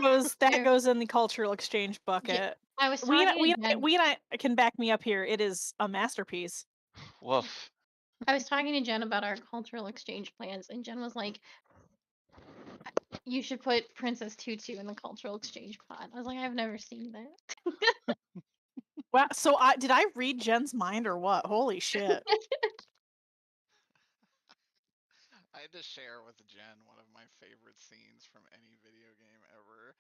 goes in the cultural exchange Yeah, bucket. I was We talking we to Jen. we can back me up here. It is a masterpiece. Woof. I was talking to Jen about our cultural exchange plans, and Jen was like, "You should put Princess Tutu in the cultural exchange pod." I was like, "I've never seen that." Wow. So did I read Jen's mind or what? Holy shit. I had to share with Jen one of my favorite scenes from any video game ever.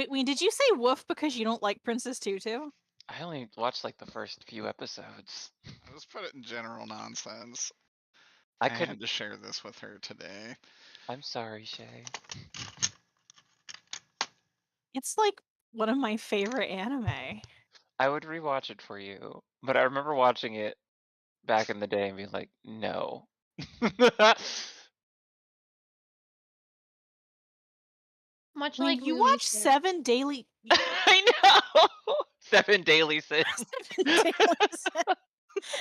Wait, did you say woof because you don't like Princess Tutu? I only watched like the first few episodes. I just put it in general nonsense. I I had couldn't. to share this with her today. I'm sorry, Shay. It's like one of my favorite anime. I would rewatch it for you, but I remember watching it back in the day and being like, no. Much When like you movies. watch 7 daily I know. 7 daily sins. 7 daily Sin.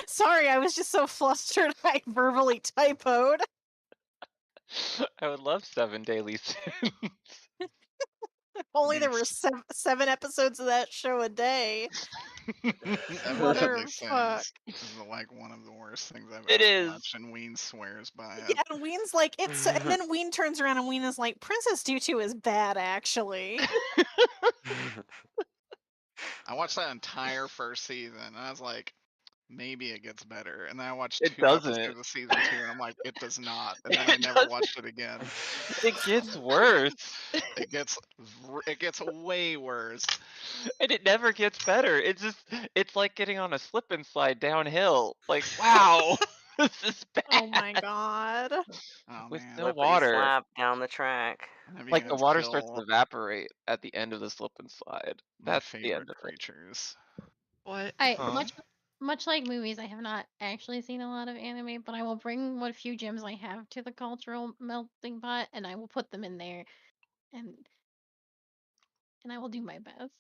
Sorry, I was just so flustered I verbally typoed. I would love 7 daily sins. Only there were 7 episodes of that show a day. Seven Deadly Motherfuck. Sins is like one of the worst things I've It ever is. watched, and Ween swears by it. Yeah, and Ween's like, it's, and then Ween turns around and Ween is like, Princess Tutu is bad, actually. I watched that entire first season, and I was like, maybe it gets better. And then I watched It 2 doesn't. episodes of season 2, and I'm like, it does not. And then It I never doesn't. watched it again. It gets worse. It gets way worse. And it never gets better. It's like getting on a slip and slide downhill. Like, wow, this is bad. Oh my god. Oh, With man. no Slippity water. slap down the track. Like the water starts to evaporate at the end of the slip and slide. That's the end of creatures. What? Much like movies, I have not actually seen a lot of anime, but I will bring what few gems I have to the cultural melting pot, and I will put them in there, and I will do my best.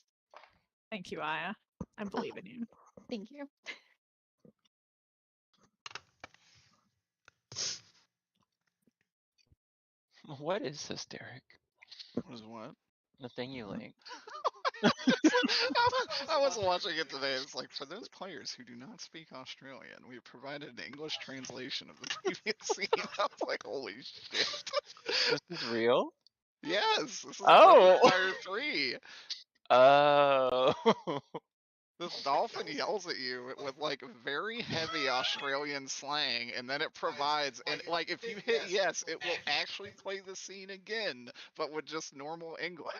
Thank you, Aya. I believe in you. Thank you. What is this, Derek? What is what? The thing you linked. I was watching it today. It's like, for those players who do not speak Australian, we have provided an English translation of the previous scene. I was like, holy shit. This is real? Yes, this is Oh. Fire 3. Oh. This dolphin yells at you with like very heavy Australian slang, and then it provides, and like if you hit yes, it will actually play the scene again, but with just normal English.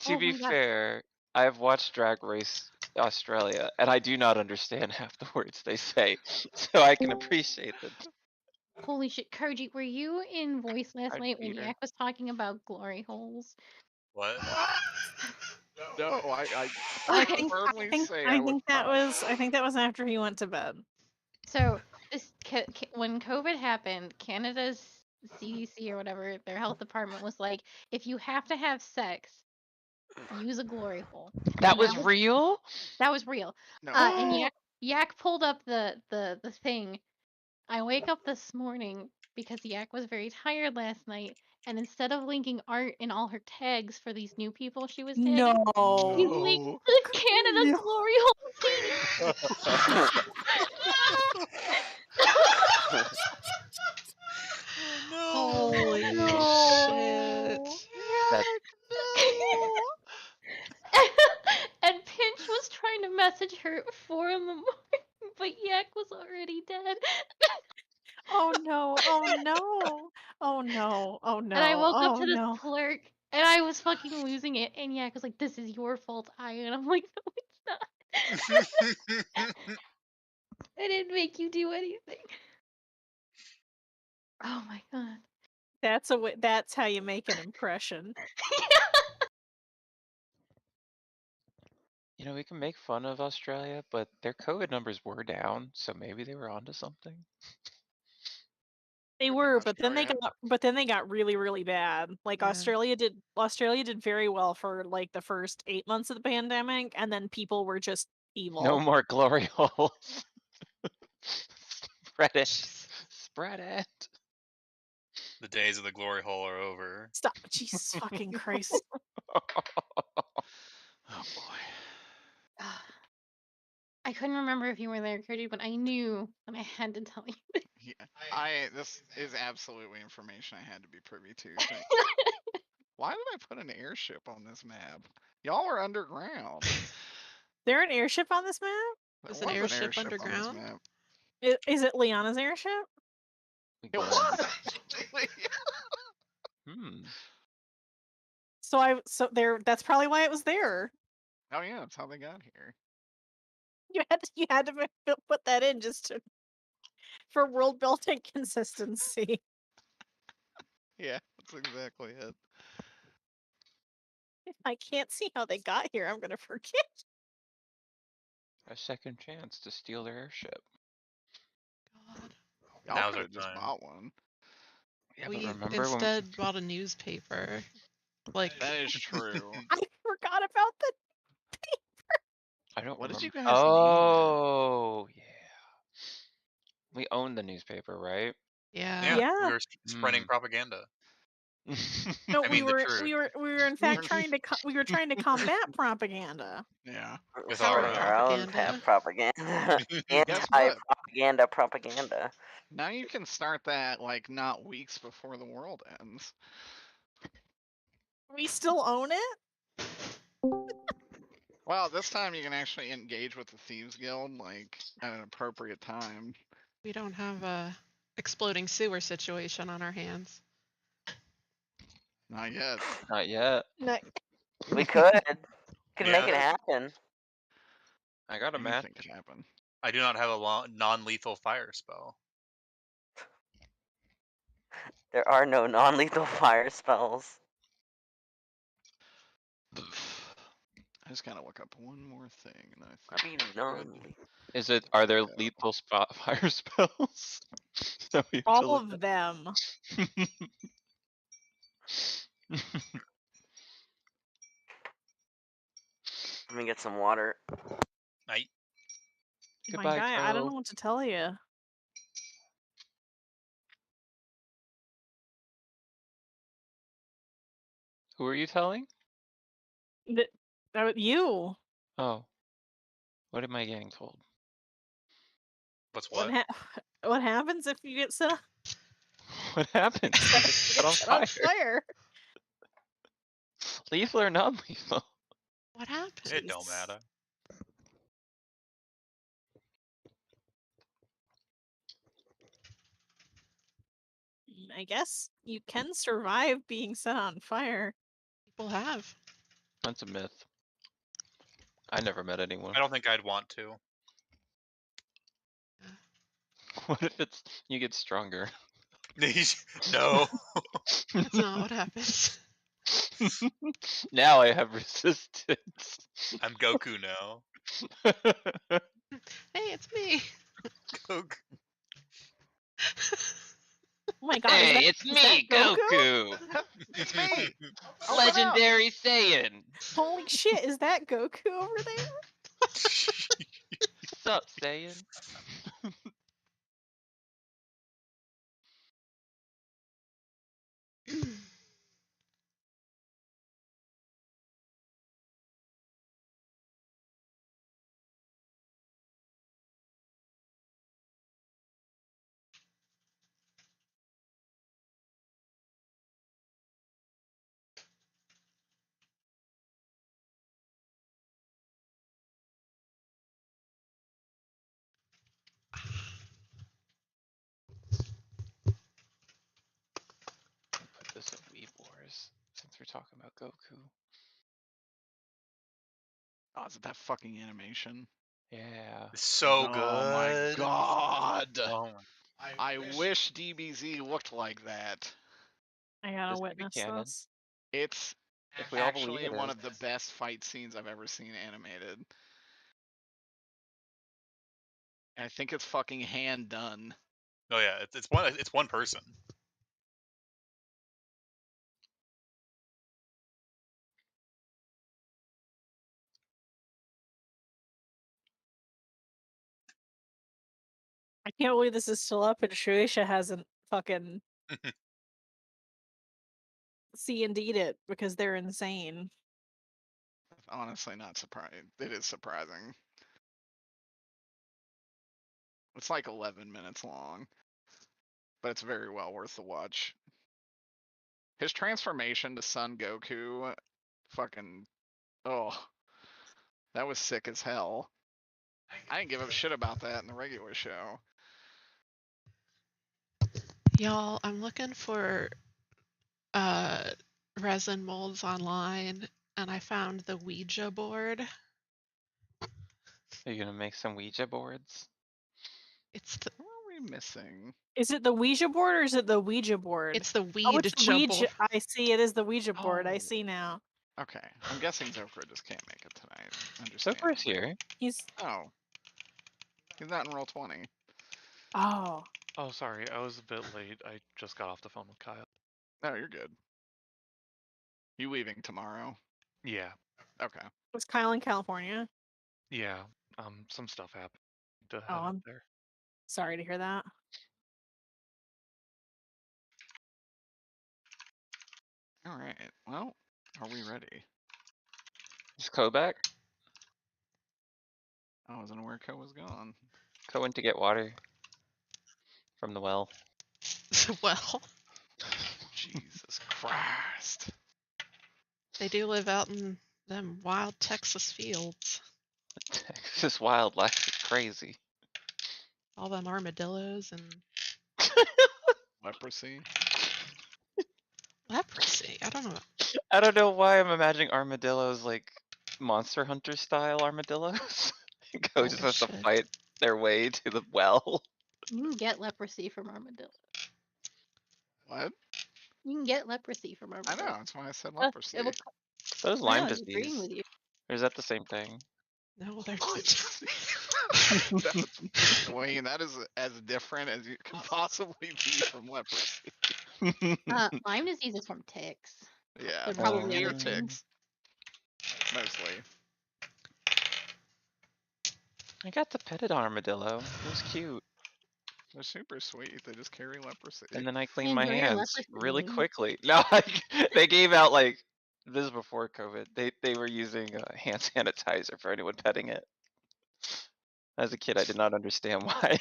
To be fair, I have watched Drag Race Australia, and I do not understand half the words they say, so I can appreciate them. Holy shit, Koji, were you in voice last night when Peter. Yak was talking about glory holes? What? No, I think that was after he went to bed. So this when COVID happened, Canada's CDC or whatever, their health department was like, if you have to have sex, use a glory hole. That was real? That was real. No. And Yak pulled up the thing. I wake up this morning because Yak was very tired last night, and instead of linking art in all her tags for these new people she was tagging, she linked the Canada glory hole scene. Holy shit. And Pinch was trying to message her at 4 in the morning, but Yak was already dead. Oh no, oh no, oh no, oh no. And I woke up to this no. clerk, and I was fucking losing it. And Yak was like, "This is your fault, Aya." And I'm like, "No, it's not. I didn't make you do anything." Oh my god. That's how you make an impression. You know, we can make fun of Australia, but their COVID numbers were down, so maybe they were onto something. They were, but then they got really, really bad. Like Australia did very well for like the first 8 months of the pandemic, and then people were just evil. No more glory holes. Spread it. Spread it. The days of the glory hole are over. Stop. Jesus fucking Christ. Oh boy. I couldn't remember if you were there, Curdy, but I knew and I had to tell you. Yeah, this is absolutely information I had to be privy to. Why did I put an airship on this map? Y'all are underground. There an airship on this map? There Is an was airship on this underground? map. Is it Liana's airship? It was actually. So there. That's probably why it was there. Oh yeah, that's how they got here. You had to put that in just for world building consistency. Yeah, that's exactly it. If I can't see how they got here, I'm gonna forget. A second chance to steal their airship. God. Y'all Now's could our have just time. bought one. Yeah, We but remember instead bought a newspaper. Like, That is true. I forgot about the. I don't What did remember. you guys name Oh, yeah. We own the newspaper, right? yeah. Yeah, we Yeah. were spreading Mm. propaganda. No, I we mean the were truth. we were in fact trying to we were trying to combat propaganda. Yeah. With Counter our Our own propaganda. propaganda. Guess what? Anti-propaganda propaganda. Now you can start that like not weeks before the world ends. We still own it. Well, this time you can actually engage with the Thieves Guild like at an appropriate time. We don't have a exploding sewer situation on our hands. Not yet. Not yet. No, We could. Could make it Yeah. happen. I got a match. Anything could happen. I do not have a non-lethal fire spell. There are no non-lethal fire spells. I just gotta look up one more thing, and I What think do you non-lethal? Are there Yeah. lethal fire spells? So we have to all look of them. Let me get some water. Night. Goodbye, My guy, I don't Crow. know what to tell you. Who are you telling? You. Oh. What am I getting told? What's What what? what happens if you get set on, What happened? You get set on set on fire. fire? Lethal or non-lethal? What happened? It don't matter. I guess you can survive being set on fire. People have. That's a myth. I never met anyone. I don't think I'd want to. What if you get stronger? No. That's not what happens. Now I have resistance. I'm Goku now. Hey, it's me. Goku. Oh my god, Hey, is it's that me, Goku! It's me. Open up. Legendary Saiyan! Holy shit, is that Goku over there? What's up, Saiyan? Put this in Weeb Wars, since we're talking about Goku. Oh, is it that fucking animation? Yeah. So Oh good. my god. Oh I wish DBZ looked like that. I gotta This could be witness canon. this. It's If we all believe actually it one is. of the best fight scenes I've ever seen animated. I think it's fucking hand done. Oh yeah, it's one person. I can't believe this is still up and Shueisha hasn't fucking C and D'd it because they're insane. Honestly, not surprised. It is surprising. It's like 11 minutes long, but it's very well worth the watch. His transformation to Son Goku, fucking, oh, that was sick as hell. I didn't give a shit about that in the regular show. Y'all, I'm looking for resin molds online, and I found the Ouija board. Are you gonna make some Ouija boards? It's the What are we missing? Is it the Ouija board or is it the Ouija board? it's the Oh, it's the Ouija Ouija. board. I see. It is the Ouija board. I Oh. see now. Okay, I'm guessing Zokra just can't make it tonight. Zopra's here. He's. Oh. He's not in roll 20. Oh. Oh, sorry, I was a bit late. I just got off the phone with Kyle. No, you're good. You leaving tomorrow? Yeah, Okay. Was Kyle in California? yeah. Some stuff happened to head Oh, up I'm there. sorry to hear that. All right. Well, are we ready? Is Ko back? I wasn't aware Ko was gone. Ko went to get water from the well. Well, Jesus Christ. they do live out in them wild Texas fields. Texas wildlife is crazy. All them armadillos and Leprosy. leprosy. I don't know. I don't know why I'm imagining armadillos like Monster Hunter style armadillos. Ko just has to Bullshit. fight their way to the well. You can get leprosy from armadillo. What? You can get leprosy from I armadillo. know. That's why I said leprosy. It will, So is I Lyme know, I was agreeing disease. with you. Or is that the same thing? No, they're Wayne, that is as different as you can possibly be from leprosy. Lyme disease is from ticks. Yeah, They're probably ear other things. ticks. Mostly. I got the petted armadillo. It was cute. They're super sweet. They just carry leprosy. And then I cleaned my Enjoy your hands really leprosy. quickly. No, they gave out like this is before COVID. They were using hand sanitizer for anyone petting it. As a kid, I did not understand why.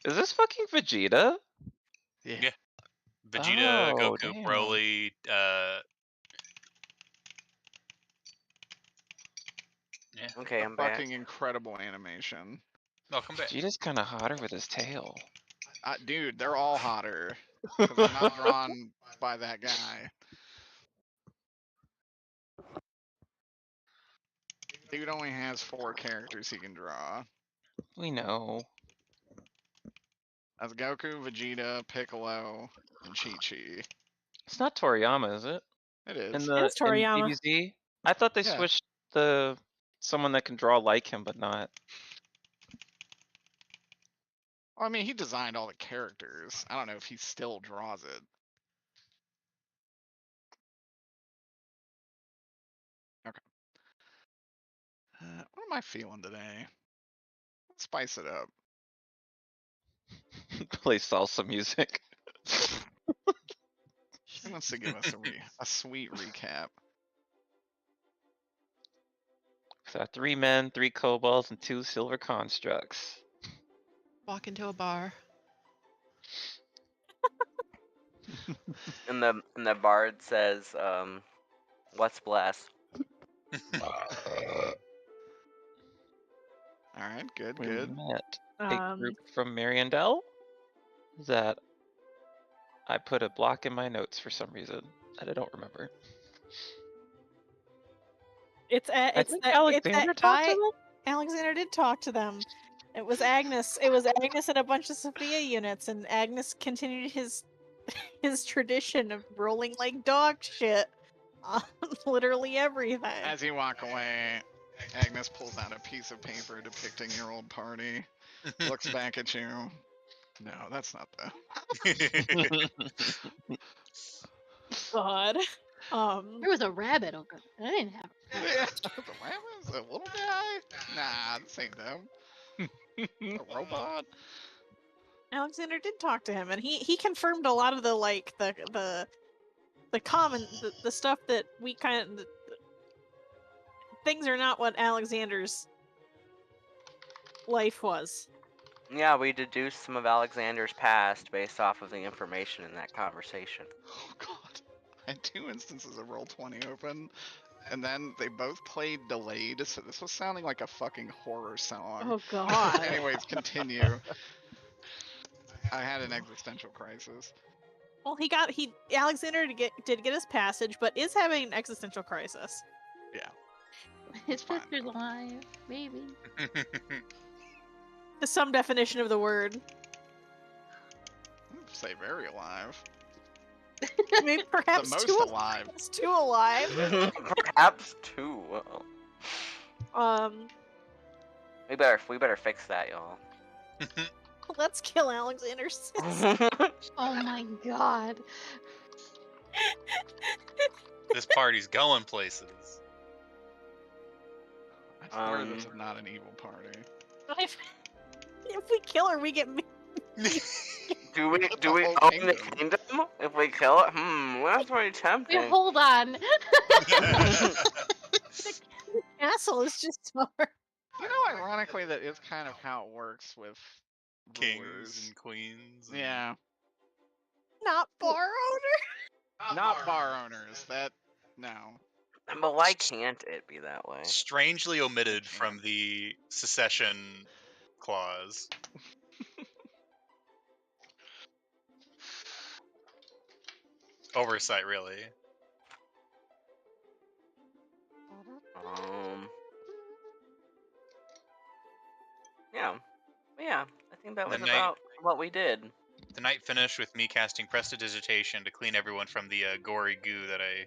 Is this fucking Vegeta? Yeah. Vegeta, Oh, Goku, damn. Broly, yeah. Okay, A I'm back. fucking incredible animation. Welcome back. Vegeta's kind of hotter with his tail. Dude, they're all hotter. 'Cause I'm not drawn by that guy. Dude only has 4 characters he can draw. We know. That's Goku, Vegeta, Piccolo, and Chi-Chi. It's not Toriyama, is it? It In is. the It's Toriyama. in DBZ? I thought they Yeah. switched the someone that can draw like him, but not. Well, I mean, he designed all the characters. I don't know if he still draws it. Okay. What am I feeling today? Let's spice it up. Play salsa music. He wants to give us a sweet recap. So 3 men, 3 kobolds, and 2 silver constructs. walk into a bar. And the bard says, "Let's bless." All right, good, We good. met a group Um, from Mariandel that I put a block in my notes for some reason that I don't remember. I think Alexander talked to them? Alexander did talk to them. It was Agnes. It was Agnes and a bunch of Sophia units, and Agnes continued his tradition of rolling like dog shit on literally everything. As you walk away, Agnes pulls out a piece of paper depicting your old party, looks back at you. No, that's not the. God. There was a rabbit over there. I didn't have a rabbit. Yeah, the rabbits, a little guy. Nah, this ain't them. A robot. Alexander did talk to him, and he confirmed a lot of the common the stuff that we kind of things are not what Alexander's life was. Yeah, we deduced some of Alexander's past based off of the information in that conversation. Oh god. I had 2 instances of Roll20 open, and then they both played delayed, so this was sounding like a fucking horror song. Oh god. Anyways, continue. I had an existential crisis. Well, Alexander did get his passage, but is having an existential crisis. Yeah. His fine, sister's though. alive, maybe. To some definition of the word. I'd say very alive. I mean, perhaps The most too alive. It's too alive. Perhaps 2. We better fix that, y'all. Let's kill Alexander's sister. Oh my god. This party's going places. I swear this is not an evil party. If we kill her, we get Do we The own whole the kingdom. kingdom if we kill it? That's pretty Wait, tempting. hold on. castle is just smart. You know, ironically, that is kind of how it works with Kings rulers. and queens. and- Yeah. Not bar owner. Not bar owners. That, no. But why can't it be that way? Strangely omitted from the secession clause. Oversight, really. Yeah, I think that was The night- about what we did. The night finished with me casting Prestidigitation to clean everyone from the gory goo that I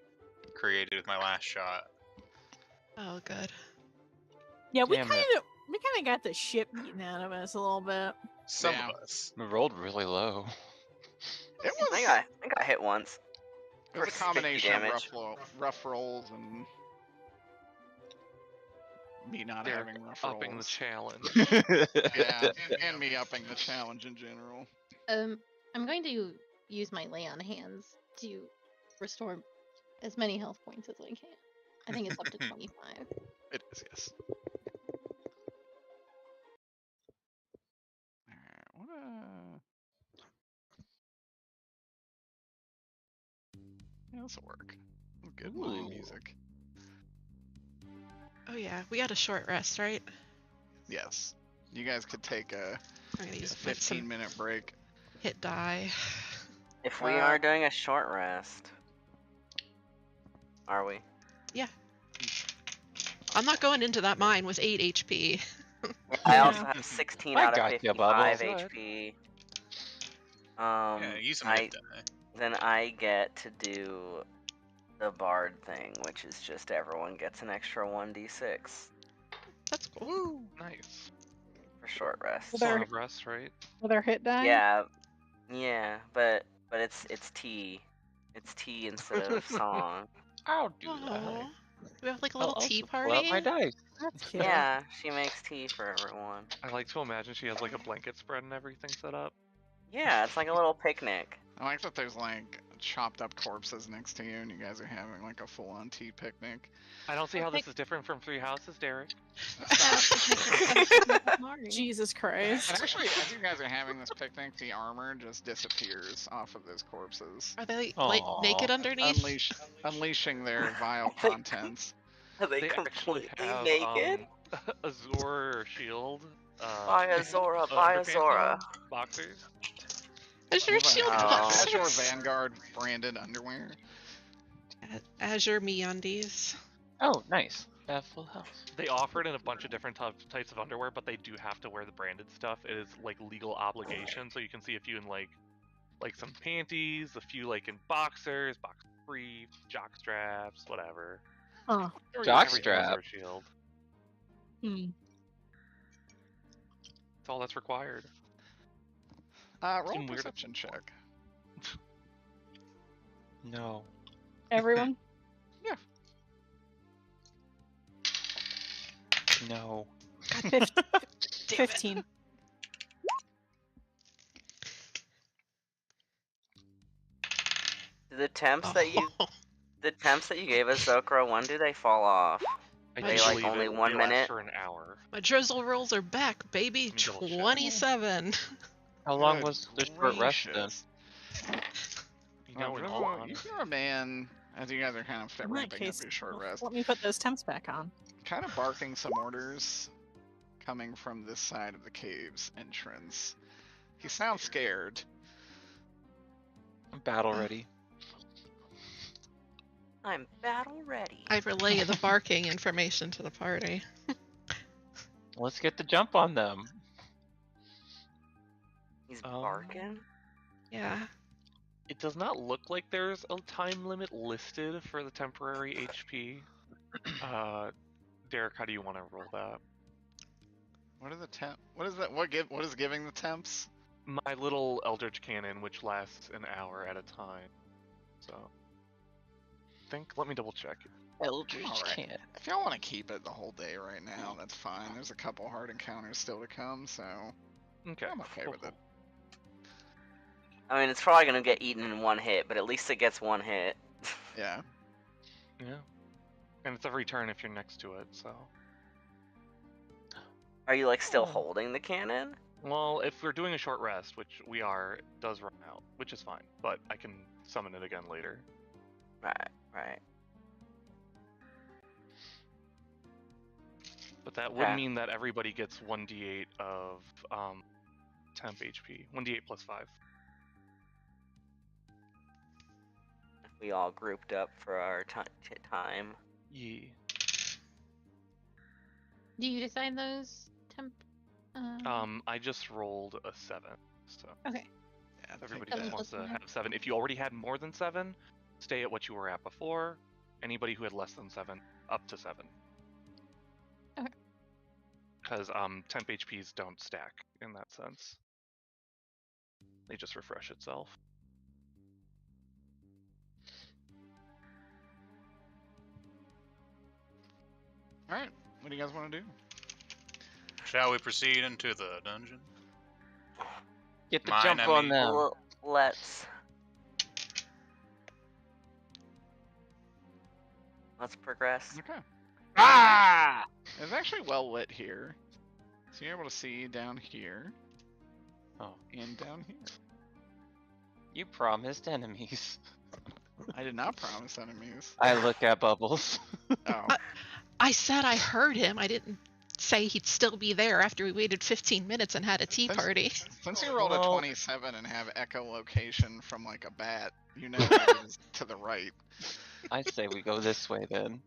created with my last shot. Oh, good. Yeah, we Damn kind it. of got the shit beaten out of us a little bit. Some Yeah. of us. We rolled really low. It was, I got hit once. it was a for 50 combination of damage. rough rolls and me not Derek having rough upping the rolls. challenge. Yeah, and me upping the challenge in general. I'm going to use my lay on hands to restore as many health points as I can. I think it's up to 25. It is, yes. Alright, what Yeah, this'll work. Good line Ooh. music. Oh yeah, we got a short rest, right? Yes. You guys could take a I'm gonna use 15-minute break. hit die. If we are doing a short rest, are we? I'm not going into that mine with 8 HP. I also have 16 I out of got ya, 55 Bubbles. HP. Yeah, use some I hit die. then I get to do the bard thing, which is just everyone gets an extra 1d6 That's cool. Woo! Nice. for short rest. Well, there- Song of Rest, right? With our hit die. Yeah, but it's tea. It's tea instead of song. I'll do Aw. that. We have like a I'll little also tea pull out party. my dice. That's cute. Yeah, she makes tea for everyone. I like to imagine she has like a blanket spread and everything set up. Yeah, it's like a little picnic. I like that there's like chopped up corpses next to you and you guys are having like a full-on tea picnic. I don't see how this is different from Three Houses, Derek. Jesus Christ. And actually, as you guys are having this picnic, the armor just disappears off of those corpses, Are they like Aw. naked underneath? unleashing their vile contents. Are they They actually completely have naked? Azor shield. Buy Azora, buy underpants Azora. on, boxers. Azure Shield Oh. boxers. Azure Vanguard branded underwear. Azure MeUndies. Oh, nice. Full health. They offer it in a bunch of different types of underwear, but they do have to wear the branded stuff. It is like legal obligation, so you can see a few in like some panties, a few like in boxers, box briefs, jock straps, whatever. Huh. Jock Everything has strap. Azure Shield. Hmm. That's all that's required. Roll Some a weird- perception check. No. Everyone. No. Damn it. 15. The temps that you gave us, Zokra, when do they fall off? I They do like believe only it, 1 they last minute? for an hour. My drizzle rolls are back, baby. Let me double check. 27. How long Good was the short rest then? gracious. You know, in all You're honesty. a man, as you guys are kind of In that ramping up case, your short rest. let me put those temps back on. Kind of barking some orders coming from this side of the cave's entrance. He sounds scared. I'm battle ready. I'm battle ready. I relay the barking information to the party. Let's get the jump on them. He's barking? Yeah. It does not look like there's a time limit listed for the temporary HP. Derek, how do you want to roll that? What are the temp? What is that? What is giving the temps? My little Eldritch Cannon, which lasts an hour at a time. So, let me double check. Eldritch Alright. can't. If y'all want to keep it the whole day right now, that's fine. There's a couple hard encounters still to come, so Okay. I'm okay with it. I mean, it's probably gonna get eaten in one hit, but at least it gets one hit. Yeah. Yeah. And it's every turn if you're next to it, so. Are you like still holding the cannon? Well, if we're doing a short rest, which we are, it does run out, which is fine, but I can summon it again later. Right. But that would mean that everybody gets 1d8 of temp HP. 1d8 plus 5. We all grouped up for our time. Yeah. Do you decide those temp? I just rolled a 7, so. Okay. Yeah, Everybody Seven just wants plus to one. have 7. If you already had more than 7, stay at what you were at before. Anybody who had less than 7, up to 7. Okay. Because temp HPs don't stack in that sense. They just refresh itself. Alright, what do you guys want to do? Shall we proceed into the dungeon? Get the Mine, jump I on mean. them. Let's progress. Okay. Ah! It's actually well lit here. So you're able to see down here. Oh. And down here. You promised enemies. I did not promise enemies. I look at Bubbles. Oh. I said I heard him. I didn't say he'd still be there after we waited 15 minutes and had a tea party. Since you rolled a Well- 27 and have echolocation from like a bat, you know it is to the right. I say we go this way then.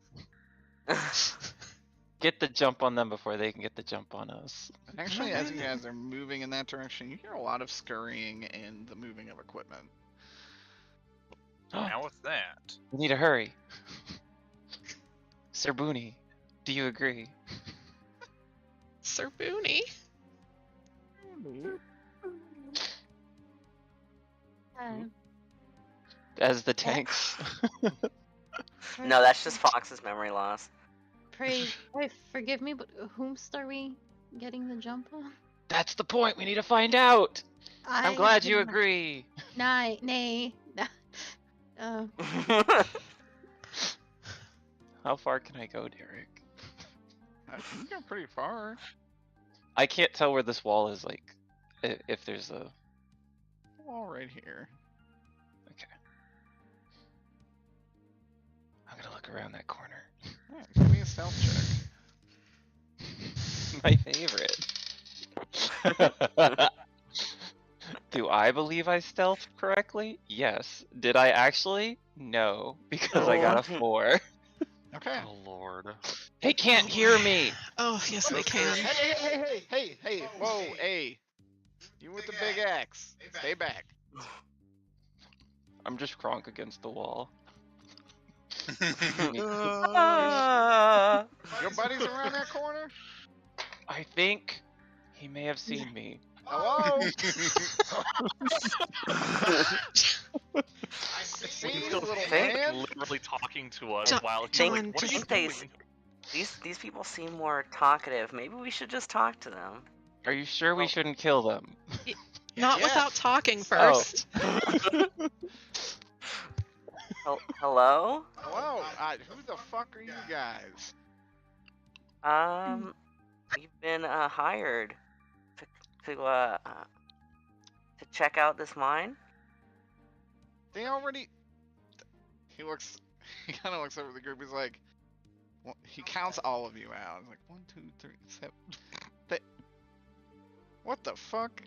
Get the jump on them before they can get the jump on us. Actually, as you guys are moving in that direction, you hear a lot of scurrying and the moving of equipment. Now with that. We need to hurry. Sir Booney, do you agree? Sir Booney? As the tanks. No, that's just Fox's memory loss. Pray, forgive me, but whomst are we getting the jump on? That's the point. We need to find out. I'm glad you agree. Nay. How far can I go, Derek? You go pretty far. I can't tell where this wall is, like, if there's a... Wall right here. Okay. I'm gonna look around that corner. Alright, give me a stealth check. My favorite. Do I believe I stealthed correctly? Yes. Did I actually? No, because I got a 4. Okay. Oh lord. They can't hear me! Oh, yes, they can. Hey, whoa, hey. You with the big axe. Stay back. I'm just Kronk against the wall. Ah! Your buddies around that corner? I think he may have seen me. Hello? We See, can still little think man? literally talking to us John- while he's John, like, what are you just- doing? These people seem more talkative. Maybe we should just talk to them. Are you sure we Well- shouldn't kill them? Not Yes. without talking Oh. first. Hello? Hello. Who the fuck are you guys? We've been hired to check out this mine. They already. He looks. He kind of looks over the group. He's like, well, he counts all of you out. He's like 1, 2, 3, 7. What the fuck?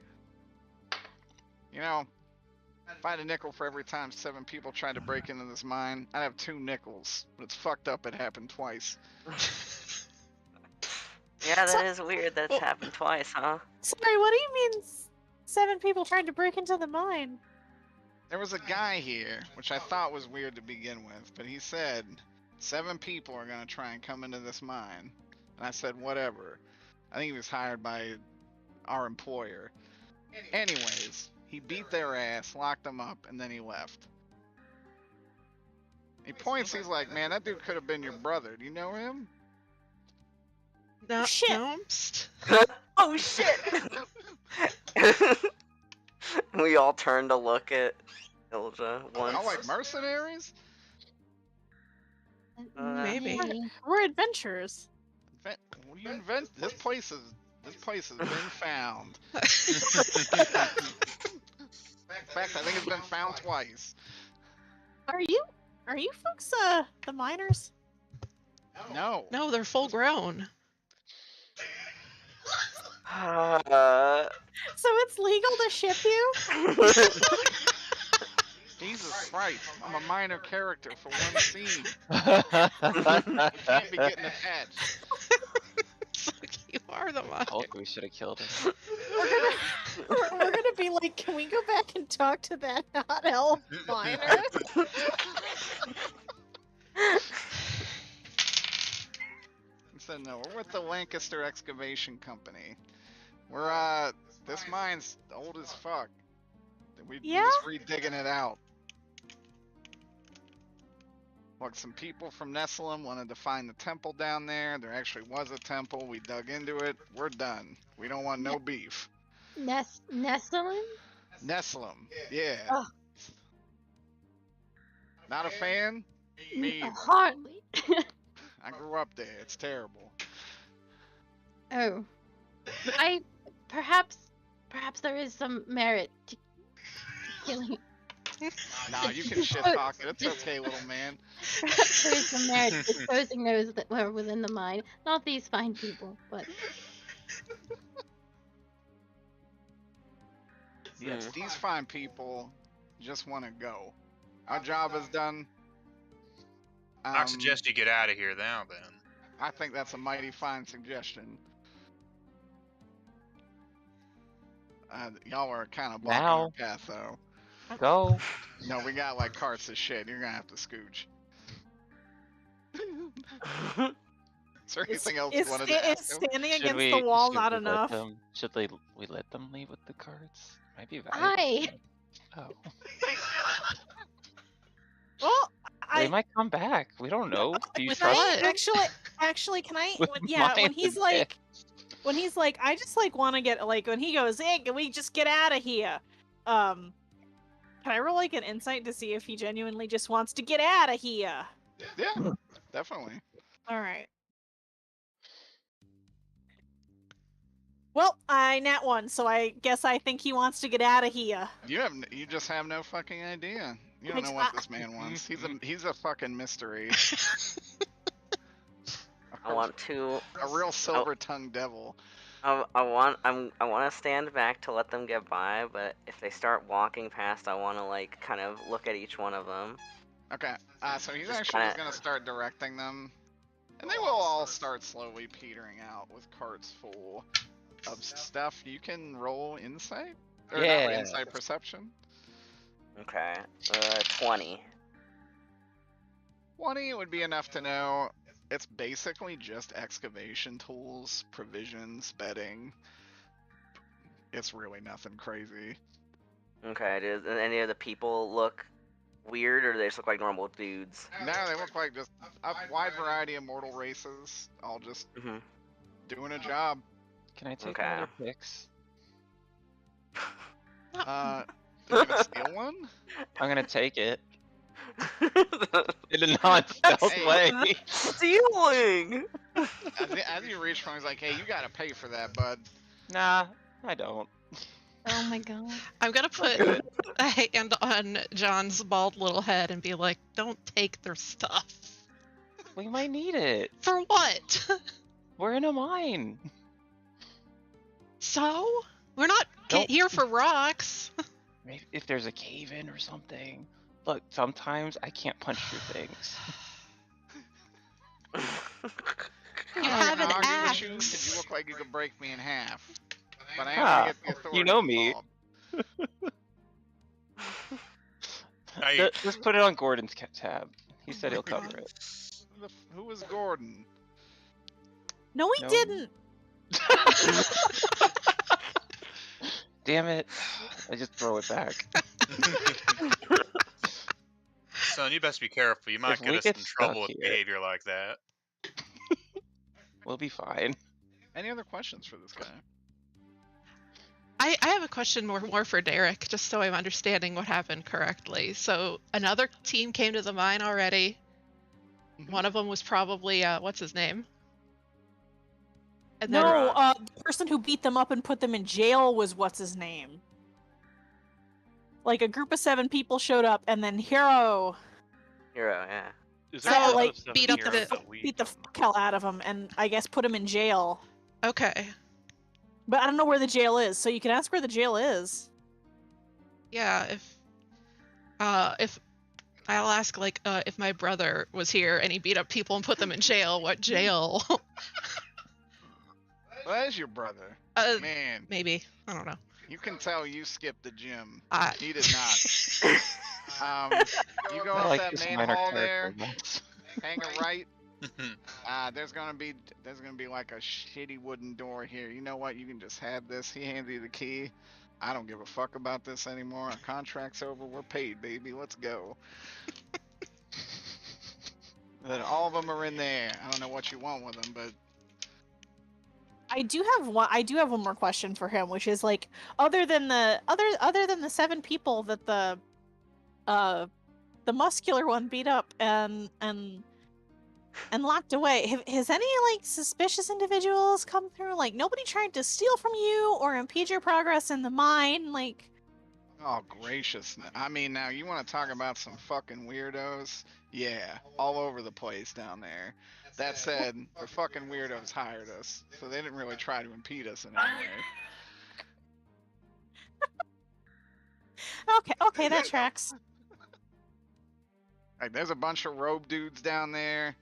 You know, if I had a nickel for every time 7 people tried to break into this mine, I'd have 2 nickels. But it's fucked up. It happened twice. Yeah, that is weird. That's happened twice, huh? Sorry, what do you mean 7 people tried to break into the mine? There was a guy here, which I thought was weird to begin with, but he said 7 people are gonna try and come into this mine. And I said, whatever. I think he was hired by our employer. Anyways, he beat their ass, locked them up, and then he left. He points, he's like, man, that dude could have been your brother. Do you know him? No, Shit. no. Oh shit! We all turn to look at Ilja once. Oh, like mercenaries? Maybe. We're adventurers. What do you invent? This place has been found. In fact, I think it's been found twice. Are you folks the miners? No. No, they're full grown. So it's legal to ship you? Jesus Christ, I'm a minor character for one scene. Can't be getting attached. You are the one. Hulk, we should have killed him. We're gonna be like, can we go back and talk to that hot elf miner? He said, no, we're with the Lancaster Excavation Company. We're, this mine's old as fuck. We're Yeah? just redigging it out. Look, some people from Nessalem wanted to find the temple down there. There actually was a temple. We dug into it. We're done. We don't want no beef. Nestlin? Nessalem, yeah. Oh. Not a fan? Me either. Hardly. I grew up there. It's terrible. Oh. Perhaps there is some merit to killing. Nah, you can shit talk it. It's okay, little man. Perhaps there is some merit to disposing those that were within the mine. Not these fine people, but Yes, these fine people just want to go. Our job is done. I suggest you get out of here now, then. I think that's a mighty fine suggestion. Y'all are kind of blocking Now. our path, though. Go. No, we got like carts of shit. You're gonna have to scooch. Is there anything else you Is wanted to ask him? standing Should against we, the wall should not we let enough? them- should we let them leave with the carts? Might be valuable. I Oh. Well, They might come back. We don't know. Do you With trust what? actually, can I? With Yeah, when mine he's and like, I just like want to get like when he goes, hey, can we just get out of here? Can I roll like an insight to see if he genuinely just wants to get out of here? Yeah, definitely. All right. Well, I nat one, so I guess I think he wants to get out of here. You just have no fucking idea. You don't know what this man wants. He's a fucking mystery. I want to. A real silver-tongued devil. I want to stand back to let them get by, but if they start walking past, I want to like kind of look at each one of them. Okay, so he's Just actually kinda- going to start directing them. And they will all start slowly petering out with carts full of stuff. You can roll insight? Or not Yeah. insight perception. Okay, 20. 20 would be enough to know it's basically just excavation tools, provisions, bedding. It's really nothing crazy. Okay, does any of the people look weird, or they just look like normal dudes? No, they look like just a wide variety of mortal races, all just Hmm. doing a job. Can I take Okay. one of your pics? You gonna steal one? I'm gonna take it in a non-stealth Hey. way. Stealing! As you reach for him, he's like, "Hey, you gotta pay for that, bud." Nah, I don't. Oh my god. I'm gonna put Good. a hand on John's bald little head and be like, "Don't take their stuff." We might need it. For what? We're in a mine. So? We're not Don't- here for rocks. Maybe if there's a cave in or something. Look, sometimes I can't punch through things. You I'm have not an gonna argue with you, 'cause axe. you look like you could break me in half. But I am Ah, gonna get the authority you know me. involved. Just put it on Gordon's tab. He said he'll cover it. Who was Gordon? No, he No. didn't. Damn it. I just throw it back. Son, you best be careful. You might If get we us get in trouble stuck with here- behavior like that. We'll be fine. Any other questions for this guy? I have a question more for Derek, just so I'm understanding what happened correctly. So another team came to the mine already. Mhm. One of them was probably what's his name? And No, the person who beat them up and put them in jail was what's his name. Like a group of 7 people showed up, and then Hero Hero, yeah. Is So, there a set like, of 7 beat up heroes the- that we beat the don't know? fuck hell out of him, and I guess put him in jail. Okay. But I don't know where the jail is, so you can ask where the jail is. Yeah, if I'll ask like if my brother was here and he beat up people and put them in jail, what jail? Well, that is your brother. Man, Maybe. I don't know. you can tell you skipped the gym. I He did not. You go I up like that this main minor hall there, character once. hang a right. There's gonna be like a shitty wooden door here. You know what? You can just have this. He hands you the key. I don't give a fuck about this anymore. Our contract's over. We're paid, baby. Let's go. Then all of them are in there. I don't know what you want with them, but I do have one more question for him, which is like, other than the 7 people that the muscular one beat up and locked away, has any like suspicious individuals come through? Like, nobody tried to steal from you or impede your progress in the mine? Like, oh gracious. I mean, now you want to talk about some fucking weirdos? Yeah, all over the place down there. That said, the fucking weirdos hired us, so they didn't really try to impede us in any way. okay, that tracks. Like, there's a bunch of robe dudes down there.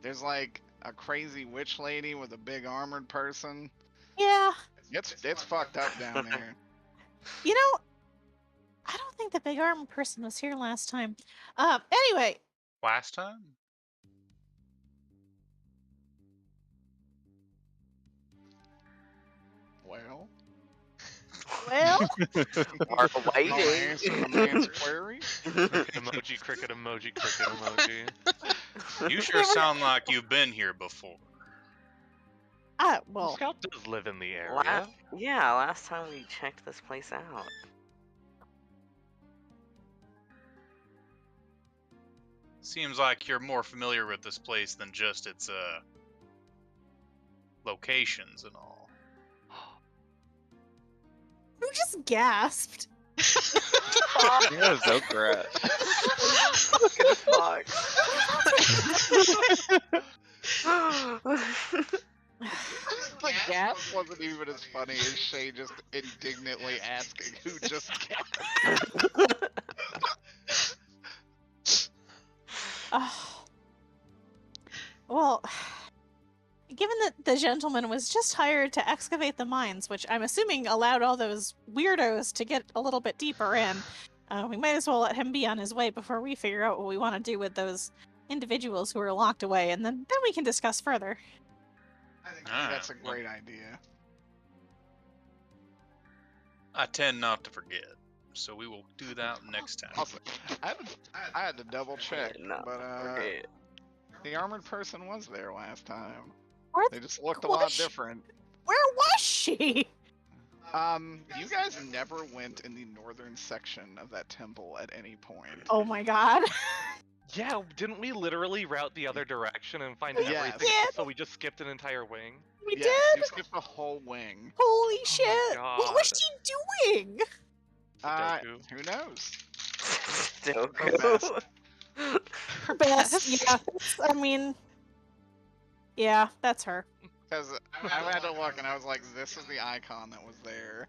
There's like a crazy witch lady with a big armored person. Yeah, It's fucked up down there. you know, I don't think the big arm person was here last time. Anyway, Last time? Well, well, Are I'll waiting. answer the man's query. Emoji, cricket, emoji, cricket, emoji. You sure sound like you've been here before. well, Scout does live in the area. Yeah, last time we checked this place out. Seems like you're more familiar with this place than just its locations and all. who just gasped? Yeah, Zokrat. The gap wasn't even as funny as Shay just indignantly asking who just gasped. Well, given that the gentleman was just hired to excavate the mines, which I'm assuming allowed all those weirdos to get a little bit deeper in, we might as well let him be on his way before we figure out what we want to do with those individuals who are locked away, and then we can discuss further. I think Alright, that's a well- great idea. I tend not to forget. So we will do that next time. Also, I had to double check, No, but right. the armored person was there last time. Where They just looked a was lot she? different. Where was she? You guys never went in the northern section of that temple at any point. Oh my god. Yeah, didn't we literally route the other direction and find Yes. everything? Yes. So we just skipped an entire wing? We Yes, did? you skipped the whole wing. Holy Oh my shit. What was God. she doing? Sudoku. Who knows? Sudoku. Her best. Yeah. I mean, yeah, that's her. Because I had to look and I was like, this is the icon that was there.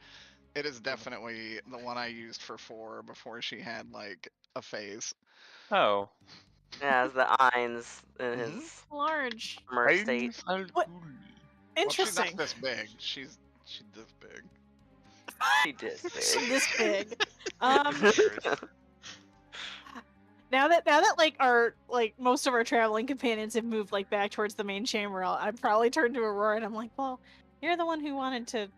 It is definitely the one I used for 4 before she had like a face. Oh. Yeah, it's the Eins in Mhm. his Large. mer state. What? Well, Interesting. she's not this big. She's this big. She did She's big. this big. Cheers. Now that like our most of our traveling companions have moved like back towards the main chamber, I'd probably turn to Aurora and I'm like, well, you're the one who wanted to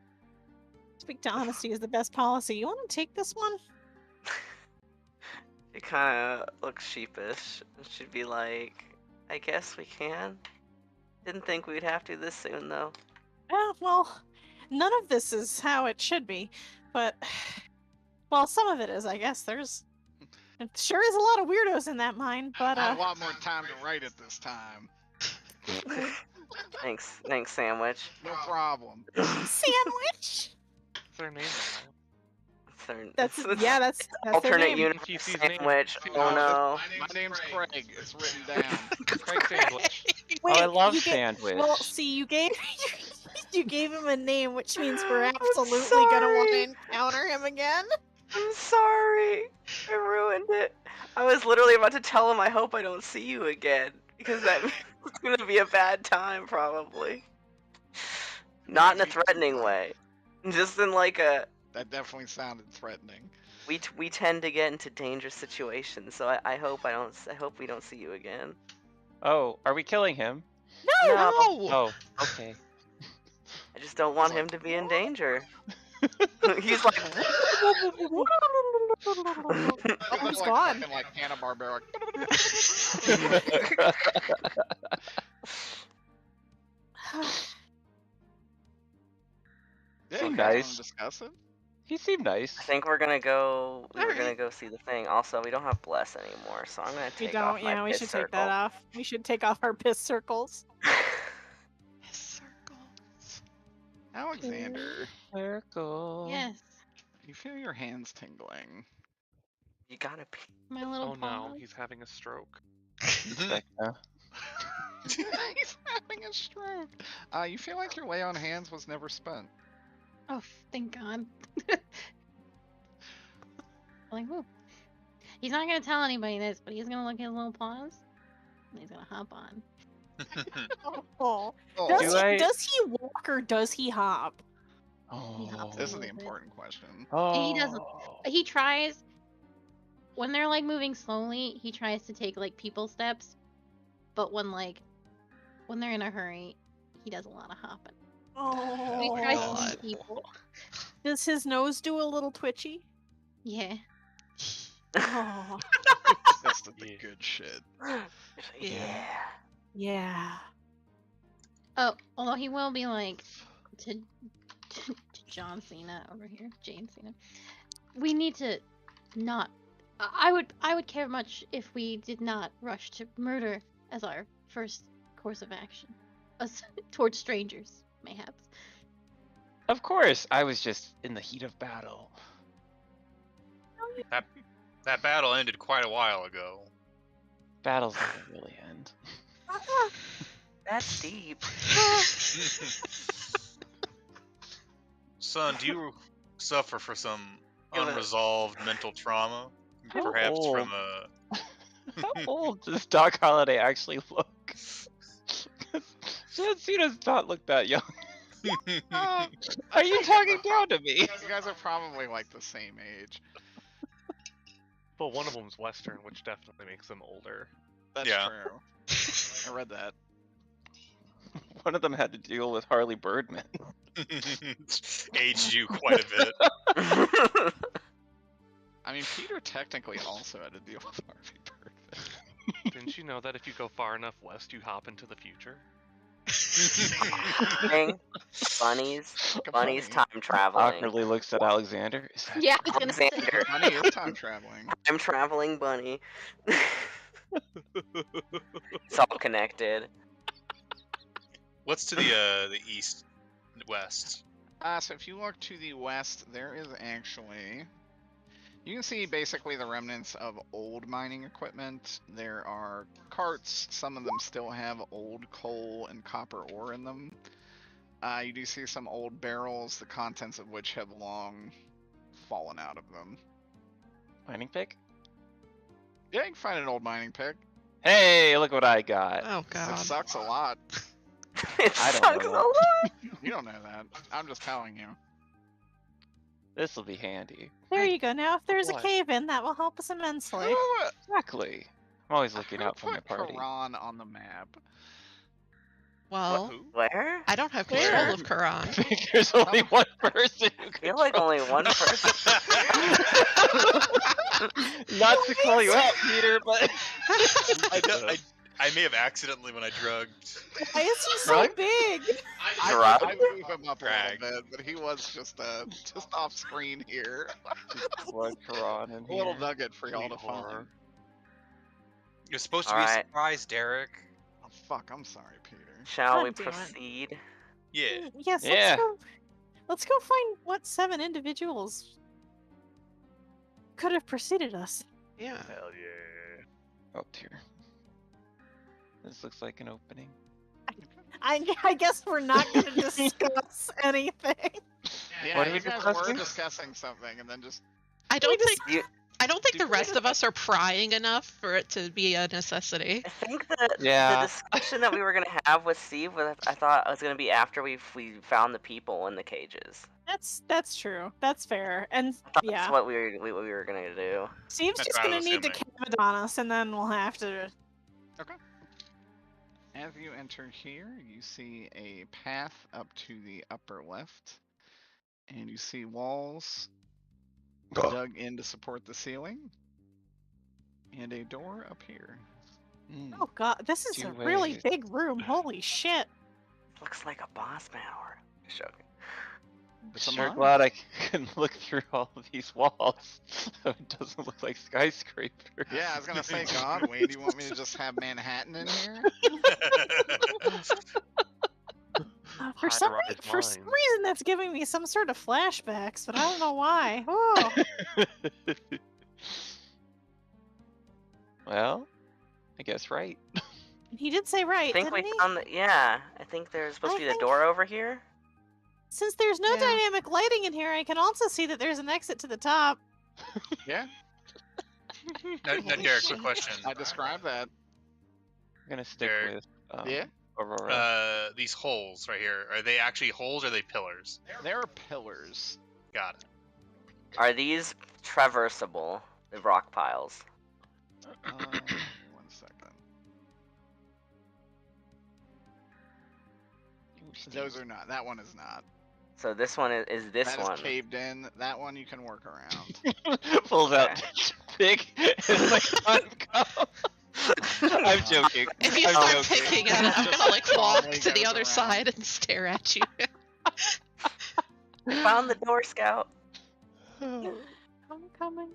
speak to honesty as the best policy. You want to take this one? She kind of looks sheepish. She'd be like, I guess we can. Didn't think we'd have to this soon, though. Yeah, well, none of this is how it should be, but well, some of it is, I guess. It sure is a lot of weirdos in that mine, but I had a lot more time to write it this time. Thanks, Sandwich. No problem. sandwich. What's their name? That's their alternate name. universe TC's name. Sandwich. Oh no. My name's Craig. It's written down. Craig Sandwich. Wait, Oh, I love you ga- sandwich. Well, see, you gave him a name, which means we're I'm absolutely gonna want to sorry. encounter him again. I'm sorry. I ruined it. I was literally about to tell him I hope I don't see you again. Because that means it's gonna be a bad time, probably. Not in a threatening way. Just in like a... That definitely sounded threatening. We tend to get into dangerous situations, so I hope we don't see you again. Oh, are we killing him? No! Oh, okay. I just don't want him to be in danger. He's like... Oh, he's like, gone. fucking, like Hanna-Barbera. Yeah, So you guys nice. wanna discuss it? He seemed nice. I think we're gonna go. We were Alright. gonna go see the thing. Also, we don't have bless anymore, so I'm gonna We take off don't. my Yeah, we piss should circle. take that off. We should take off our piss circles. His circles. Alexander, Circle. Yes, you feel your hands tingling. You gotta pee. my little Oh no, paws. he's having a stroke. Becca. He's having a stroke. You feel like your lay on hands was never spent. Oh, thank God. Like, whoo. He's not gonna tell anybody this, but he's gonna look at his little paws, and he's gonna hop on. Oh. Oh, Does he walk or does he hop? Oh. this is the little bit. important question. Oh. He doesn't- He tries, when they're like moving slowly, he tries to take like people steps, but when they're in a hurry, he does a lot of hopping. He tries to God. see people. Does his nose do a little twitchy? Yeah. Oh, That's the Yeah. good shit. Yeah. yeah. Oh, although he will be like to John Cena over here, Jane Cena. We need to not. I would care much if we did not rush to murder as our first course of action, us towards strangers, mayhaps. Of course, I was just in the heat of battle. That battle ended quite a while ago. Battles never really end. That's deep. Son, do you suffer for some Give it- unresolved mental trauma? How Perhaps old? from a... How old does Doc Holliday actually look? John Cena does not look that young. Are you talking down to me? You guys are probably like the same age. But one of them's Western, which definitely makes him older. That's Yeah. true. I read that. One of them had to deal with Harley Birdman. Aged you quite a bit. I mean, Peter technically also had to deal with Harvey Birthday. Didn't you know that if you go far enough west, you hop into the future? Thing. Bunnies. Bunnies Bunny. time traveling. Awkwardly looks at Alexander. Is that Yeah, I was gonna say. Alexander. Bunny is time traveling. Time traveling bunny. It's all connected. What's to the east, west? So if you look to the west, there is actually... You can see basically the remnants of old mining equipment. There are carts. Some of them still have old coal and copper ore in them. You do see some old barrels, the contents of which have long fallen out of them. mining pick? Yeah, you can find an old mining pick. Hey, look what I got. Oh It god. sucks a lot. It I don't sucks know a that. lot. You don't know that. I'm just telling you. This will be handy. There you go. Now, if there's What? a cave in, that will help us immensely. Exactly. I'm always looking Who out for my put party. Quran on the map? Well, Who? Where? I don't have Where? control of Quran. I think there's only one person who I feel like only one person. Not to call you out, Peter, but I may have accidentally when I drugged. Why is he so Right? big? Drug? I move him up a Drag. little bit, but he was just off screen here. blood Quran in A little here. nugget for y'all to Sweet horror. find. You're supposed to be a Alright. surprise, Derek. Oh fuck, I'm sorry, Peter. Shall God we damn it. proceed? Yeah. Yes, Yeah. let's go find what 7 individuals could have preceded us. Yeah. Hell yeah. Oh dear. This looks like an opening. I guess we're not going to discuss anything. Yeah, What are you we guys were discussing? discussing something, and then just I don't We think You- I don't think Did the we rest of us are prying enough for it to be a necessity. I think that Yeah. the discussion that we were gonna have with Steve, I thought it was gonna be after we found the people in the cages. That's true. That's fair. And I thought yeah, that's what we were gonna do. Steve's That's just what I going to was need to assuming. cave it on us, and then we'll have to. as you enter here, you see a path up to the upper left, and you see walls dug in to support the ceiling, and a door up here. Mm. Oh god, this is Two a really ways. big room. Holy shit! Looks like a boss tower. Just joking. It's a Sure mine. glad I can look through all of these walls. So it doesn't look like skyscrapers. Yeah, I was gonna say, God, Wayne, do you want me to just have Manhattan in here? For some High-rise reason, mines. that's giving me some sort of flashbacks, but I don't know why. Oh, Well, I guess right. he did say right, I think didn't we he? found the I think there's supposed I to be the think- door over here. Since there's no Yeah. dynamic lighting in here, I can also see that there's an exit to the top. Yeah, Now, Derek, quick question. I described that. I'm gonna stick Derek. with Yeah. Aurora. These holes right here, are they actually holes or are they pillars? There are pillars. Got it. Are these traversable? The rock piles. 1 second. Those are not. That one is not. So this one is this That is one. caved in. That one you can work around. Pulls out Okay. big. It's like time come. I'm joking. If you I'm start joking. picking at it, I'm Just gonna like walk calmly to the goes other around. side and stare at you. I found the door, Scout. I'm coming.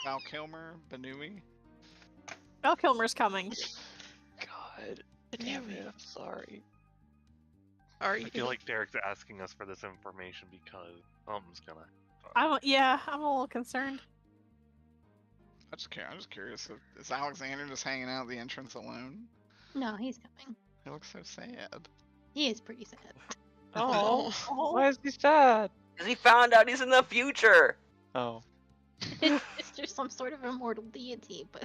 Val Kilmer, Banui. Val Kilmer's coming. God damn it! I'm sorry. Are I you? feel like Derek's asking us for this information because something's gonna. I'm a little concerned. I'm just curious. Is Alexander just hanging out at the entrance alone? No, he's coming. He looks so sad. He is pretty sad. Oh. Why is he sad? 'Cause he found out he's in the future. Oh, It's just some sort of immortal deity, but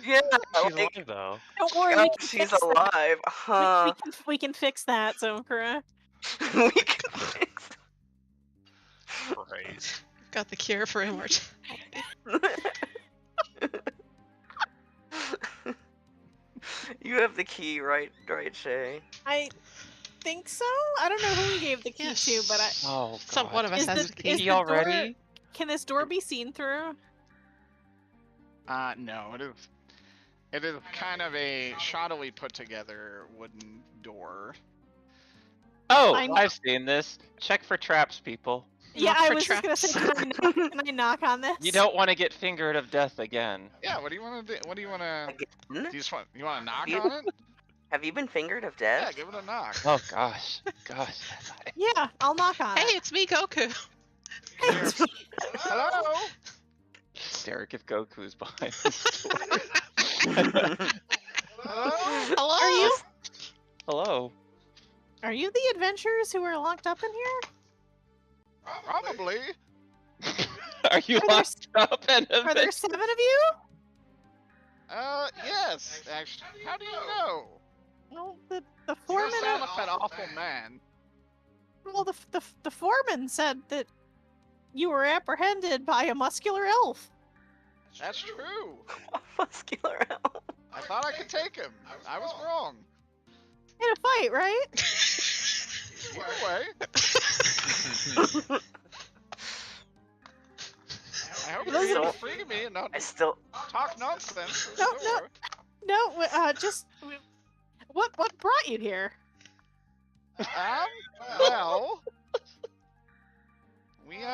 Yeah. She's like, alive though. Don't worry, we Scout, can she's fix that. alive. We, Huh. we can fix that, Zokra. We can fix Christ. Got the cure for immortality. You have the key, right, Shay? I think so. I don't know who he gave the key to, but I. Oh god. Some one of us Is has the- the key. is He the door- already? Can this door be seen through? No, it is. It is kind of a shoddily put together wooden door. Oh, I know- I've seen this. Check for traps, people. Yeah, Look I for was just gonna say, traps. can I knock on this? You don't want to get fingered of death again. Yeah, what do you want to do? What do you want to? Again? Do you just want? You want to knock You- on it? Have you been fingered of Yeah, death? give it a knock. Oh gosh. Gosh. Yeah, I'll knock on Hey, it. it's me, Goku. Hello. Derek, if Goku's behind this door. Hello. Hello. Are you Hello. are you the adventurers who are locked up in here? Probably. Are you Are there locked up in a Are there bit? 7 of you? Yes. Actually, how do you know? Well, the You foreman. sound like that awful man. Well, the foreman said that you were apprehended by a muscular elf. That's true. Muscular elf. I thought I could take him. I was wrong. In a fight, right? Either way. I hope you're So- gonna free me and not I still. talk nonsense. at the No, no. door. No, just what brought you here? Well, we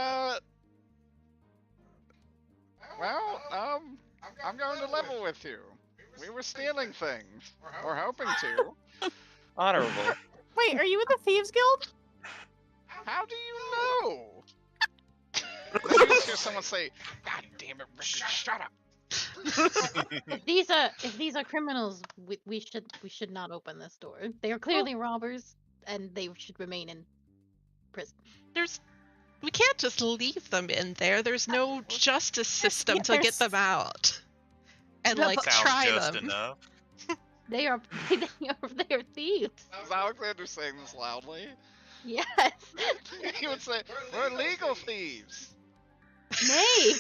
I'm going to level with you. We were stealing things, or hoping to. Honorable. Wait, are you in the Thieves Guild? How do you know? I just hear someone say, "God damn it, Ricky, shut up." If these are criminals, we should not open this door. They are clearly robbers, and they should remain in prison. We can't just leave them in there. There's no justice system yeah, to get there's- them out. And No, like but- Sounds try just them. enough. They are they are thieves. Is Alexander saying this loudly? Yes. He would say, "We're legal thieves." Nay.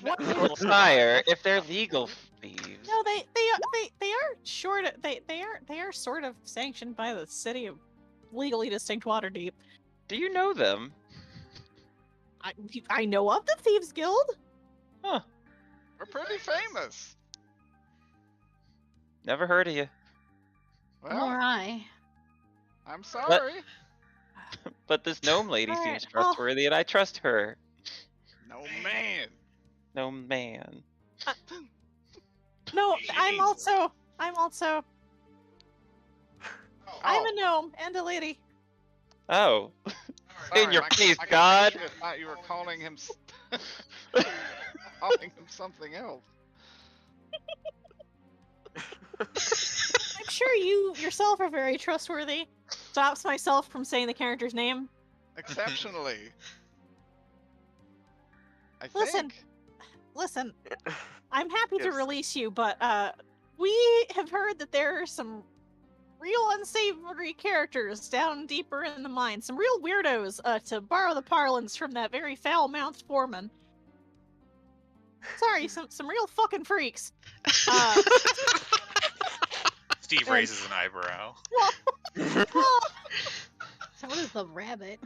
Well, sire, if they're legal thieves. No, they are short. They are sort of sanctioned by the city of legally distinct Waterdeep. Do you know them? I know of the Thieves Guild. Huh. We're pretty famous. Never heard of you. Nor Well, I. I'm sorry. But this gnome lady Alright, seems well- trustworthy, and I trust her. No man. No man. No, I'm Jesus. also I'm Oh, a gnome and a lady. Oh. sorry, in your my- face, my God. computer thought you were calling him calling him something else. I'm sure you yourself are very trustworthy. Stops myself from saying the character's name. Exceptionally. I Listen. think. Listen, I'm happy to Yes. release you, but we have heard that there are some real unsavory characters down deeper in the mine. Some real weirdos, to borrow the parlance from that very foul-mouthed foreman. Sorry, some real fucking freaks. Steve And- raises an eyebrow. Well, So does the rabbit.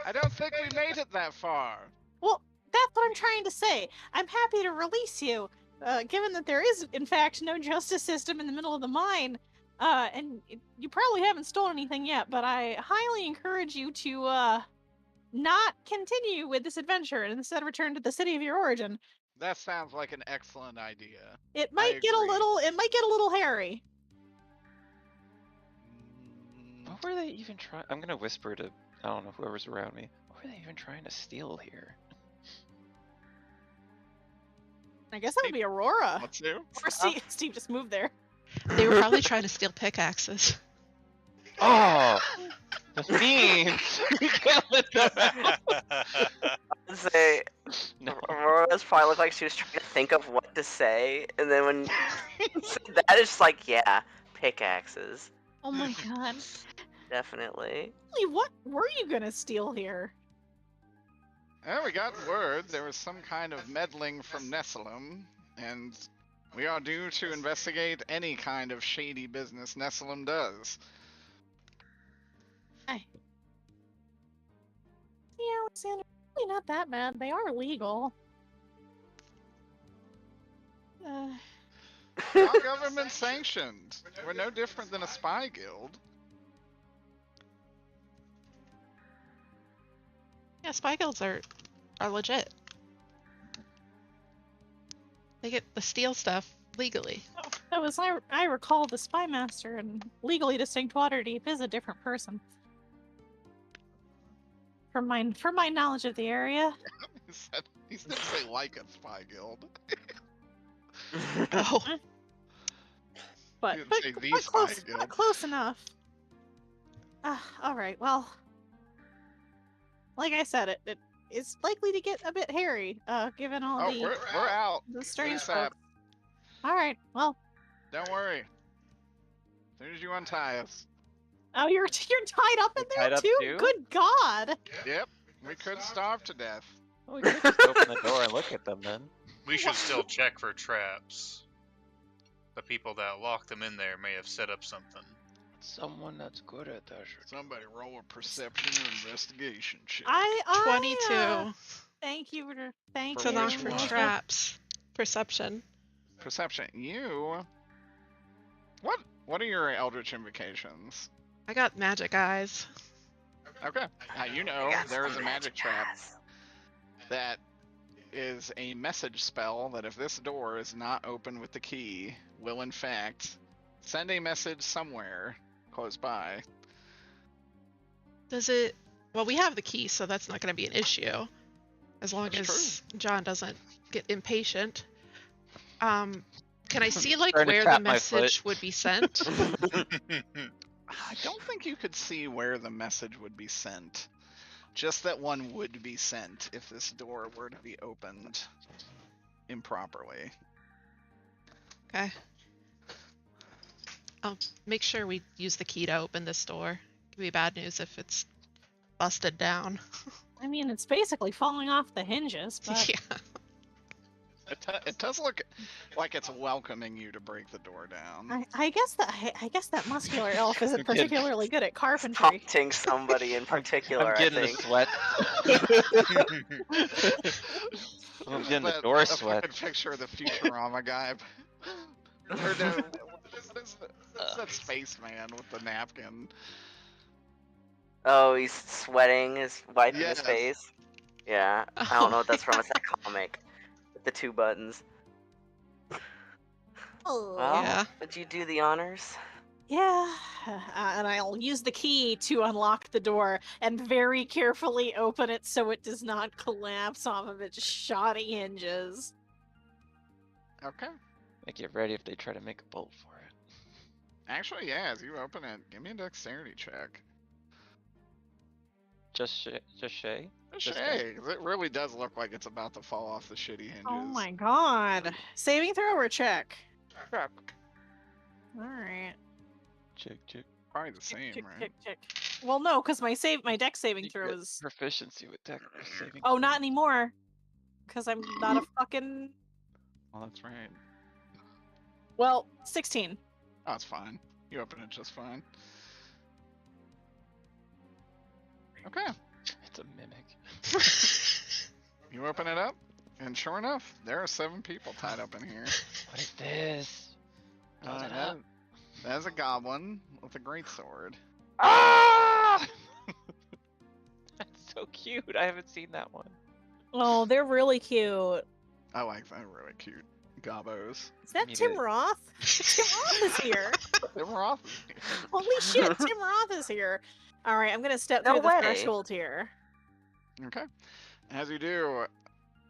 I don't think we made it that far. well, that's what I'm trying to say. I'm happy to release you, given that there is, in fact, no justice system in the middle of the mine. And you probably haven't stolen anything yet, but I highly encourage you to not continue with this adventure and instead return to the city of your origin. That sounds like an excellent idea. It might get agree. it might get a little hairy. What were they even trying? I'm gonna whisper to, I don't know, whoever's around me. What were they even trying to steal here? I guess that would be Aurora. Let's do. Or Steve just moved there. They were probably trying to steal pickaxes. Oh! The fiends! We can't let them out! I'd say No. Aurora's probably looked like she was trying to think of what to say, and then when said that, it's just like, yeah, pickaxes, Oh my god. definitely. Really, what were you gonna steal here? Yeah, we got word there was some kind of meddling from Nessalum, and We are due to investigate any kind of shady business Nessalem does. Yeah, Alexander, really not that bad. They are legal. They are government sanctioned. We're no different than a spy guild. Yeah, spy guilds are legit. They get the steal stuff legally. So as I recall, the spy master in legally distinct Waterdeep is a different person. From my knowledge of the area. He didn't say like a spy guild. Oh. But, He didn't say the spy close, guild. close enough. All right. Well, like I said, it is likely to get a bit hairy, given all Oh, the we're out. strange ASAP. folks. All right. Well. Don't worry. As soon as you untie us. Oh, you're tied up in You're there tied up too? too? Good God! Yep. We could starve to death. Well, we could just open the door and look at them then. We should still check for traps. The people that locked them in there may have set up something. Someone that's good at that. Somebody roll a perception or investigation check. 22 thank you for to knock which for one? traps. Perception. Perception. You. What are your eldritch invocations? I got magic eyes. Okay. Now you know there is a magic trap that is a message spell that if this door is not open with the key, will in fact send a message somewhere close by. Does it? Well, we have the key, so that's not going to be an issue, as long as John doesn't get impatient. Can I see like Trying to where trap the my foot. message would be sent? I don't think you could see where the message would be sent. Just that one would be sent if this door were to be opened improperly. Okay. I'll make sure we use the key to open this door. It could be bad news if it's busted down. I mean, it's basically falling off the hinges, but Yeah. It does look like it's welcoming you to break the door down. I guess that muscular elf isn't You're kidding. particularly good at carpentry. Taunting somebody in particular, I'm getting I the think. sweat. I'm getting the door A sweat. fucking picture of the Futurama guy. Or no, what is that spaceman with the napkin? Oh, he's sweating, he's wiping his Yes. face. Yeah, I don't know what that's from. It's that comic with the 2 buttons. Oh. Well, Yeah. would you do the honors? Yeah, and I'll use the key to unlock the door and very carefully open it so it does not collapse off of its shoddy hinges. Okay. Make it ready if they try to make a bolt for it. Actually, yeah, as you open it, give me a dexterity check. Just Shay? Just Hey, it really does look like it's about to fall off the shitty hinges. Oh my god. Saving throw or check? Check. Alright. Check. Probably the same, Check, right? check. Well, no, because my dex saving You throw get is... proficiency with deck saving. Oh, not anymore. Because I'm not a fucking... Oh, that's right. Well, 16. Oh, it's fine. You open it just fine. Okay. It's a mimic. You open it up, and sure enough, there are 7 people tied up in here. What is this? Build it That- up. That's a goblin with a greatsword. Ah! That's so cute. I haven't seen that one. Oh, they're really cute. I like that, really cute. Gobbos. Is that Me Tim too. Roth? Tim Roth is here. They were off. Holy shit, Tim Roth is here. Alright, I'm gonna step No through the way. threshold here. Okay. As you do,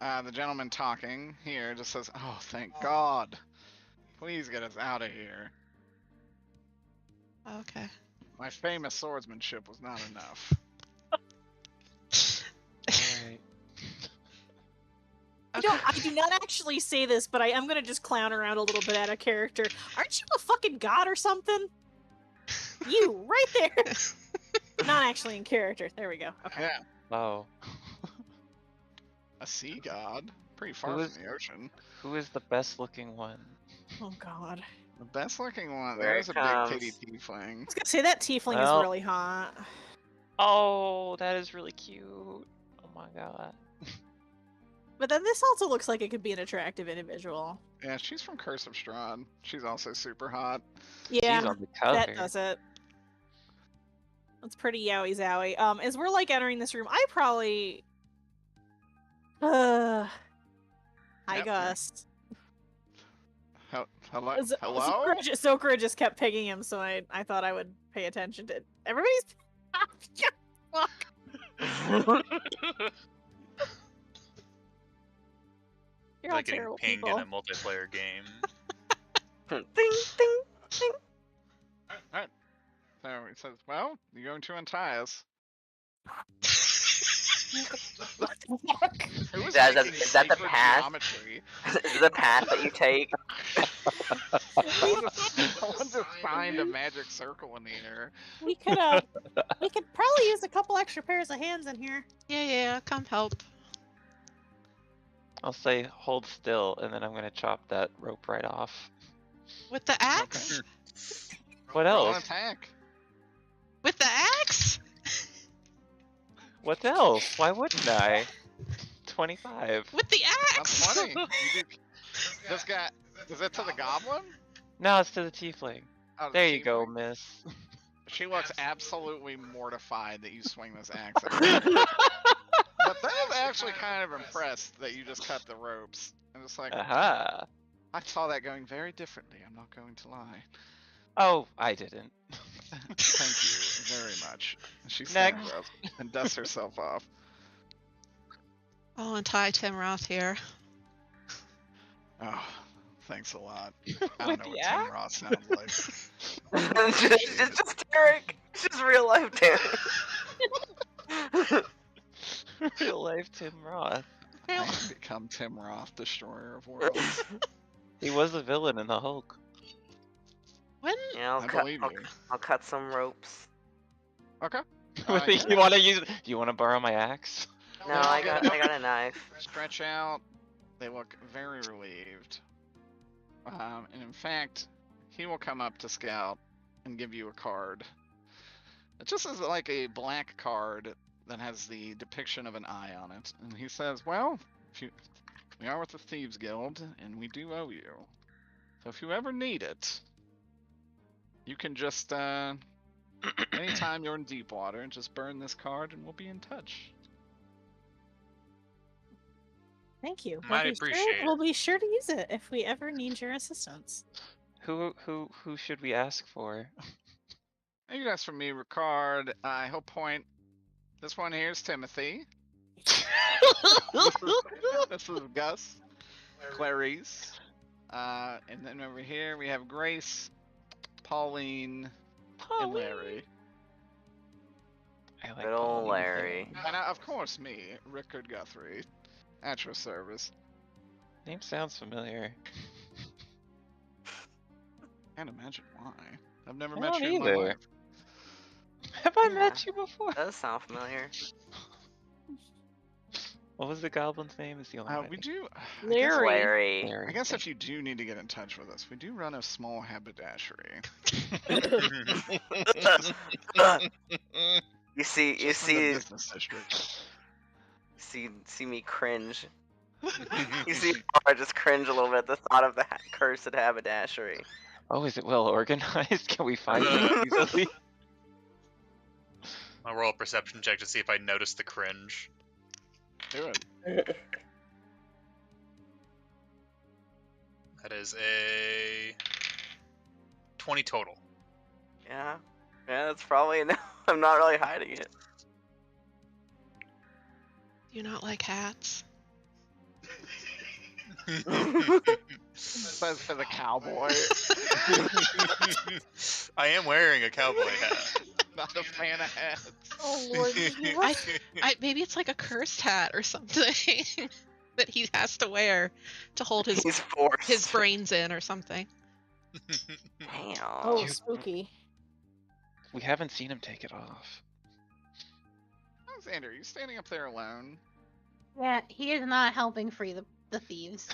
the gentleman talking here just says, "Oh, thank God. Please get us out of here. Okay. My famous swordsmanship was not enough." Alright. I do not actually say this, but I am gonna just clown around a little bit out of character. Aren't you a fucking god or something? You, right there. Not actually in character. There we go. Okay. Yeah. Oh. A sea god. Pretty far Who from is- the ocean. Who is the best looking one? Oh god. The best looking one. There There's it a big comes. titty tiefling. I was gonna say that tiefling Well. is really hot. Oh, that is really cute. Oh my god. But then this also looks like it could be an attractive individual. Yeah, she's from Curse of Strahd. She's also super hot. Yeah, She's on the cover. that does it. That's pretty yowie zowie. As we're like entering this room, I probably. Hi, Yep. Gus. Hello? So- Hello? Sokura just kept picking him, so I thought I would pay attention to everybody's. Fuck. You're all Like getting terrible pinged people. in a multiplayer game. Ding, ding, ding. Alright. So it says, well, you're going to untie us. What the fuck? Who was Is that making the sacred path? geometry? Is it the path that you take? Someone just signed a magic circle in the air. We could probably use a couple extra pairs of hands in here. Yeah, come help. I'll say hold still, and then I'm gonna chop that rope right off. With the axe? What Roll an else? attack. With the axe? What else? Why wouldn't I? 25. With the That's axe? funny. You do... This guy, is it to the goblin? No, it's to the tiefling. Oh, the There you go, tiefling? miss. She looks absolutely mortified that you swing this axe at her. But then I'm actually kind of impressed that you just cut the ropes. I'm just like, Aha. I saw that going very differently, I'm not going to lie. Oh, I didn't. Thank you very much. And she Next. stands up and dusts herself off. I'll untie Tim Roth here. Oh, thanks a lot. I With don't know the what Tim axe? Roth sounds like. just Derek. Just real life Derek. Real life Tim Roth. I have become Tim Roth, destroyer of worlds. He was a villain in the Hulk. When? Yeah, I believe you. I'll cut some ropes. Okay. You want to use? Do you want to borrow my axe? No, I got a knife. Stretch out. They look very relieved. And in fact, he will come up to Scout and give you a card. It just is like a black card that has the depiction of an eye on it. And he says, well, we are with the Thieves Guild, and we do owe you. So if you ever need it, you can just, anytime you're in deep water, just burn this card and we'll be in touch. Thank you. Might appreciate it. We'll be sure to use it if we ever need your assistance. Who should we ask for? You can ask for me, Ricard. He'll point. This one here is Timothy. This is Gus. Clarice. And then over here we have Grace, Pauline, and Larry. I like Good old Pauline Larry. better. And of course me, Rickard Guthrie. At your service. Name sounds familiar. Can't imagine why. I've never I met don't you in my either. life. Have I Yeah. met you before? Does sound familiar. What was the goblin's name? Is the only one I We think. do. Larry. Larry. Larry. I guess if you do need to get in touch with us, we do run a small haberdashery. You see Just in the business district. see me cringe. You see I just cringe a little bit at the thought of the cursed haberdashery. Oh, is it well organized? Can we find it easily? I'll roll a perception check to see if I notice the cringe. Do it. That is a 20 total. Yeah, that's probably enough. I'm not really hiding it. Do you not like hats? Says for the cowboy. I am wearing a cowboy hat. Not a fan of hats. Oh lord. Maybe it's like a cursed hat or something that he has to wear to hold his He's forced. his brains in or something. Damn. Oh, spooky. We haven't seen him take it off. Xander, are you standing up there alone? Yeah, he is not helping free the the thieves.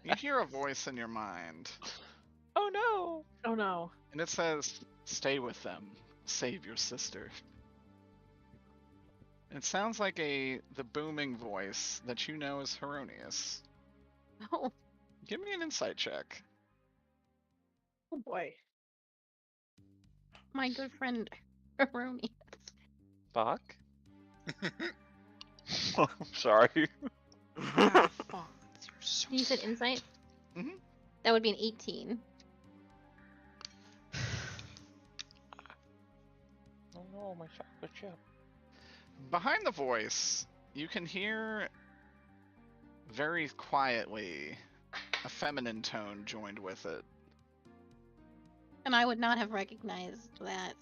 You hear a voice in your mind, Oh no! Oh no. and it says, "Stay with them. Save your sister." And it sounds like the booming voice that you know is Heronius. Oh, Give me an insight check. Oh boy. my good friend Aroni. Bach? Sorry. Ah, fuck, you're so You said insight? Mhm. That would be an 18. Oh no, my chocolate chip. Behind the voice, you can hear very quietly a feminine tone joined with it. And I would not have recognized that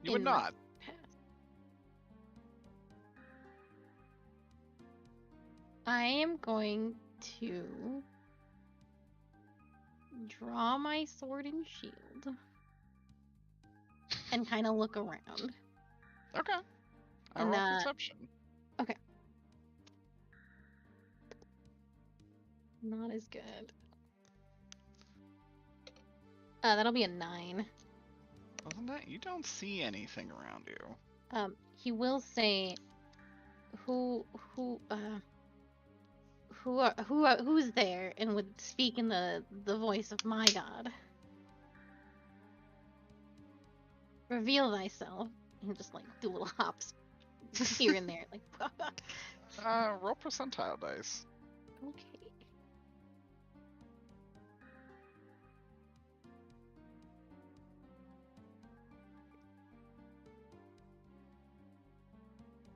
You would in my not. past. I am going to draw my sword and shield and kind of look around. Okay. I And, roll perception. Not as good. That'll be a 9. Other than that, you don't see anything around you. He will say, who's there, and would speak in the voice of my god. Reveal thyself, and just like do little hops here and there, like. Roll percentile dice. Okay.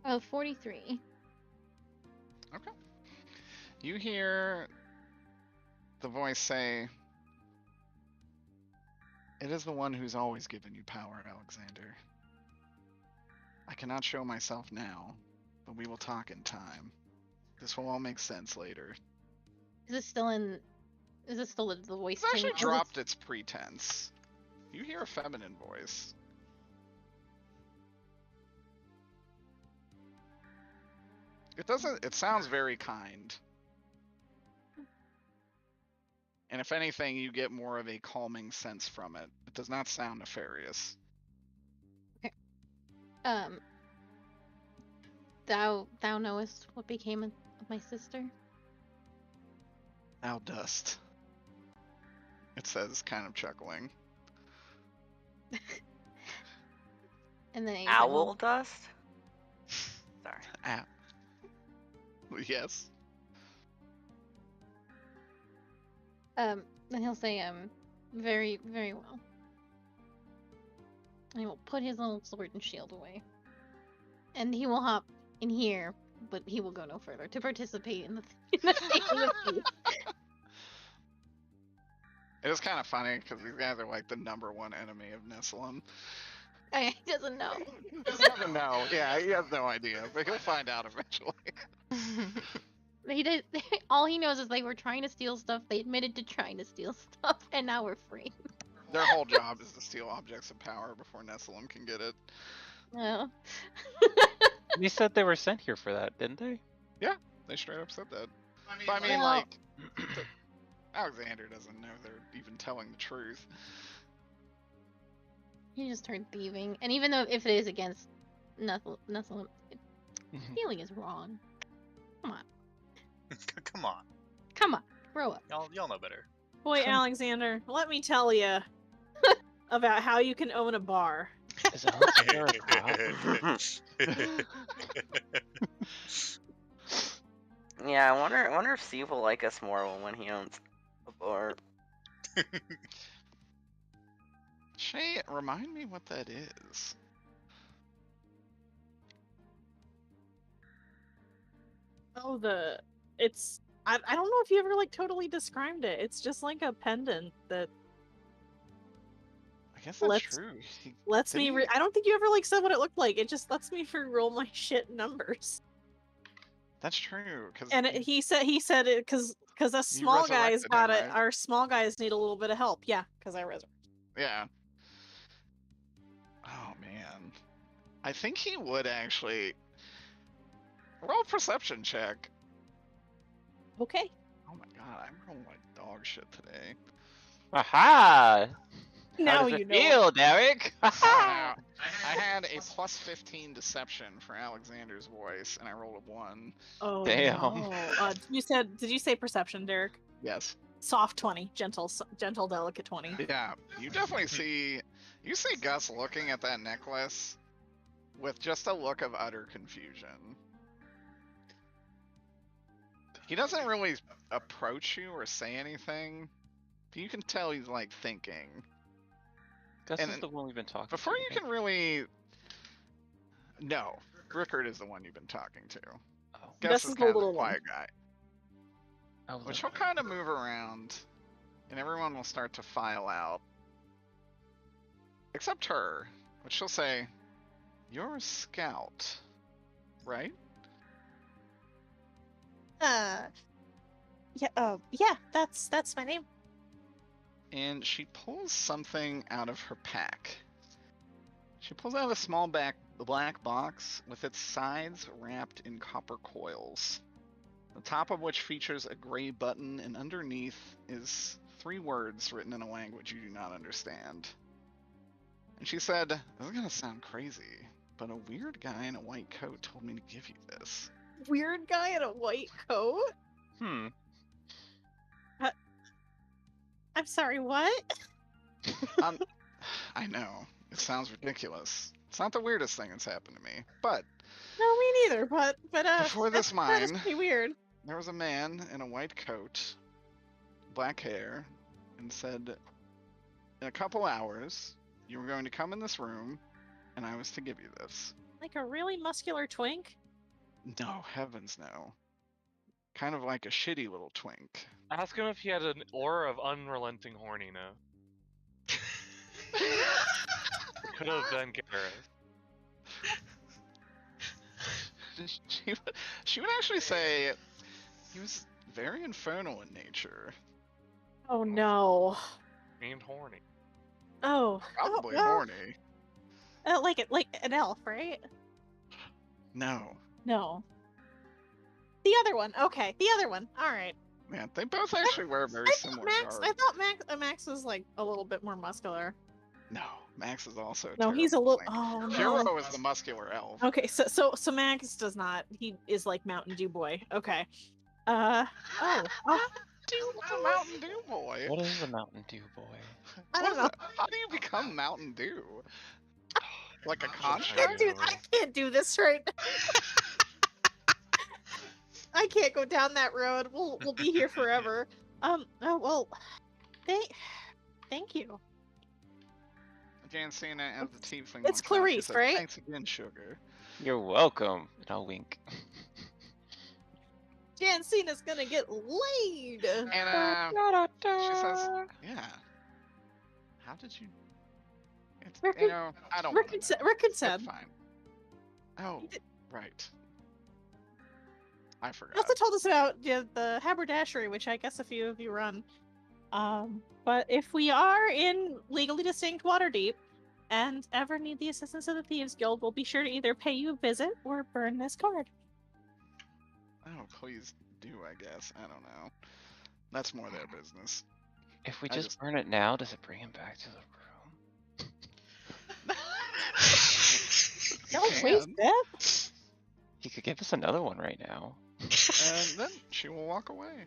Oh, 43. Okay. You hear the voice say, "It is the one who's always given you power, Alexander. I cannot show myself now, but we will talk in time. This will all make sense later." Is it still in? Is it still the voice? It's actually change? dropped its pretense. You hear a feminine voice. It doesn't. It sounds very kind. And if anything, you get more of a calming sense from it. It does not sound nefarious. Thou knowest what became of my sister? Thou dost. It says, kind of chuckling. And then he's Owl like, well, dust? Sorry. Ah. Yes. then he'll say, very, very well. And he will put his little sword and shield away. And he will hop in here, but he will go no further to participate in the taking of tea. It is kind of funny because these guys are like the #1 enemy of Nestlin. He doesn't know. He doesn't know. Yeah, he has no idea, but he'll find out eventually. He did. All he knows is they were trying to steal stuff. They admitted to trying to steal stuff, and now we're free. Their whole job is to steal objects of power before Nestlin can get it. No. You said they were sent here for that, didn't they? They straight up said that. But I mean, well- like, Alexander doesn't know they're even telling the truth. He just turned thieving, and even though if it is against Nestle, stealing is wrong. Come on, Come on, come on, grow up. y'all know better. Boy, Alexander, let me tell you about how you can own a bar. Is Alexander a cop? Yeah, I wonder if Steve will like us more when he owns a bar. Shay, remind me what that is. Oh, it's I don't know if you ever like totally described it. It's just like a pendant that I guess that's Let's- true. lets Did me. he- I don't think you ever like said what it looked like. It just lets me re-roll my shit numbers. That's true. Cause And he said it because us small guys resurrected got him, it. right? Our small guys need a little bit of help. Yeah, because I resurrected. yeah. Oh man, I think he would actually roll a perception check. Okay. Oh my god, I'm rolling like dog shit today. Aha! How Now does it you know. feel, Derek? I had a plus 15 deception for Alexander's voice, and I rolled a 1. Oh Damn. no. Did you say perception, Derek? Yes. Soft 20, gentle, delicate 20. Yeah, you definitely see Gus looking at that necklace with just a look of utter confusion. He doesn't really approach you or say anything, but you can tell he's like thinking. Gus And is the one we've been talking Before to. you can really... No, Rickard is the one you've been talking to. Oh. Gus is the kind of the little one. quiet guy. I was Which he'll kind of move around, and everyone will start to file out. Except her, which she'll say, "You're a scout, right?" Yeah, that's my name. And she pulls something out of her pack. She pulls out a small black box with its sides wrapped in copper coils, the top of which features a gray button, and underneath is 3 words written in a language you do not understand. And she said, "This is gonna sound crazy, but a weird guy in a white coat told me to give you this." Weird guy in a white coat? I'm sorry, what? I know, it sounds ridiculous. It's not the weirdest thing that's happened to me, but No, me neither, but before this that is mine, pretty weird. there was a man in a white coat, black hair, and said, "In a couple hours, you were going to come in this room, and I was to give you this." Like a really muscular twink? No, heavens no. Kind of like a shitty little twink. Ask him if he had an aura of unrelenting horniness. Could have been Gareth. She would actually say he was very infernal in nature. Oh no. And horny. Oh. Probably well, horny. like an elf, right? No. No. The other one. Okay, the other one. All right. Man, they both actually wear very similar I garb. thought Max was like a little bit more muscular. No, Max is also No, he's a little. terrible Oh twink. no. Hero is the muscular elf. Okay, so Max does not. He is like Mountain Dew boy. Okay. Oh. What's a Mountain Dew boy? What is a Mountain Dew boy? I don't know. How do you become Mountain Dew? Like a I construct? can't do this right now. I can't go down that road. We'll be here forever. Oh well. Thank you. Jancina as the tiefling. It's looks out, she Clarice, says, right? "Thanks again, sugar." You're welcome. And I'll wink. Jancina's gonna get laid. And she says, "Yeah. How did you? It's, Rickon- I don't. Rickon said. It's fine. Oh, right. I He forgot. also told us about the haberdashery, which I guess a few of you run. But if we are in legally distinct Waterdeep and ever need the assistance of the Thieves Guild, we'll be sure to either pay you a visit or burn this card. Oh, please do. I guess. I don't know. That's more their business. If we I just just- burn it now, does it bring him back to the room? Don't waste can. that. He could give us another one right now. And then she will walk away.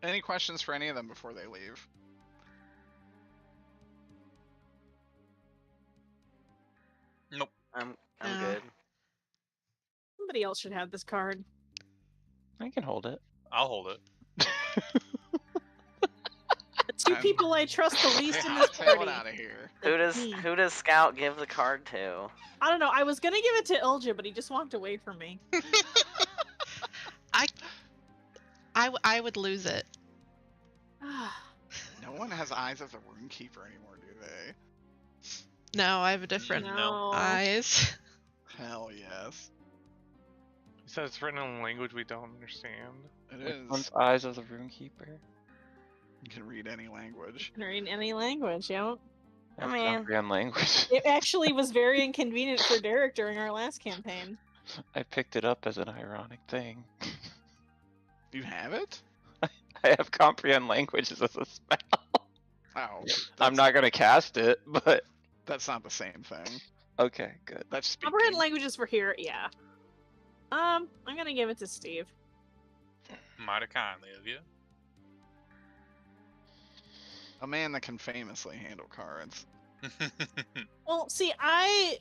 Any questions for any of them before they leave? Nope. I'm No. good. Somebody else should have this card. I can hold it. I'll hold it. The two I'm- people I trust the least in Yeah, this tail it party. out of here. Me. Who does Scout give the card to? I don't know. I was gonna give it to Ilja, but he just walked away from me. I would lose it. No one has eyes of the Runekeeper anymore, do they? No, I have a different No. eyes. Hell yes. He says it's written in a language we don't understand. It Which is. one's Eyes of the Runekeeper? You can read any language. Can read any language, yeah. I That's mean- Umbrian language. It actually was very inconvenient for Derek during our last campaign. I picked it up as an ironic thing. You have it? I have comprehend languages as a spell. Oh, I'm not gonna cast it, but That's not the same thing. okay, good. That's speaking. Comprehend languages for here, yeah. I'm gonna give it to Steve. Mighty kindly of you. A man that can famously handle cards. Well, see, I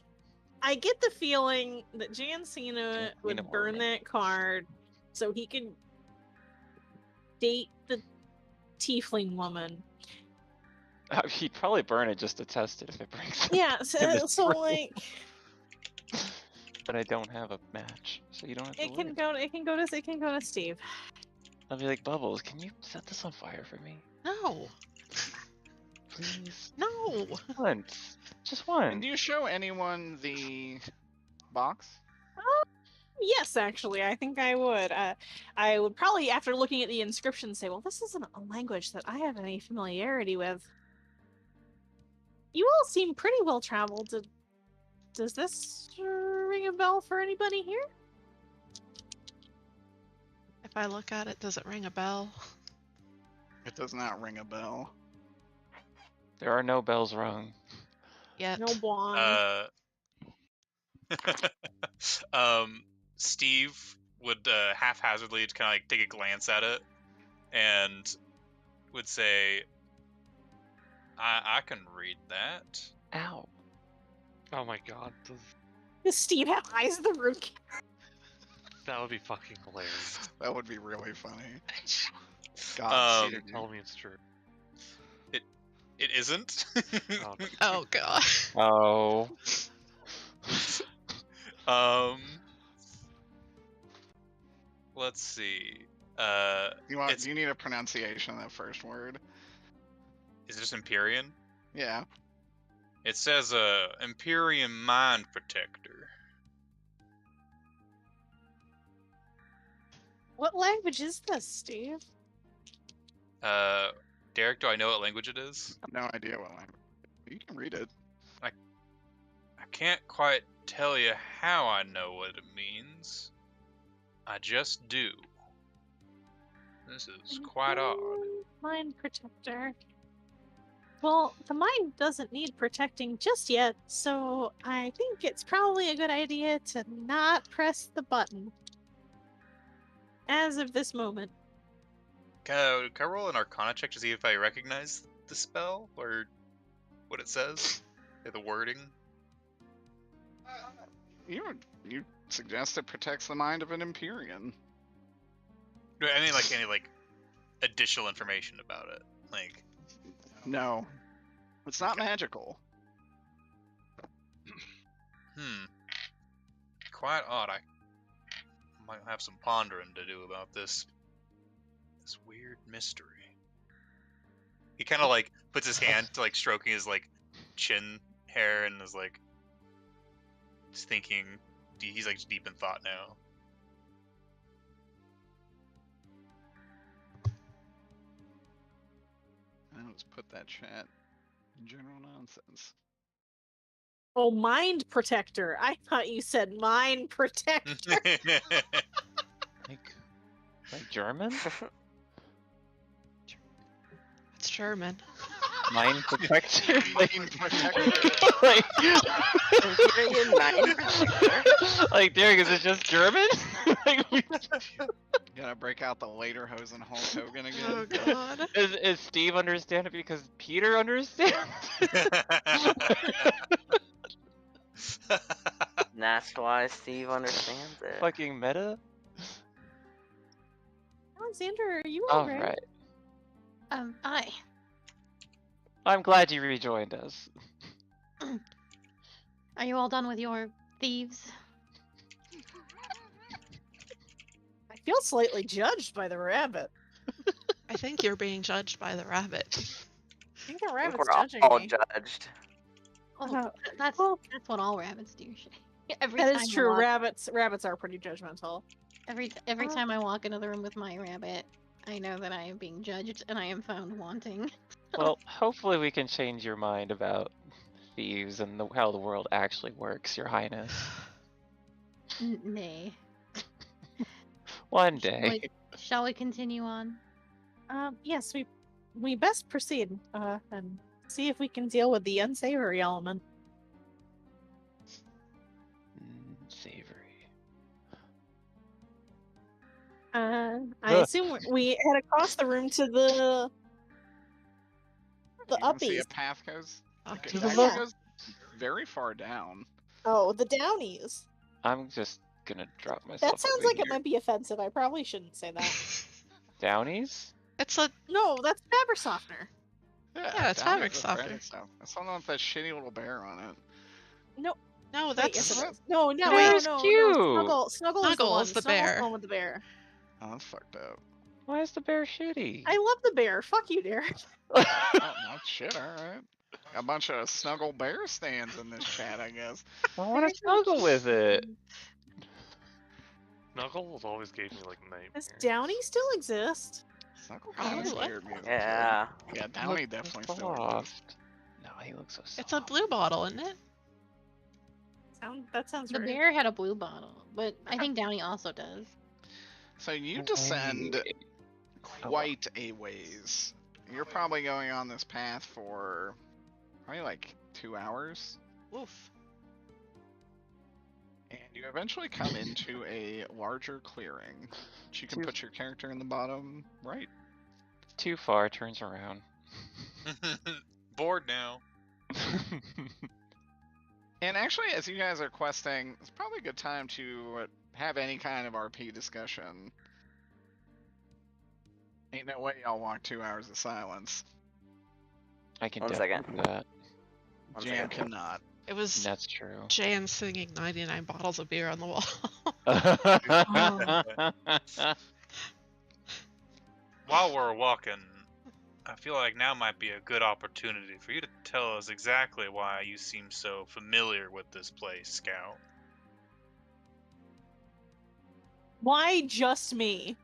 get the feeling that Jancina Jancina would will burn remember. that card so he could date the tiefling woman. He'd probably burn it just to test it if it brings. Yeah, him so, to so spring. like But I don't have a match, so you don't have to it can worry. go to Steve. I'll be like, Bubbles, can you set this on fire for me, No. please? No. Once, just Can one. you show anyone the box? Yes, actually, I think I would. I would probably, after looking at the inscription, say, "Well, this isn't a language that I have any familiarity with." You all seem pretty well traveled. Does this ring a bell for anybody here? If I look at it, does it ring a bell? It does not ring a bell. There are no bells rung. Yet. No blonde. Steve would haphazardly kind of like take a glance at it and would say, I can read that. Ow. Oh my god, Does Steve have eyes of the room? that would be fucking hilarious. That would be really funny. God, Peter, tell me it's true. It isn't. Oh, Oh god. Oh. Let's see. you want? it's- Do you need a pronunciation of that first word? Is it just Empyrean? Yeah. It says Empyrean Mind Protector. What language is this, Steve? Derek, do I know what language it is? No idea what language. You can read it. I can't quite tell you how I know what it means. I just do. This is quite odd. Mind protector. Well, the mind doesn't need protecting just yet, so I think it's probably a good idea to not press the button. As of this moment. Can I roll an Arcana check to see if I recognize the spell or what it says? The wording? You suggest it protects the mind of an Empyrean. Any additional information about it? Like, No. It's not magical. quite odd. I might have some pondering to do about this weird mystery. He kind of like puts his hand to like stroking his like chin hair and is like just thinking. He's like deep in thought now. I'll just put that chat in general nonsense. Oh, mind protector. I thought you said mind protector. Like German? It's German. Mind protector? Mind protector. like, Empyrean mind protector. like, Derek, is it just German? Like, Gotta break out the lederhosen Hulk Hogan again. Oh god. is Steve understand it because Peter understands? That's why Steve understands it. Fucking meta? Alexander, are you alright? Alright. I. I'm glad you rejoined us. Are you all done with your thieves? I feel slightly judged by the rabbit. I think you're being judged by the rabbit. I think the I think rabbit's we're judging all me. judged. Oh, that's what all rabbits do. Every That time is I true. walk- Rabbits are pretty judgmental. Every time I walk into the room with my rabbit, I know that I am being judged and I am found wanting. Well, hopefully we can change your mind about thieves and how the world actually works, Your Highness. Nay. One Shall day. Shall we continue on? Yes, we best proceed and see if we can deal with the unsavory element. Savory. I Ugh. assume we head across the room to the You can see a uppies. path goes. Okay. To It the actually left. goes very far down. Oh, the Downies. I'm just gonna drop myself. That sounds over like it here. might be offensive. I probably shouldn't say that. Downies? It's a No, that's fabric softener. Yeah, it's down fabric is a softener. fabric softener. That's something with that shitty little bear on it. no. Wait, That's yes, Isn't it it? is. No, The no, bear's no, cute. no. Snuggle is the Snuggle one. is the Snuggle's bear. the one with the bear. Oh, that's fucked up. Why is the bear shitty? I love the bear. Fuck you, Derek. Oh, no shit, alright. A bunch of snuggle bear stands in this chat, I guess. I want to snuggle with it. Knuckles always gave me like Does nightmares. Downy still exist? Snuggle kind of Probably. scared me. as a kid. Yeah. Yeah, Downy definitely still exists. soft. No, he looks so soft. It's a blue bottle, isn't it? That sounds The rude. bear had a blue bottle, but I think Downey also does. So you descend Wait. quite a ways. You're probably going on this path for probably like 2 hours. Oof. And you eventually come into a larger clearing. Which you can Two- put your character in the bottom right. Too far, turns around. Bored now. And actually, as you guys are questing, it's probably a good time to have any kind of RP discussion. Ain't no way y'all walk 2 hours of silence. I can One definitely second. do that. One Jan second. cannot. It was That's true. Jan singing 99 bottles of beer on the wall. While we're walking, I feel like now might be a good opportunity for you to tell us exactly why you seem so familiar with this place, Scout. Why just me?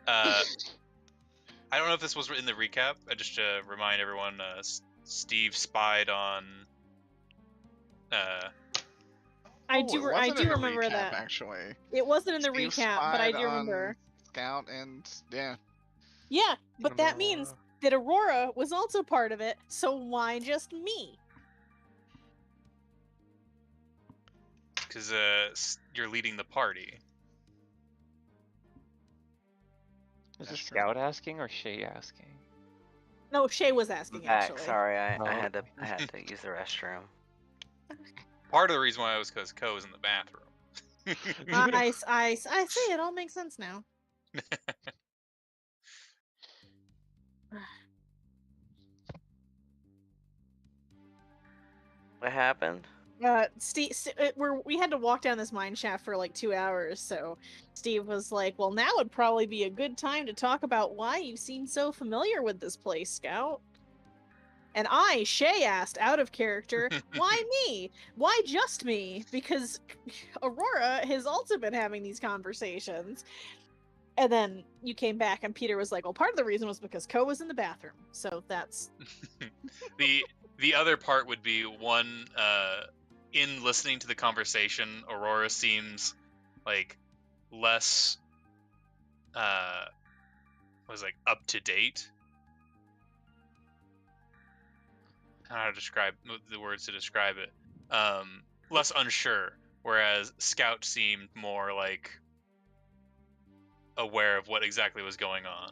I don't know if this was in the recap. I just remind everyone, Steve spied on. I Oh, do it wasn't in the remember recap, that. Actually, It wasn't in the Steve recap, but I spied do on remember. Scout and yeah. Yeah, but that means that Aurora was also part of it, so why just me? Because you're leading the party. Is That's this true. Scout asking or Shay asking? No, Shay was I'm asking back. actually. Sorry, I Oh, had to okay. use the restroom. Part of the reason why it was because Ko was in the bathroom. I see. It all makes sense now. What happened? Steve, we had to walk down this mine shaft for like 2 hours, so Steve was like, "Well, now would probably be a good time to talk about why you seem so familiar with this place, Scout." And Shay asked, out of character, "Why me? Why just me?" Because Aurora has also been having these conversations. And then you came back, and Peter was like, "Well, part of the reason was because Ko was in the bathroom." So that's The other part would be one, in listening to the conversation, Aurora seems like less was like up to date. I don't know how to describe the words to describe it. Less unsure, whereas Scout seemed more like aware of what exactly was going on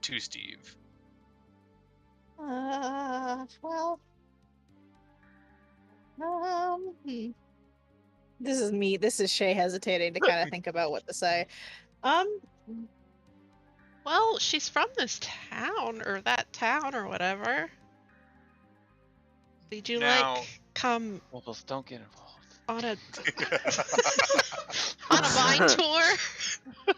to Steve. well. This is me. This is Shay hesitating to kind of think about what to say. Well, she's from this town, or that town, or whatever. Did you, Now- like, come Locals, don't get involved. on a on a mine tour? A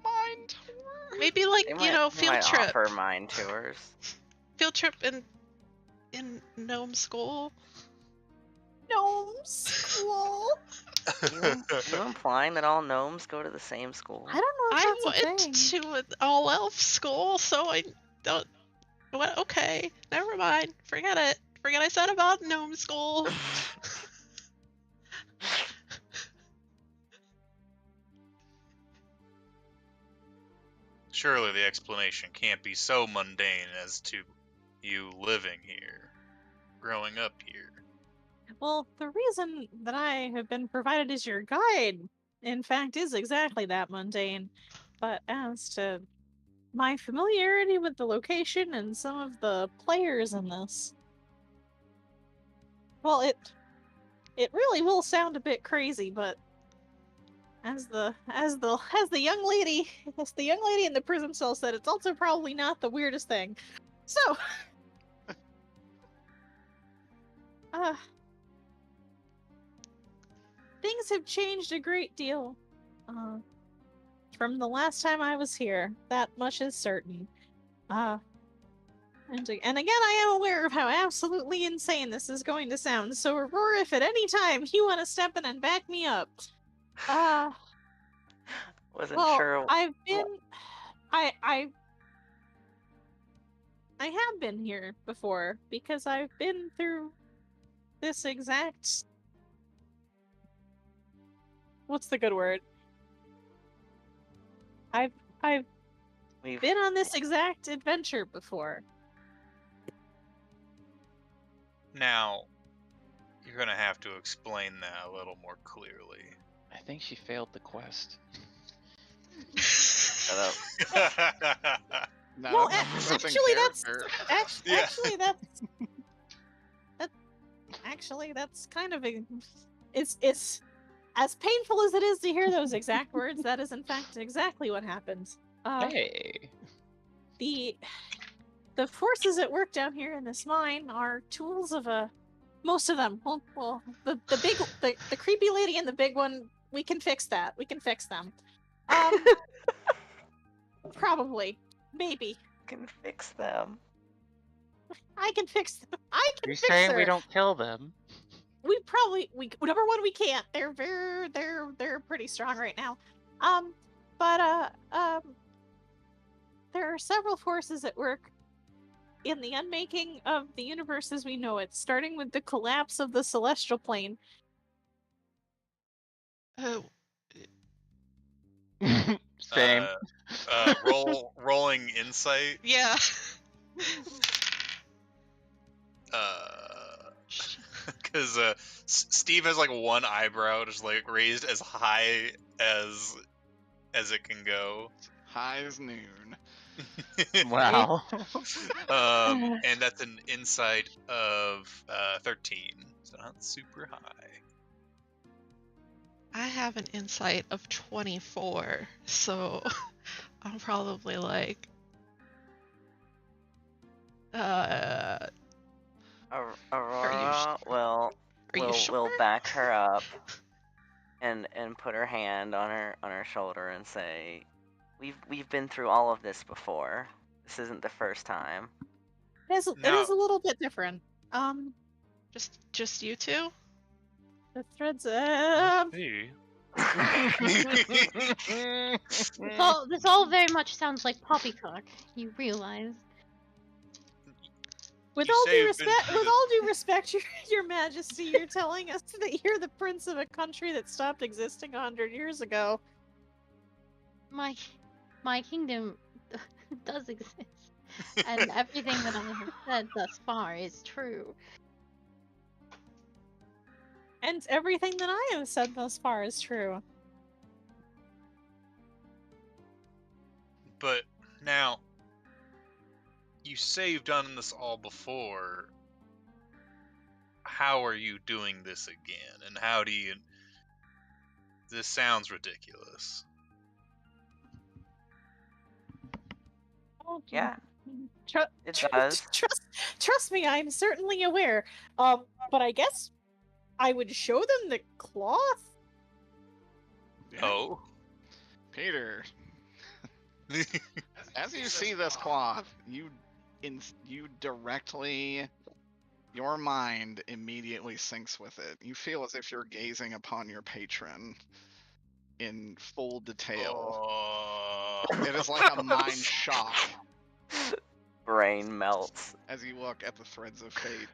mine tour. Maybe, like, They you might, know, they field might trip. offer mine tours. Field trip in gnome school. Gnome school. You implying that all gnomes go to the same school? I don't know I if that's a thing. went to an all elf school, so I don't. What? Okay, never mind. Forget it. forget I said about gnome school. Surely the explanation can't be so mundane as to you living here, growing up here. Well, the reason that I have been provided as your guide, in fact, is exactly that mundane. But as to my familiarity with the location and some of the players in this, well, it really will sound a bit crazy, but as the young lady in the prison cell said, it's also probably not the weirdest thing. So, things have changed a great deal from the last time I was here. That much is certain. And again, I am aware of how absolutely insane this is going to sound. So, Aurora, if at any time you want to step in and back me up, Wasn't well, sure. I've been, I have been here before because I've been through this exact. What's the good word? I've We've been on this exact adventure before. Now, you're gonna have to explain that a little more clearly. I think she failed the quest. Shut up. No, Well, that's in actually, that's character. Yeah. actually that's kind of a. It's as painful as it is to hear those exact words. That is in fact exactly what happens. Hey. The forces at work down here in this mine are tools of a. Most of them. Well, the creepy lady and the big one. We can fix that. We can fix them. Probably, maybe. Can fix them. I can fix them. I can You're fix saying her. we don't kill them? We number one we can't. They're pretty strong right now. There are several forces at work in the unmaking of the universe as we know it, starting with the collapse of the celestial plane. Oh, Same. Rolling insight. yeah. Because Steve has like one eyebrow just like raised as high as it can go. High as noon. Wow. And that's an insight of 13, so not super high. I have an insight of 24, so I'm probably like Aurora will back her up and put her hand on her shoulder and say, We've been through all of this before. This isn't the first time. It is a little bit different. Just you two? The threads. Hey. This all very much sounds like poppycock. You realize? With You all say due you've been respect, through with all due respect, your Majesty, you're telling us that you're the prince of a country that stopped existing 100 years ago. My kingdom does exist, and everything that I have said thus far is true. And everything that I have said thus far is true. But now, you say you've done this all before. How are you doing this again? And how do you... This sounds ridiculous. Yeah, Tru- it does. Trust me, I'm certainly aware. But I guess I would show them the cloth. Yeah. Oh? Peter, as you see this cloth, you directly, your mind immediately syncs with it. You feel as if you're gazing upon your patron in full detail. It is like a mind shock Brain melts. as you look at the threads of fate.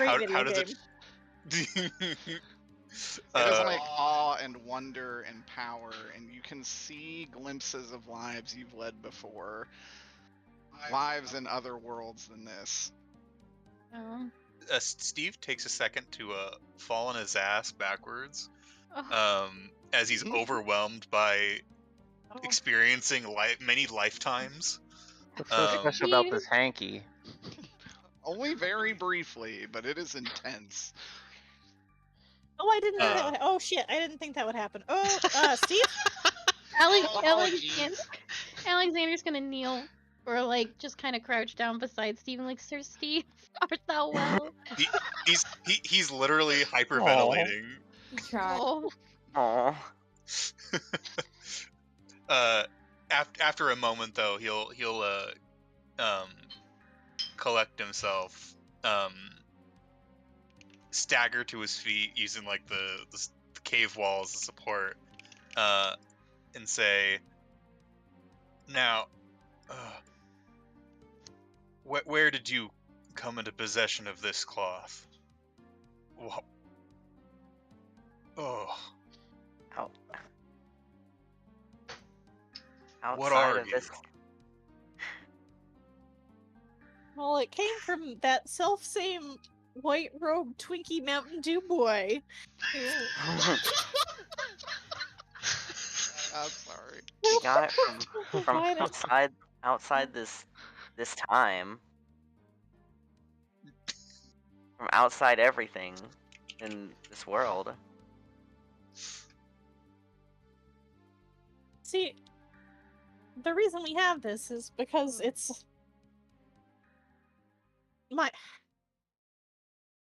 Great how video does game. it? It is like awe and wonder and power, and you can see glimpses of lives you've led before. Lives in other worlds than this. Oh. Steve takes a second to fall on his ass backwards, Oh. as he's overwhelmed by Oh. experiencing many lifetimes. What's so special about this hanky? Only very briefly, but it is intense. Oh, I didn't think that would oh shit, I didn't think that would happen. Oh, Steve? Alexander's gonna kneel or like just kind of crouch down beside Steve and like, Sir Steve, art thou well? He's literally hyperventilating. He tried. Oh. Aw. After a moment though, he'll collect himself, stagger to his feet using like the cave wall as a support, and say, "Now, where did you come into possession of this cloth?" Wha- Oh, Out. what Outside are of you? this. Well, it came from that self-same white-robed Twinkie Mountain Dew boy. I'm sorry. We got it from Fine. outside this time. From outside everything in this world. See, the reason we have this is because it's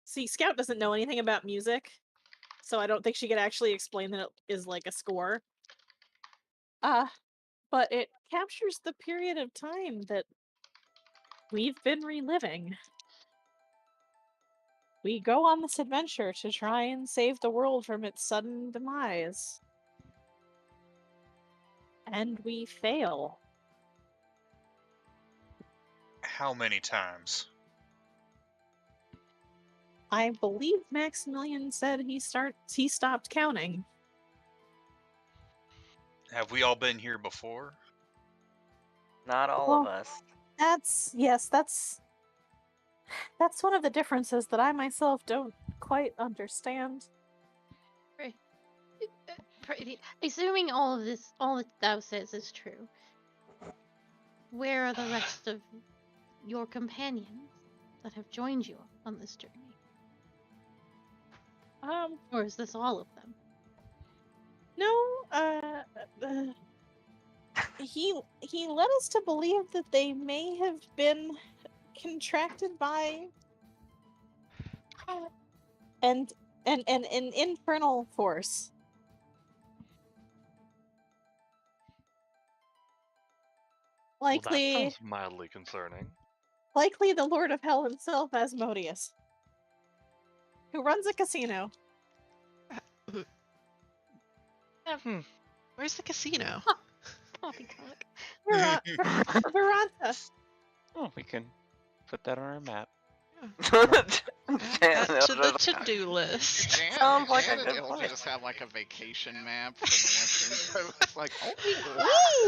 See, Scout doesn't know anything about music, so I don't think she could actually explain that it is like a score. But it captures the period of time that we've been reliving. We go on this adventure to try and save the world from its sudden demise. And we fail. How many times? I believe Maximilian said he stopped counting. Have we all been here before? Not all Well, of us. That's one of the differences that I myself don't quite understand. Assuming all that thou says is true, where are the rest of your companions that have joined you on this journey? Or is this all of them? No, he led us to believe that they may have been contracted by an infernal force. Well, Likely, that sounds mildly concerning. likely the Lord of Hell himself, Asmodeus, who runs a casino. Where's the casino? Poppycock. Veranta. Oh, we can put that on our map. Add to the to-do list. Sounds like a Janet good will place. just have like a vacation map for the Western Coast. Like,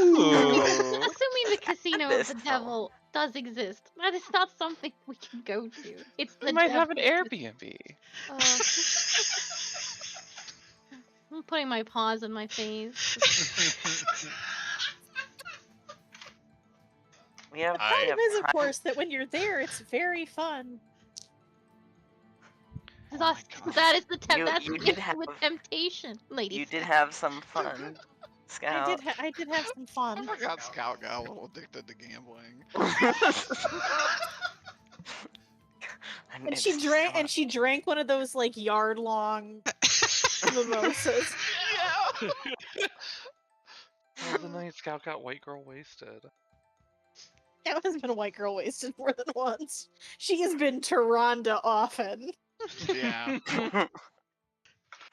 Ooh. Assuming the casino of This the song. devil does exist, that is not something we can go to. It's the We might have an devil's- Airbnb. I'm putting my paws in my face. We have. Oh, I- we Problem is, have of time- course, that when you're there, it's very fun. Thus, God. that is the You- that's you the did issue with have- temptation, ladies. You did have some fun, Scout. I did have some I fun. forgot Scout got a little addicted to gambling. And she drank one of those like yard-long mimosas. Well, the night Scout got white girl wasted. That has been a white girl wasted more than once. She has been Taronda often. Yeah.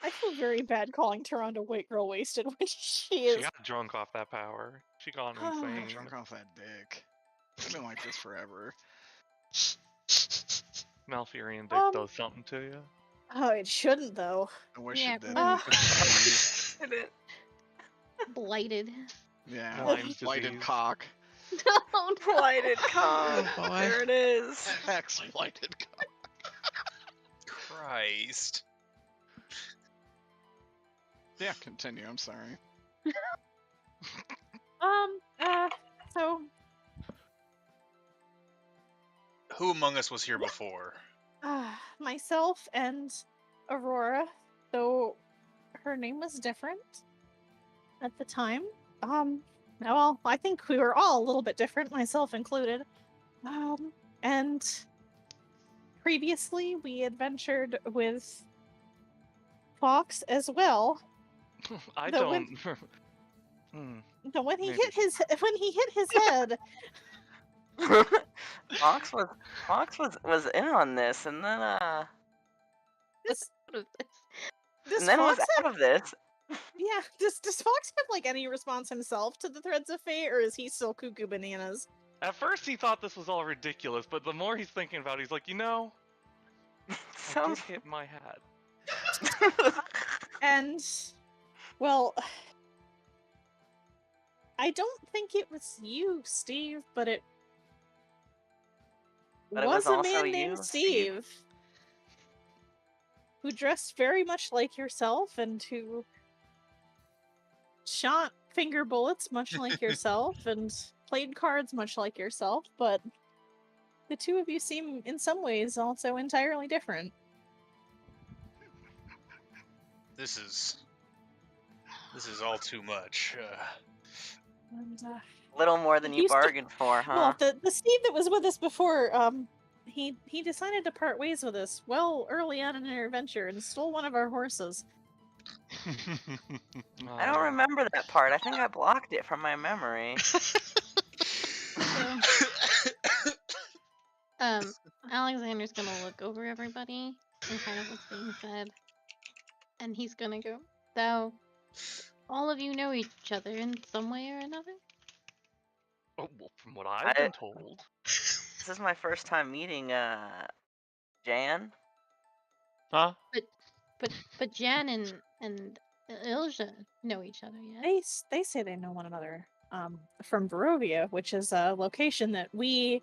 I feel very bad calling Taronda white girl wasted when she She is. got drunk off that power. She gone Oh, insane. Drunk off that dick. I've been like this forever. Malfurion dick does something to you. Oh, it shouldn't though. I wish Yeah, it did. remember- Didn't- Blighted. Yeah, Lyme's blighted disease. cock. Oh, Blighted cock. Oh, boy. There it is. Ex-blighted cock. Christ. Yeah, continue. I'm sorry. So Who among us was here before? myself and Aurora, though her name was different at the time. Well, I think we were all a little bit different, myself included. And previously we adventured with Fox as well. I The don't. Though when he Maybe. hit his head, Fox was in on this, and then this and then was Fox out of this. yeah, does Fox have like any response himself to the threads of fate, or is he still cuckoo bananas? At first, he thought this was all ridiculous, but the more he's thinking about it, he's like, you know, I did Sounds. hit my head. And well, I don't think it was you, Steve, but it But it was was a also man named you, Steve. Steve, who dressed very much like yourself and who shot finger bullets much like yourself and played cards much like yourself, but the two of you seem in some ways also entirely different. This is all too much. And Little more than you Used to- bargained for, huh? well, the Steve that was with us before, he decided to part ways with us well early on in our adventure and stole one of our horses. I don't remember that part. I think I blocked it from my memory. Alexander's gonna look over everybody and kind of what's being said, and he's gonna go, "So, all of you know each other in some way or another?" Oh, well, from what I've been told. This is my first time meeting Jan. Huh? But Jan and Ilja know each other, yeah? They say they know one another from Barovia, which is a location that we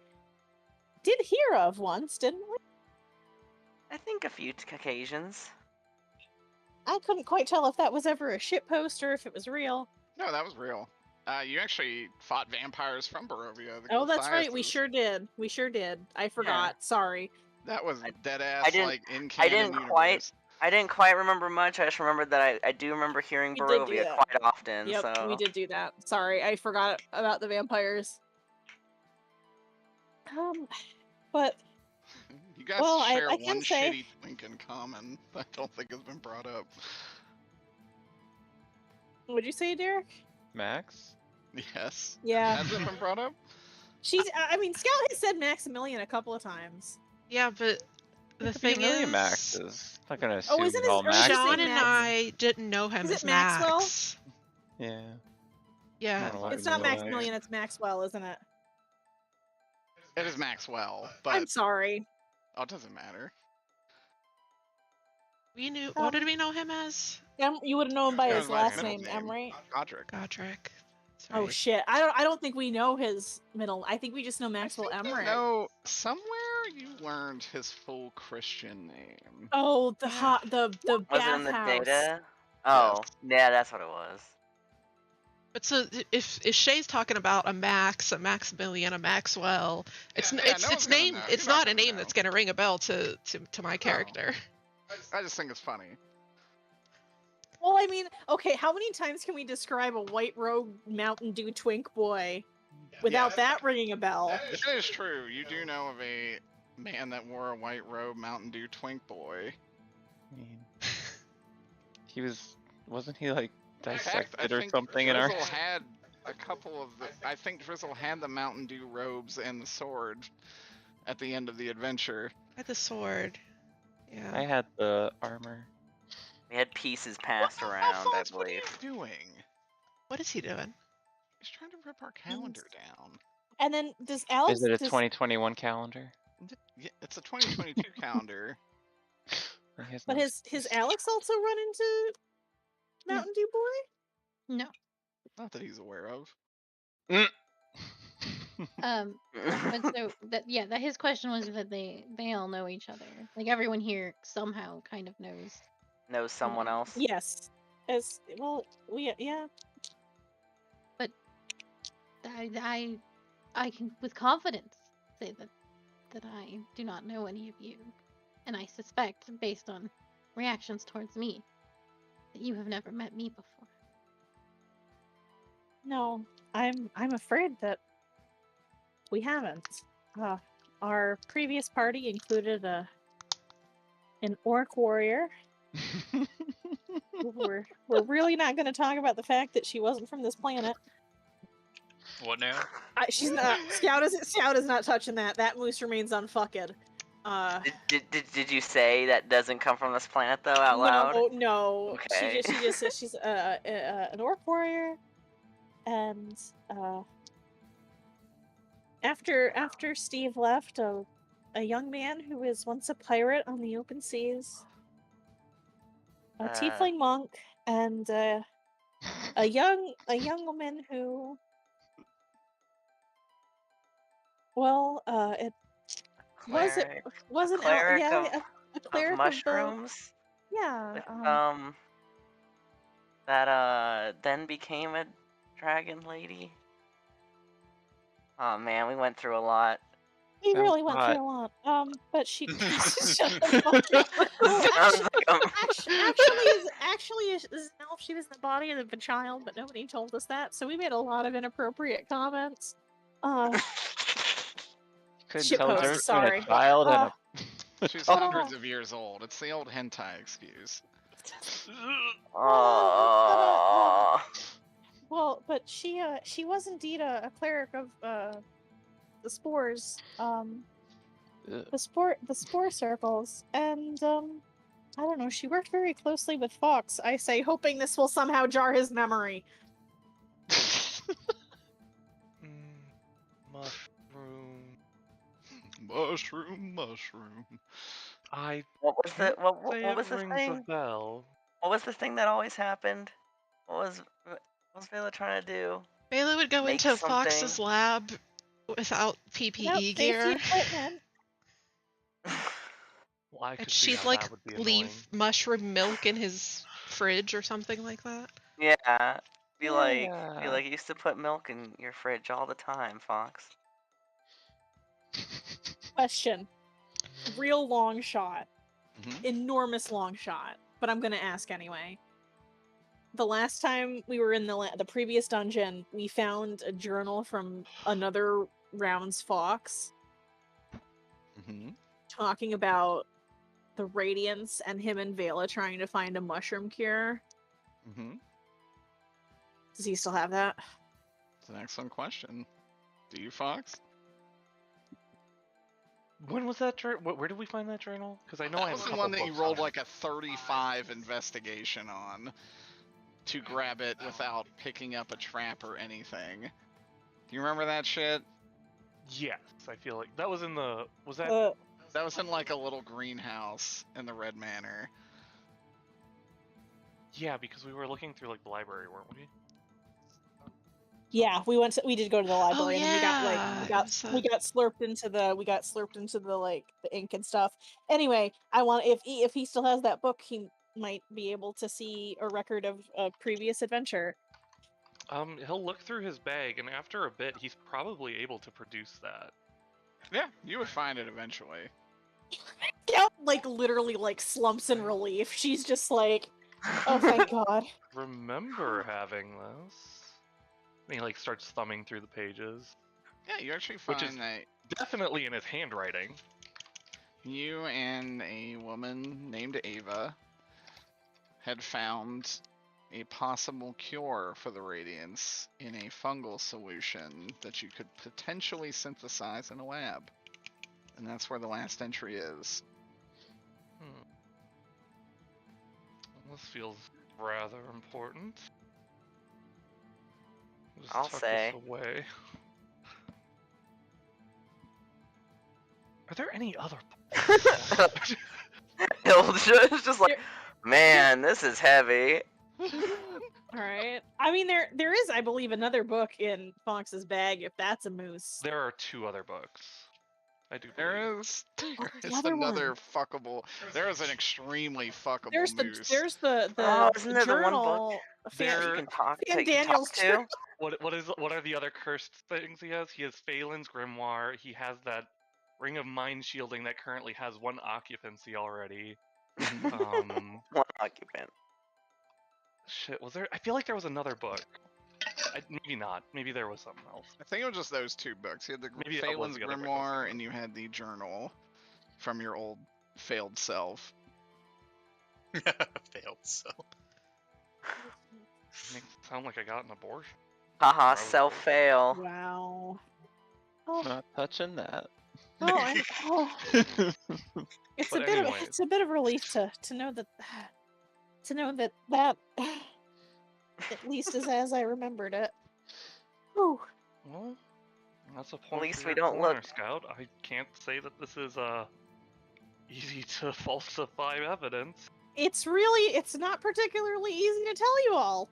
did hear of once, didn't we? I think a few occasions. I couldn't quite tell if that was ever a shitpost or if it was real. No, that was real. You actually fought vampires from Barovia. the Oh, that's right. We Gulthiases. sure did. We sure did. I forgot. Sorry. That was dead ass I didn't- like in I canon didn't quite- universe. I didn't quite remember much. I just remembered that I do remember hearing We did do Barovia that. quite often. Yep, so we did do that. Sorry, I forgot about the vampires. But You guys Well, I share can one say- shitty twink in common. I don't think has been brought up. what'd you say, Derek? Max? Yes. Yeah. Has it been brought up? I mean, Scout has said Maximilian a couple of times. Yeah, but the It could be thing a million is, Maxes. Not gonna assume isn't it's all his- or is Max. it Sean Max? and I didn't know him Is as it Maxwell? Max. Yeah. Yeah. I don't know why It's we not know that. Maximilian, it's Maxwell, isn't it? It is Maxwell, but I'm sorry. oh, it doesn't matter. We knew. What did we know him as? You would have known by Yeah, his it was my last middle name, name. right? Godric. Godric. Oh Sorry. shit! I don't think we know his middle. I think we just know Maxwell I think Emmerich. No, somewhere you learned his full Christian name. Oh, the was it in the bathhouse. data? Oh, yeah, that's what it was. But so if Shay's talking about a Max, a Maximilian, a Maxwell, it's Yeah, it's no it's one's gonna name. know. It's You're not not a gonna name know. that's gonna ring a bell to my character. I just think it's funny. Well, I mean, okay, how many times can we describe a white robe Mountain Dew twink boy without Yeah. that ringing a bell? It is true. You do know of a man that wore a white robe Mountain Dew twink boy. I mean, wasn't he like In fact, dissected I or think something in our? Drizzle had a couple of the. I think Drizzle had the Mountain Dew robes and the sword at the end of the adventure. I had the sword. Yeah. I had the armor. We had pieces passed What- around, I Alphonse, what are you believe. doing? What is he doing? He's trying to rip our calendar down. And then does Alex? Is it a does- 2021 calendar? Yeah, it's a 2022 calendar. He has But no his excuse. Alex also run into Mountain Dew Boy? No. Not that he's aware of. Mm. But so that that his question was that they all know each other. Like everyone here somehow kind of knows. Knows someone else. Yes. As well, yeah. But I can with confidence say that I do not know any of you, and I suspect, based on reactions towards me, that you have never met me before. No, I'm afraid that we haven't. Our previous party included an orc warrior. We're really not going to talk about the fact that she wasn't from this planet. What now? She's not. Scout is not touching that. That moose remains unfucked. Did you say that doesn't come from this planet though out loud? No. Okay. She just says she's an orc warrior, and after Steve left, a young man who was once a pirate on the open seas, a tiefling monk, and a young woman who, well, it wasn't cleric a cleric of mushrooms. Yeah. That then became a dragon lady. Oh man, we went through a lot. We really went through a lot. But she shut the fuck up. Well, actually, is an elf. She was the body of a child, but nobody told us that, so we made a lot of inappropriate comments. Couldn't Shit tell the post, difference sorry. between a child and a She's Oh. hundreds of years old. It's the old hentai excuse. Oh. Well, but she was indeed a cleric of the spores, the spore circles, and I don't know. She worked very closely with Fox. I say, hoping this will somehow jar his memory. Mushroom. What was the what was the rings a thing? bell. What was the thing that always happened? What was Vela trying to do? Bailey would go Make into something. Fox's lab without PPE Without safety gear. equipment. Well, I could And see she'd how like that would be leave annoying. mushroom milk in his fridge or something like that. Yeah. Be like Yeah. you used to put milk in your fridge all the time, Fox. Question. Real long shot. Mhm. Enormous long shot. But I'm gonna ask anyway. The last time we were in the previous dungeon, we found a journal from another round's Fox talking about the Radiance and him and Vela trying to find a mushroom cure. Does he still have that? It's an excellent question. Do you, Fox? When was that journal? Where did we find that journal? Because I know I That have was a the couple one that you books rolled on it. like a 35 investigation on to grab it without picking up a trap or anything. Do you remember that shit? Yes, I feel like that was in the. Was that? That was in like a little greenhouse in the Red Manor. Yeah, because we were looking through like the library, weren't we? Yeah, we did go to the library, and then we got slurped into the like the ink and stuff. Anyway, I want if he still has that book, he might be able to see a record of a previous adventure. He'll look through his bag, and after a bit, he's probably able to produce that. Yeah, you would find it eventually. Scout like literally like slumps in relief. She's just like, oh thank God. Remember having this? And he like starts thumbing through the pages. Yeah, you actually find Which is that definitely in his handwriting. you and a woman named Ava had found a possible cure for the Radiance in a fungal solution that you could potentially synthesize in a lab. And that's where the last entry is. This feels rather important. Just I'll tuck say. this away. Are there any other? It's just like, man, this is heavy. All right. I mean, there is, I believe, another book in Fox's bag. If that's a moose. There are 2 other books. I do. There is the it's other another one? fuckable. There is an extremely fuckable There's the moose. the Isn't there the one book journal. that There- you can talk, Fan that you can Daniels talk to? What are the other cursed things he has? He has Phelan's Grimoire. He has that Ring of Mind Shielding that currently has 1 occupancy already. One occupant. Shit, was there? I feel like there was another book. Maybe not. Maybe there was something else. I think it was just those 2 books. You had the Maybe that was Phelan's the other book I was Grimoire, thinking and you had the journal from your old failed self. Failed self. Makes it sound like I got an abortion. Haha, Gross. self-fail. Wow. Oh, Not touching that. it's But a bit anyways. of it's a bit of relief to know that at least is as I remembered it. Whew. Well, that's a point. least for we your don't corner, look. Scout. I can't say that this is easy to falsify evidence. It's not particularly easy to tell you all.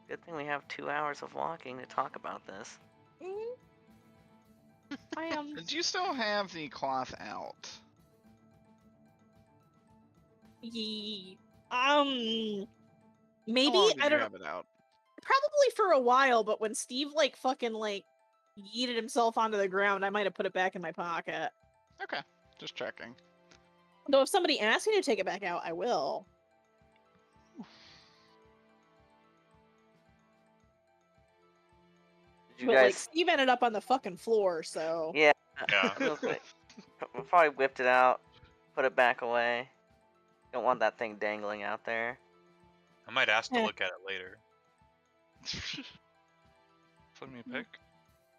Good thing we have 2 hours of walking to talk about this. I am. Do you still have the cloth out? Maybe How long did I you don't know. have it out? Probably for a while, but when Steve fucking yeeted himself onto the ground, I might have put it back in my pocket. Okay, just checking. Though if somebody asks me to take it back out, I will. Did you But guys? Steve ended up on the fucking floor, so Yeah. Yeah. I was like, I probably whipped it out, put it back away. Don't want that thing dangling out there. I might ask to Eh. look at it later. Send me a pic.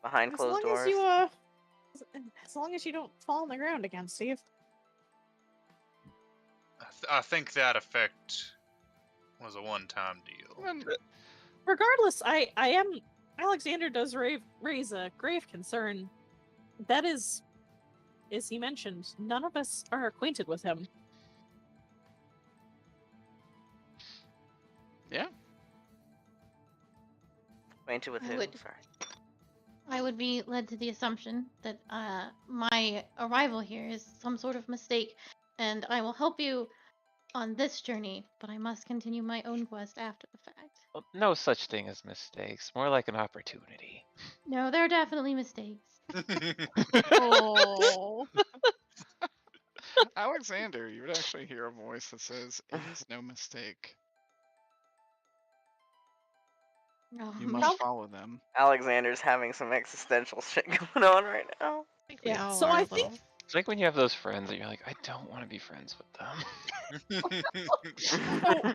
Behind as closed long doors. as you as long as you don't fall on the ground again, Steve. I think that effect was a one-time deal. Regardless, I am. Alexander does raise a grave concern. That is, as he mentioned, none of us are acquainted with him. Yeah. Acquainted with I who? would- Sorry. I would be led to the assumption that my arrival here is some sort of mistake, and I will help you on this journey, but I must continue my own quest after the fact. Well, no such thing as mistakes. More like an opportunity. No, there are definitely mistakes. Oh, Alexander, you would actually hear a voice that says, "It is no mistake. You must Nope. follow them." Alexander's having some existential shit going on right now. I think we Yeah, all so are I a think- little. It's like when you have those friends that you're like, I don't want to be friends with them.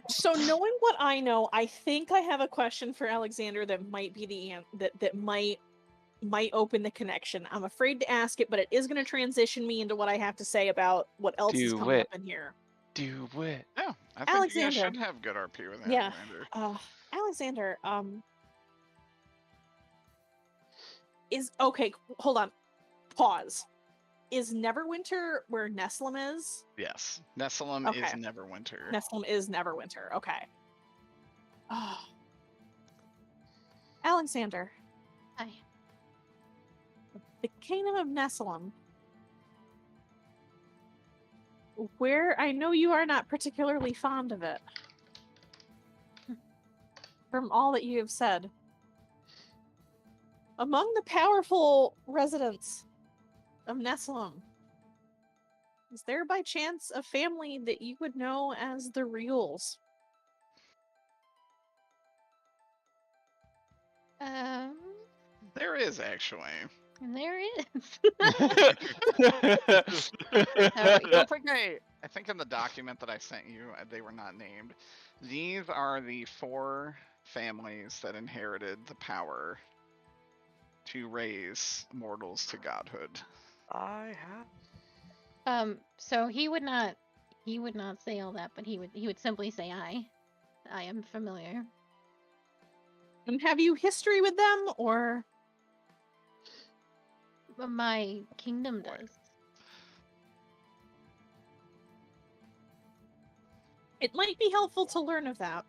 so knowing what I know, I think I have a question for Alexander that might be that might open the connection. I'm afraid to ask it, but it is going to transition me into what I have to say about what else is Do coming it. up in here. Do it. Yeah, I think you guys Alexander. should have good RP with Yeah. Alexander. Alexander, is okay. Hold on. Pause. Is Neverwinter where Nestlum is? Yes, Nestlum is Okay. Neverwinter. Nestlum is Neverwinter. Okay. Oh. Alexander, Hi. the kingdom of Nestlum. Where I know you are not particularly fond of it. From all that you have said. Among the powerful residents of Nestlum, is there by chance a family that you would know as the Reals? There is actually. And there is. I think in the document that I sent you, they were not named. These are the 4 families that inherited the power to raise mortals to godhood. I have. So he would not say all that, but he would simply say I am familiar. And have you history with them, or? My kingdom What? does. It might be helpful to learn of that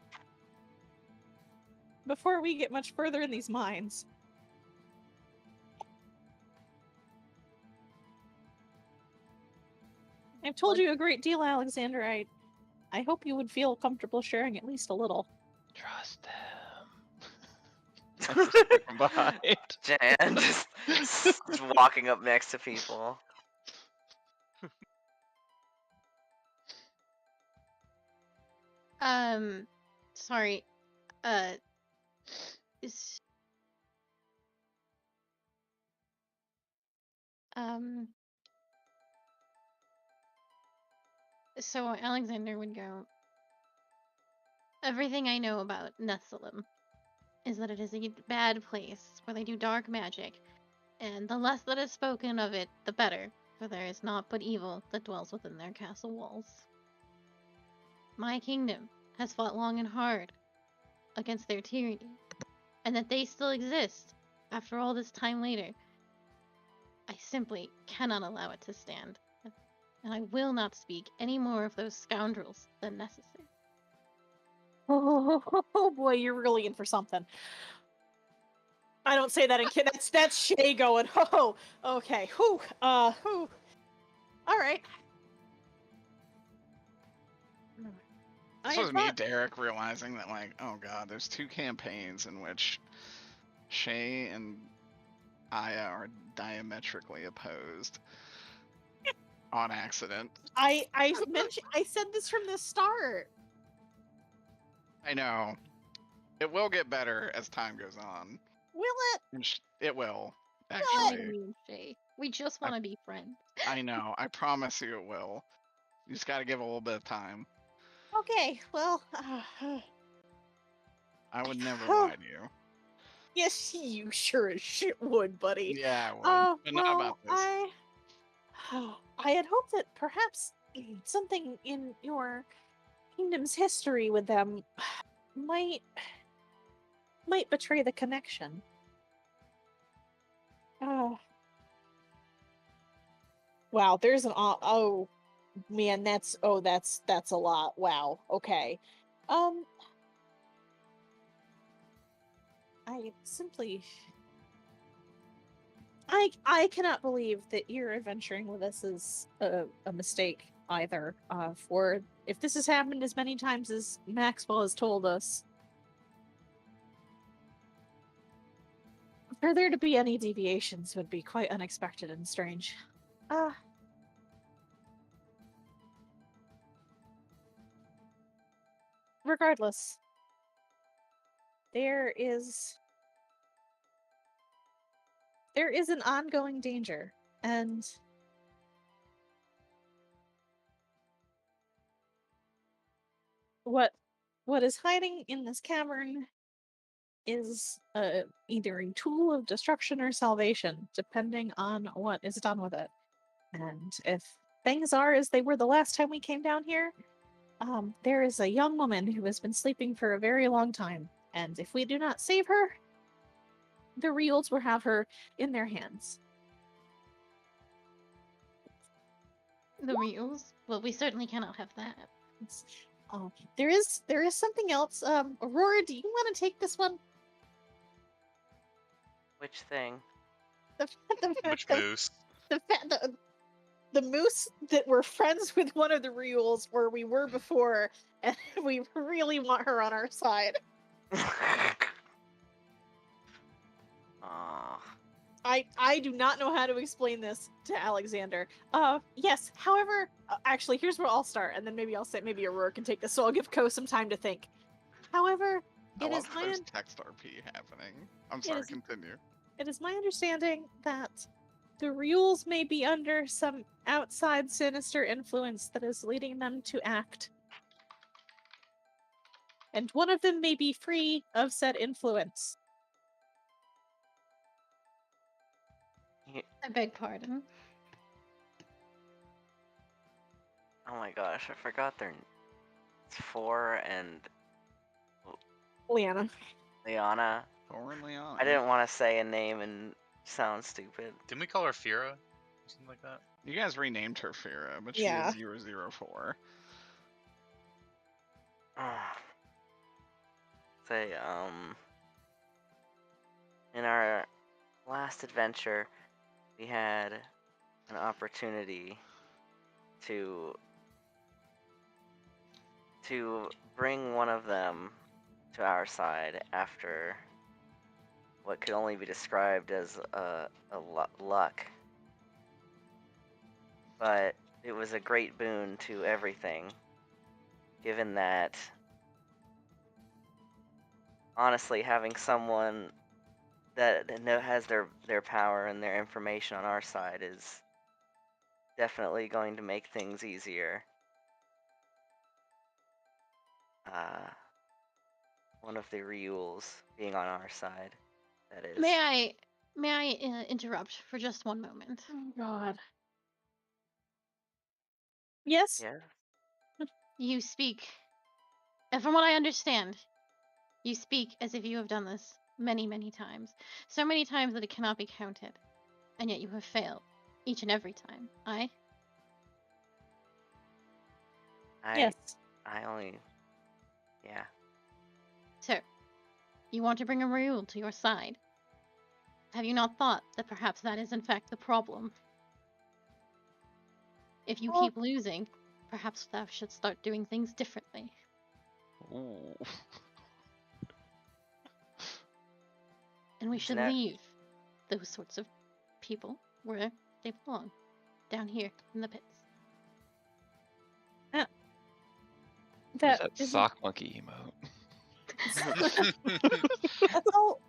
before we get much further in these mines. I've told you a great deal, Alexander. I hope you would feel comfortable sharing at least a little. Trust him. I'm just looking behind. Jan just walking up next to people. Sorry. Is So Alexander would go, everything I know about Nessalem is that it is a bad place where they do dark magic, and the less that is spoken of it, the better, for there is naught but evil that dwells within their castle walls. My kingdom has fought long and hard against their tyranny, and that they still exist after all this time later, I simply cannot allow it to stand, and I will not speak any more of those scoundrels than necessary. Oh boy, you're really in for something. I don't say that in kid. That's Shay going. Oh, okay. Whew. Whew. All right. This was me, Derek, realizing that, like, oh god, there's 2 campaigns in which Shay and Aya are diametrically opposed on accident. I said this from the start. I know. It will get better as time goes on. Will it? It will, I actually. mean, Shay, we just want to be friends. I know. I promise you it will. You just gotta give it a little bit of time. Okay. Well. I would never lie to you. Yes, you sure as shit would, buddy. Yeah, I would. But not about this. I had hoped that perhaps something in your kingdom's history with them might betray the connection. Wow, there's an oh man, that's a lot. Wow. Okay. I simply I cannot believe that you're adventuring with us is a mistake either. For if this has happened as many times as Maxwell has told us, for there to be any deviations would be quite unexpected and strange. Regardless, there is an ongoing danger, and what is hiding in this cavern is either a tool of destruction or salvation, depending on what is done with it. And if things are as they were the last time we came down here, there is a young woman who has been sleeping for a very long time, and if we do not save her, the Reals will have her in their hands. The Reals? Well, we certainly cannot have that. There is something else. Aurora, do you want to take this one? Which thing? Which moose? The moose that were friends with one of the Reals where we were before, and we really want her on our side. I do not know how to explain this to Alexander. Yes, however, actually, here's where I'll start, and then maybe I'll say maybe Aurora can take this, so I'll give Ko some time to think. However, it is my there's text RP happening. I'm sorry, continue. It is my understanding that the Reals may be under some outside sinister influence that is leading them to act. And one of them may be free of said influence. I beg pardon. Oh my gosh, I forgot their. It's 4 and Liana. Liana. 4 and Liana. I didn't want to say a name and sounds stupid. Didn't we call her Fira? Something like that. You guys renamed her Fira, but Yeah. she is 004. Say, in our last adventure, we had an opportunity to bring one of them to our side after what could only be described as luck. But it was a great boon to everything, given that, honestly, having someone that has their power and their information on our side is definitely going to make things easier. One of the Ryuls being on our side, that is. May I interrupt for just one moment? Oh God. Yes. Yeah. You speak, and from what I understand, you speak as if you have done this many, many times. So many times that it cannot be counted. And yet you have failed each and every time. Yes. I only. Yeah. So, you want to bring a Ryul to your side. Have you not thought that perhaps that is in fact the problem? If you Well- keep losing, perhaps thou should start doing things differently. Ooh. And we should That- leave those sorts of people where they belong. Down here in the pits. That That isn't- sock monkey emote.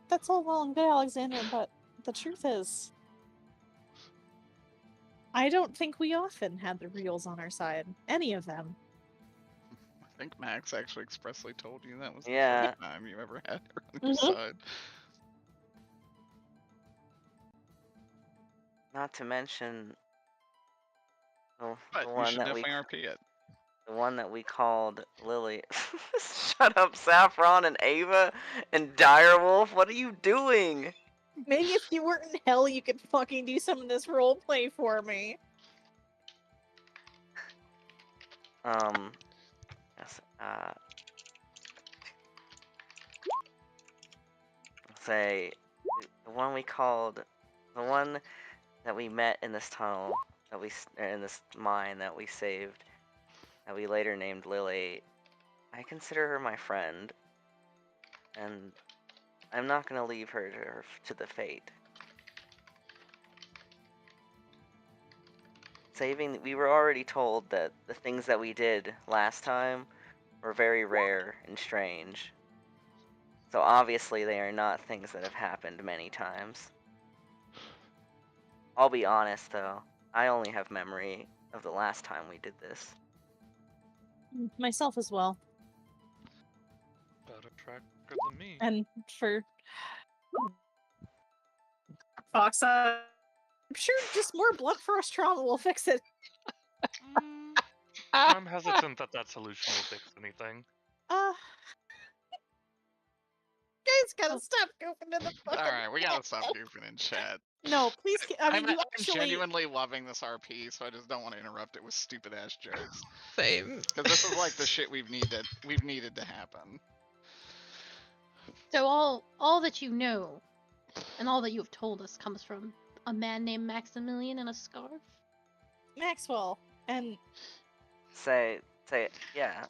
that's all well and good, Alexander, but the truth is, I don't think we often had the Reals on our side. Any of them. I think Max actually expressly told you that was the Yeah. first time you ever had her on your Mhm. side. Not to mention the But you one should that we definitely RP it. the one that we called Lily. Shut up, Saffron and Ava and Direwolf. What are you doing? Maybe if you weren't in hell, you could fucking do some of this role play for me. Yes, say the one we called, the one that we met in this tunnel that in this mine that we saved, that we later named Lily. I consider her my friend, and I'm not gonna leave her to the fate. We were already told that the things that we did last time were very rare and strange. So obviously they are not things that have happened many times. I'll be honest though, I only have memory of the last time we did this. Myself as well. Better tracker than me. And for Fox, I'm sure just more blunt force trauma will fix it. I'm hesitant that that solution will fix anything. Guys gotta stop goofing in the fucking Alright, we gotta stop chat. goofing in chat. No, please. I mean, I'm you actually. genuinely loving this RP, so I just don't want to interrupt it with stupid ass jokes. Same. Because this is like the shit we've needed to happen. So all that you know, and all that you have told us comes from a man named Maximilian in a scarf? Maxwell and Say, yeah,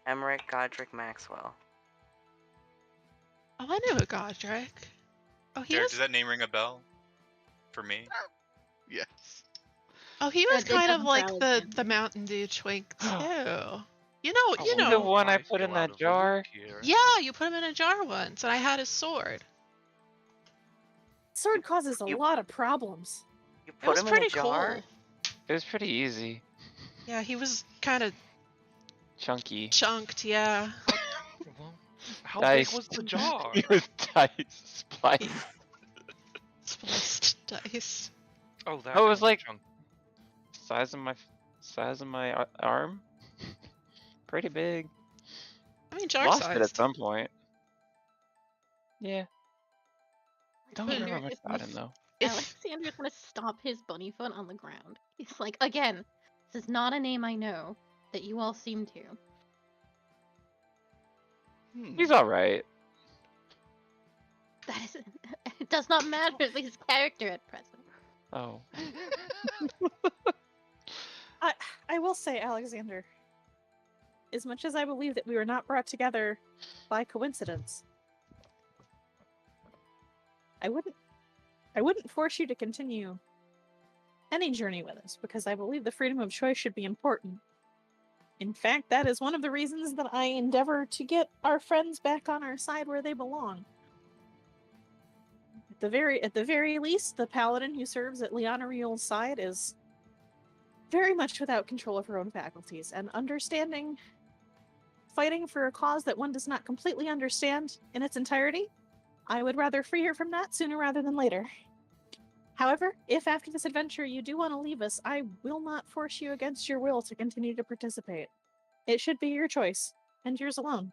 Emmerich Godric Maxwell. Oh, I knew a Godric. Oh, he Jared, was. does that name ring a bell? For me? Yes. Oh, he was It kind of doesn't like sound the good. the Mountain Dew twink too. You Oh, know. The one I Nice put go in out that of the jar. loop here. Yeah, you put him in a jar once, and I had his sword. sword causes a You- lot of problems. You It put was him in a pretty jar? cool. It was pretty easy. Yeah, he was kind of Chunky. chunked. Yeah. Well, how Dice. big was the jar? It was dice spliced. Spliced dice. Oh, that Oh, it was kind of like- chunk. Size of my arm. Pretty big. I mean, jar Lost it at sized. some point. Yeah. Don't Wonder remember much if about this- him though. If Alexander's gonna stomp his bunny foot on the ground. He's like, again, this is not a name I know that you all seem to. He's alright. That is, it does not matter his character at present. Oh. I will say, Alexander, as much as I believe that we were not brought together by coincidence, I wouldn't force you to continue any journey with us, because I believe the freedom of choice should be important. In fact, that is one of the reasons that I endeavor to get our friends back on our side where they belong. At the very least, the paladin who serves at Liana Riel's side is very much without control of her own faculties, and fighting for a cause that one does not completely understand in its entirety, I would rather free her from that sooner rather than later. However, if after this adventure you do want to leave us, I will not force you against your will to continue to participate. It should be your choice, and yours alone.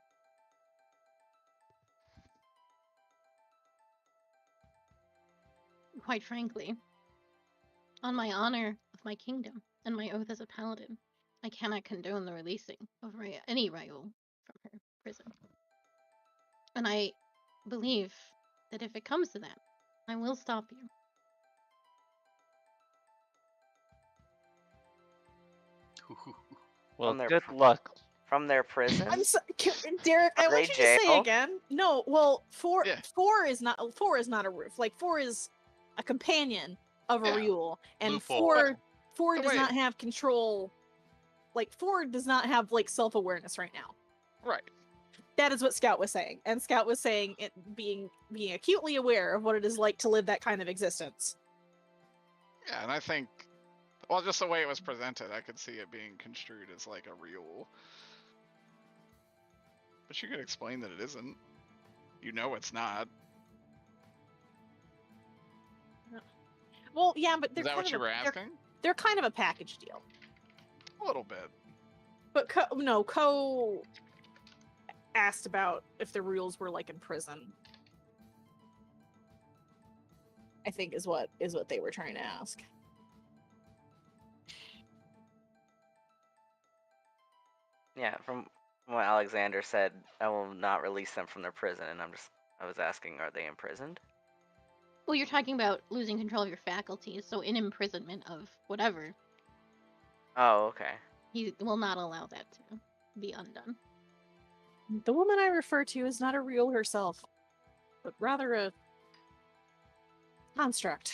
Quite frankly, on my honor of my kingdom and my oath as a paladin, I cannot condone the releasing of any Raoul from her prison. And I believe that if it comes to that, I will stop you. Well, On their good luck. From their prison? I'm so, Derek, I Are want they you to say jail? again. No, well, four Yeah. is not a roof. Like 4 is a companion of a Yeah. Riul, and Loophole. four The does way- not have control. Like 4 does not have like self-awareness right now. Right. That is what Scout was saying, and Scout was saying it being acutely aware of what it is like to live that kind of existence. Yeah, and I think, well, just the way it was presented, I could see it being construed as like a Riul. But you could explain that it isn't. You know it's not. Well, yeah, but Is they're that kind what of you were they're- asking? They're kind of a package deal. A little bit. But Co asked about if the rules were like in prison. I think is what they were trying to ask. Yeah, from what Alexander said, I will not release them from their prison, and I was asking, are they imprisoned? Well, you're talking about losing control of your faculties, so in imprisonment of whatever, Oh, okay. he will not allow that to be undone. The woman I refer to is not a real herself, but rather a construct.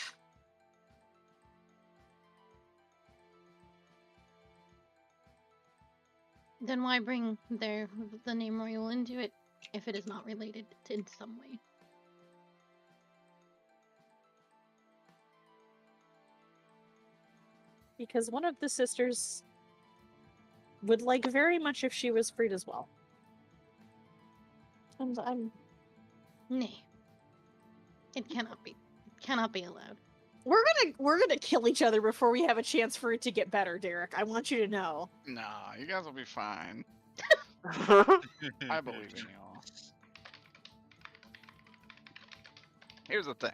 Then why bring the name Royal into it if it is not related to, in some way? Because one of the sisters would like very much if she was freed as well. And I'm... Nay. It cannot be. It cannot be allowed. We're gonna kill each other before we have a chance for it to get better, Derek. I want you to know. Nah, you guys will be fine. I believe in y'all. Here's the thing.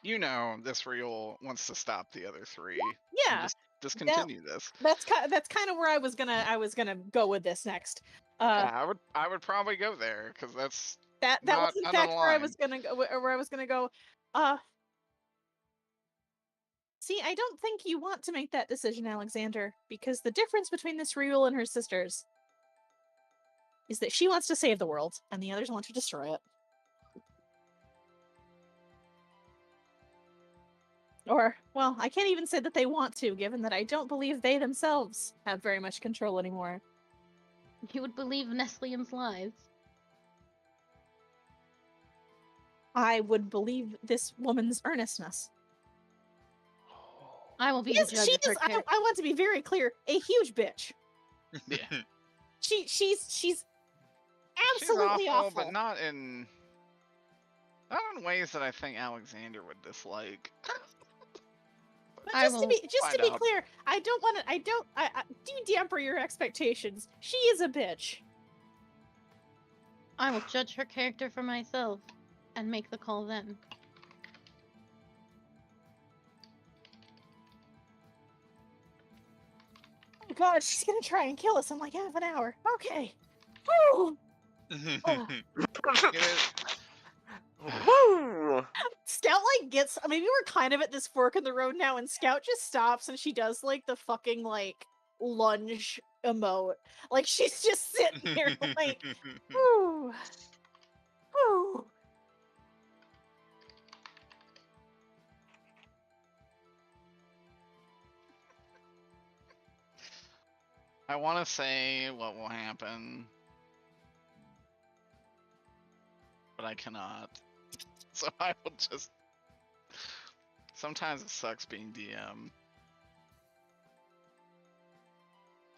You know this Riul wants to stop the other 3. and Yeah, just discontinue this. that's kind of where I was gonna go with this next. Yeah, I would probably go there because that's That not was in on fact the where I line. was gonna go. Where I was gonna go. See, I don't think you want to make that decision, Alexander, because the difference between this Riul and her sisters is that she wants to save the world, and the others want to destroy it. Or, well, I can't even say that they want to, given that I don't believe they themselves have very much control anymore. You would believe Neslium's lies. I would believe this woman's earnestness. I will be the judge of her character. I want to be very clear, a huge bitch. Yeah. She's absolutely She's awful. but not in ways that I think Alexander would dislike. But I just to will be find out. clear, I do damper your expectations. She is a bitch. I will judge her character for myself and make the call then. god, she's gonna try and kill us in like half an hour. Okay. Woo! Ugh. Woo! Scout like gets maybe we're kind of at this fork in the road now, and Scout just stops and she does like the fucking like lunge emote. Like she's just sitting here like, whoo, whoo. I want to say what will happen, but I cannot. So I will just. Sometimes it sucks being DM.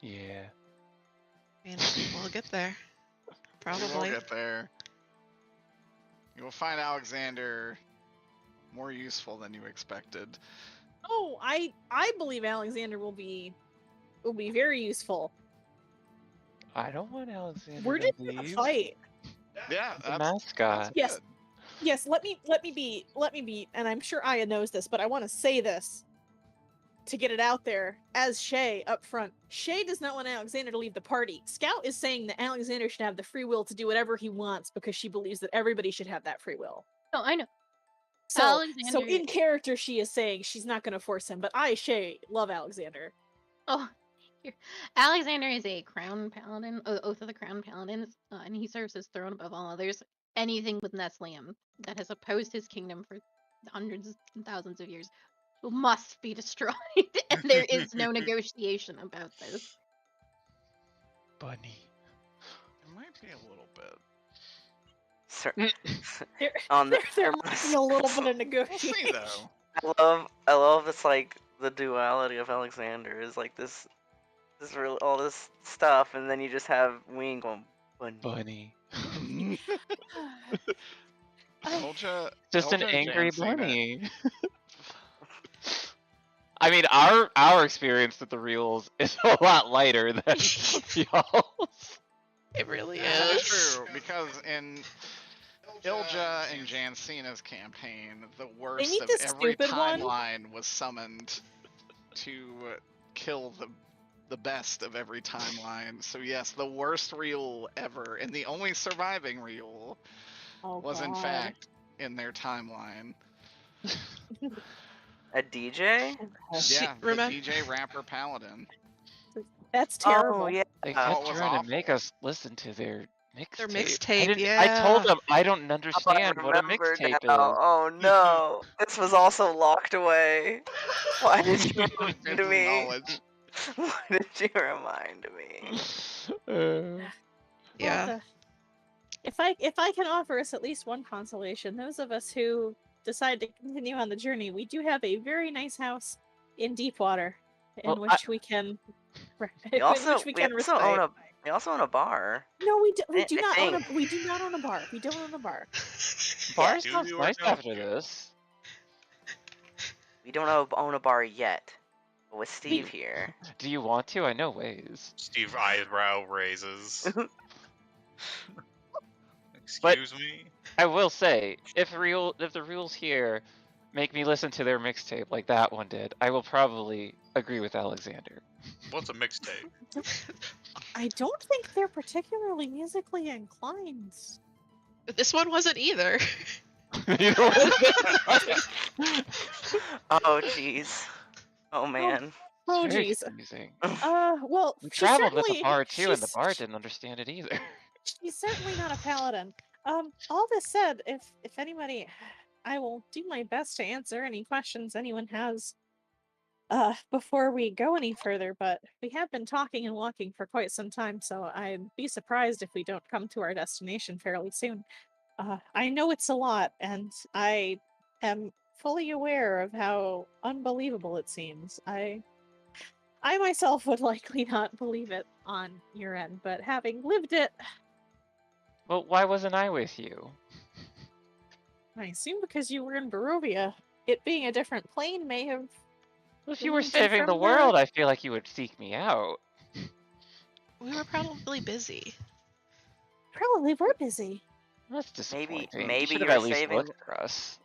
Yeah. And we'll get there. We Probably. will get there. You will find Alexander more useful than you expected. Oh, I believe Alexander will be very useful. I don't want Alexander We're to just gonna leave. fight. Yeah, The that's mascot. Yes. good. Yes, let me be, and I'm sure Aya knows this, but I want to say this to get it out there as Shay up front. Shay does not want Alexander to leave the party. Scout is saying that Alexander should have the free will to do whatever he wants because she believes that everybody should have that free will. No, I know. So Alexander- in character she is saying she's not going to force him, but I, Shay, love Alexander. Oh, here. Alexander is a crown paladin, oath of the crown paladins, and he serves his throne above all others. Anything with Neslium that has opposed his kingdom for hundreds and thousands of years must be destroyed, and there is no negotiation about this. Bunny. It might be a little bit. There, On the, there might be a little bit of We'll negotiation. see though. I love this, like the duality of Alexander is like this real all this stuff, and then you just have Wing going Bunny. Elja, Just an Elja angry Jansina- bunny. I mean, our experience with the reels is a lot lighter than y'all's. It really Yeah, that's is. true, because in Ilja and Jansina's campaign, the worst need of this every stupid one. timeline was summoned to kill the best of every timeline. So yes, the worst reel ever, and the only surviving reel was in God. fact in their timeline. a DJ. Yeah, the remember- DJ rapper Paladin. That's terrible. Oh yeah. They Oh, kept it was trying to make awful. us listen to their mixtape. Their I mixtape, didn't- yeah. I told them I don't Oh, I understand what a remember mixtape now. is. Oh no, this was also locked away. Why did you remind Forbidden me? knowledge. Why did you remind me? Yeah. Well, if I can offer us at least one consolation, those of us who decide to continue on the journey, we do have a very nice house in Deepwater in Well, which we can We also, which we can own respite. we also own a bar. No, we do I not own think. we do not own a bar. We don't own a bar. Bar Do sounds you or nice don't after you? this. We don't own a bar yet. But with Steve here. Do you want to? I know ways. Steve eyebrow raises. But- Excuse me? I will say, if the rules here make me listen to their mixtape like that one did, I will probably agree with Alexander. What's a mixtape? I don't think they're particularly musically inclined. But this one wasn't either. You know what? Oh jeez. Oh man. Oh Very jeez. confusing. Well, We she's traveled with the certainly- bar too, and the she's- bar didn't understand it either. She's certainly not a paladin. All this said, if anybody, I will do my best to answer any questions anyone has before we go any further, but we have been talking and walking for quite some time, so I'd be surprised if we don't come to our destination fairly soon. I know it's a lot, and I am fully aware of how unbelievable it seems. I myself would likely not believe it on your end, but having lived it, Well, why wasn't I with you? I assume because you were in Barovia. It being a different plane may have... Well, if you were removed you saving the from world, I feel like you would seek me out. We were probably busy. Probably were busy. That's disappointing. maybe you should you have at were least saving- looked for us.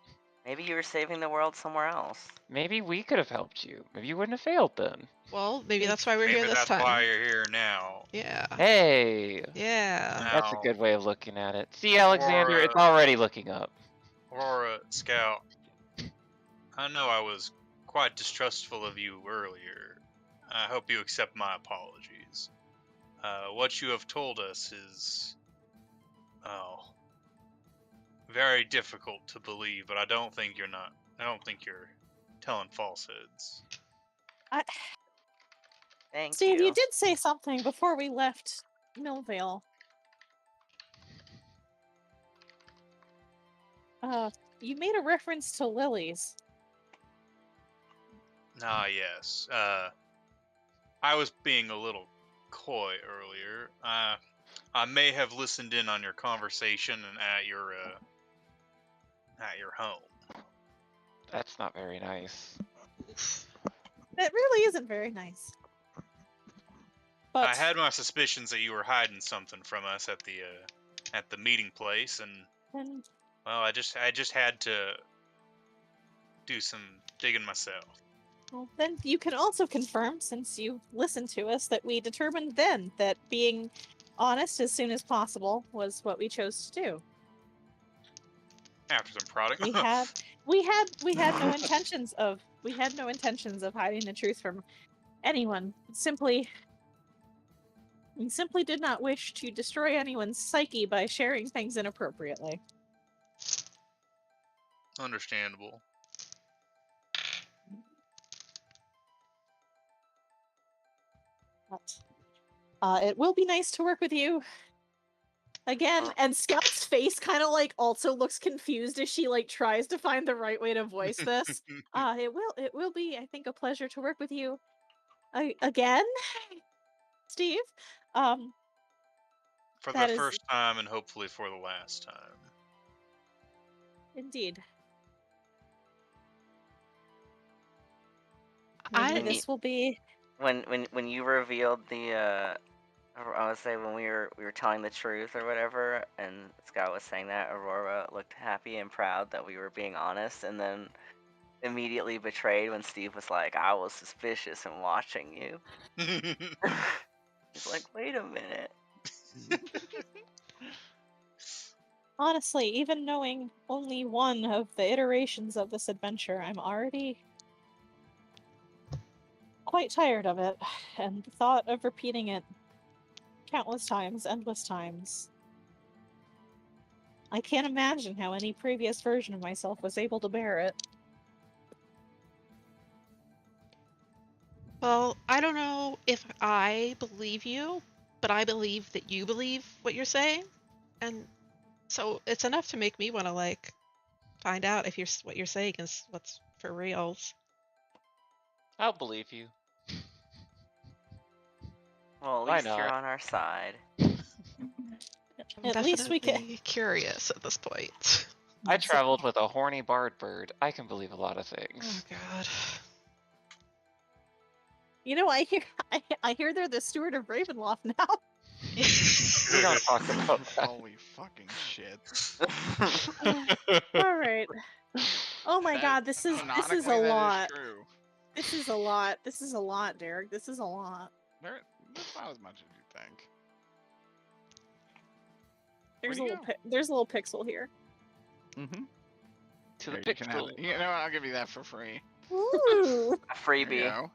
Maybe you were saving the world somewhere else. Maybe we could have helped you. Maybe you wouldn't have failed then. Well, maybe that's why we're Maybe here this that's time. why you're here now. Yeah. Hey, Yeah. that's a Now, good way of looking at it. See, Alexander, it's Aurora, already looking up. Aurora, Scout, I know I was quite distrustful of you earlier. I hope you accept my apologies. What you have told us is, very difficult to believe, but I don't think you're telling falsehoods. Thank Steve, you. you did say something before we left Millvale. You made a reference to lilies. Ah, yes. I was being a little coy earlier. I may have listened in on your conversation and at your home. That's not very nice. It really isn't very nice. But I had my suspicions that you were hiding something from us at the meeting place, and then, well, I just had to do some digging myself. well, then you can also confirm, since you listened to us, that we determined then that being honest as soon as possible was what we chose to do. After some prodding. We had no intentions of hiding the truth from anyone. We simply did not wish to destroy anyone's psyche by sharing things inappropriately. Understandable. But it will be nice to work with you again. And Scout's face kind of like also looks confused as she like tries to find the right way to voice this. It will be, I think, a pleasure to work with you again, Steve. For that the is- first time and hopefully for the last time. Indeed. I- Maybe this will be. When you revealed the I would say when we were telling the truth or whatever, and Scott was saying that, Aurora looked happy and proud that we were being honest, and then immediately betrayed when Steve was like, "I was suspicious and watching you." He's like, "Wait a minute." Honestly, even knowing only one of the iterations of this adventure, I'm already quite tired of it, and the thought of repeating it countless times, endless times. I can't imagine how any previous version of myself was able to bear it. Well, I don't know if I believe you, but I believe that you believe what you're saying, and so it's enough to make me want to like find out if what you're saying is what's for reals. I'll believe you. Well, at Why least you're not? on our side. I'm At least we can. definitely curious at this point. I traveled with a horny bard bird. I can believe a lot of Oh things. God. You know, I hear they're the steward of Ravenloft now. We don't talk about that. Holy fucking shit. All right. Oh my That God, this is a canonically, that is lot. true. This is a lot. This is a lot, Derek. This is a lot. That's not as much as you think. There's a Where'd little you there's a little pixel here. Mm-hmm. To the You can have pixel. it. You know what? I'll give you that for free. Ooh. A There you freebie. go.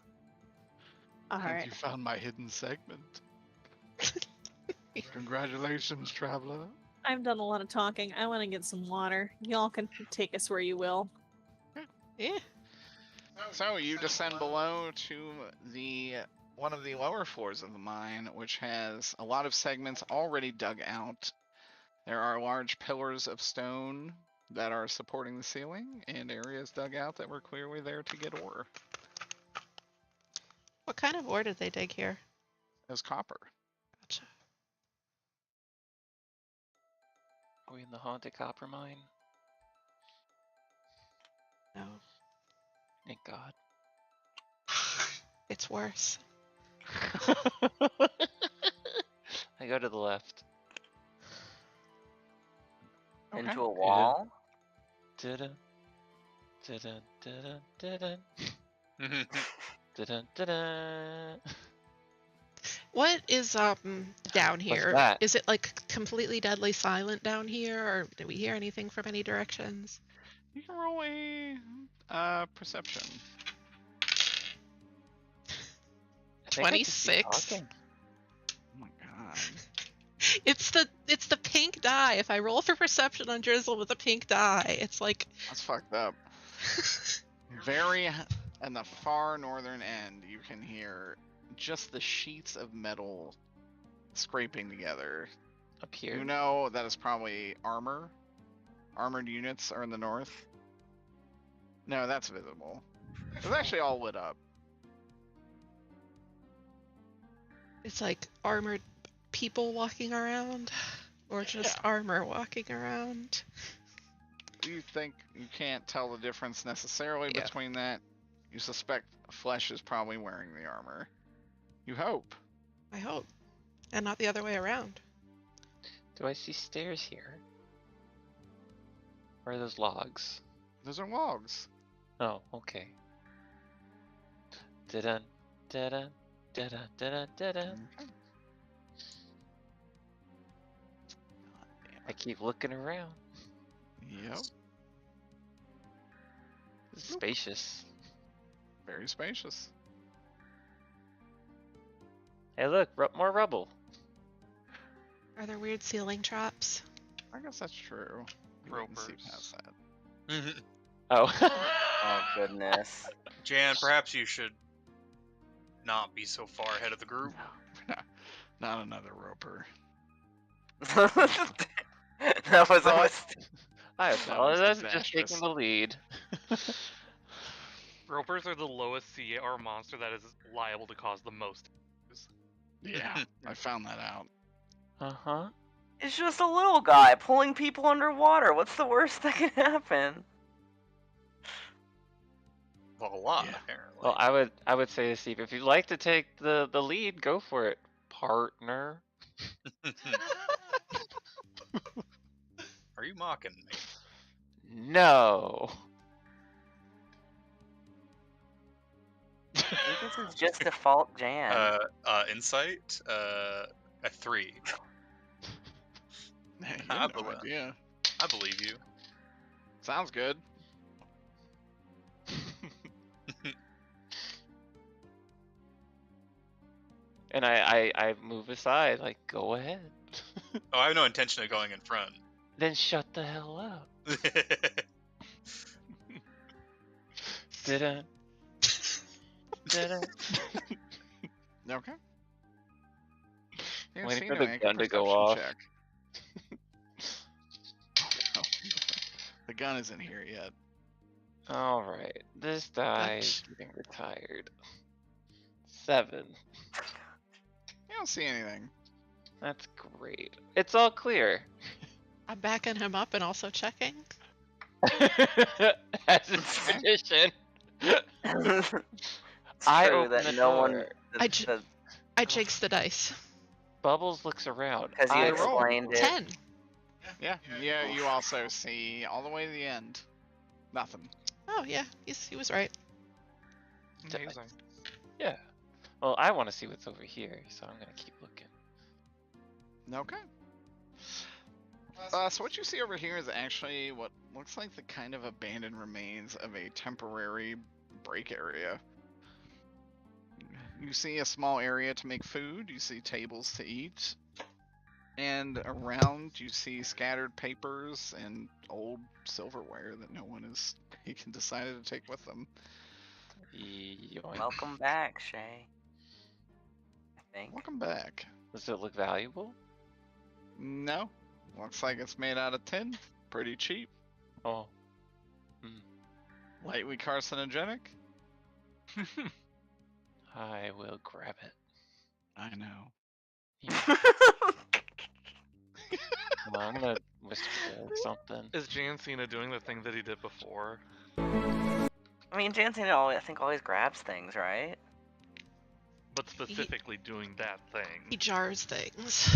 All And right. you found my hidden segment. Congratulations, traveler. I've done a lot of talking. I want to get some water. Y'all can take us where you will. Yeah. So you descend below to the one of the lower floors of the mine, which has a lot of segments already dug out. There are large pillars of stone that are supporting the ceiling, and areas dug out that were clearly there to get ore. What kind of ore did they dig here? As copper. Gotcha. Are we in the haunted copper mine? No. Thank God. It's worse. I go to the left. Into Okay. a wall. Did it? Dun, dun, dun, dun, dun. Dun, dun, dun. What is down here? that? Is it like completely deadly silent down here, or did we hear anything from any directions? You can roll a perception. I think I just keep 26. talking. Oh my god. It's the pink die. If I roll for perception on Drizzle with a pink die, it's like That's fucked up. Very in the far northern end, you can hear just the sheets of metal scraping together. Up here. You know that is probably armor. Armored units are in the north. No, that's visible. It's actually all lit up. it's like armored people walking around, or just armor walking around. You think you can't tell the difference necessarily Yeah. between that? You suspect flesh is probably wearing the armor. You hope. I hope, and not the other way around. Do I see stairs here? Or are those logs? Those are logs. Oh, okay. Dun dun dun dun dun dun. Okay. I keep looking around. Yep. This is spacious. Very spacious. Hey, look, more rubble. Are there weird ceiling traps? I guess that's true. We didn't see Ropers. past that. Oh. Oh goodness. Jan, perhaps you should not be so far ahead of the group. Not another roper. That was always. I apologize for just disastrous. taking the lead. Ropers are the lowest CR monster that is liable to cause the most issues. Yeah, I found that out. Uh-huh. It's just a little guy pulling people underwater. What's the worst that can happen? Well, a lot, Yeah. apparently. Well, I would say to Steve, if you'd like to take the lead, go for it, partner. Are you mocking me? No. I think this is just default Jan. Insight, a 3. Hey, you I have no believe- idea. I believe you. Sounds good. And I move aside, like, go ahead. Oh, I have no intention of going in front. Then shut the hell up. Dun dun. Okay. You Waiting see for no the anchor gun to go perception off. check. Oh, the gun isn't here yet. All right, this die is getting retired. 7. You don't see anything. That's great. It's all clear. I'm backing him up and also checking. As is tradition. It's I true open that the no one. door. I jinxed the dice. Bubbles looks around. Because you I roll. explained it. 10. Yeah, you also see all the way to the end. Nothing. Oh yeah, he was right. Amazing. Yeah. Well, I want to see what's over here, so I'm gonna keep looking. Okay. So what you see over here is actually what looks like the kind of abandoned remains of a temporary break area. You see a small area to make food, you see tables to eat, and around you see scattered papers and old silverware that no one has decided to take with them. Yoink. Welcome back, Shay. I think. Welcome back. Does it look valuable? No, looks like it's made out of tin. Pretty cheap. Oh. Lightly carcinogenic. I will grab it. I know. Yeah. Well, I'm gonna whisper something. Is Jancina doing the thing that he did before? I mean, Jansen, I think always grabs things, right? But specifically doing that He thing. jars things.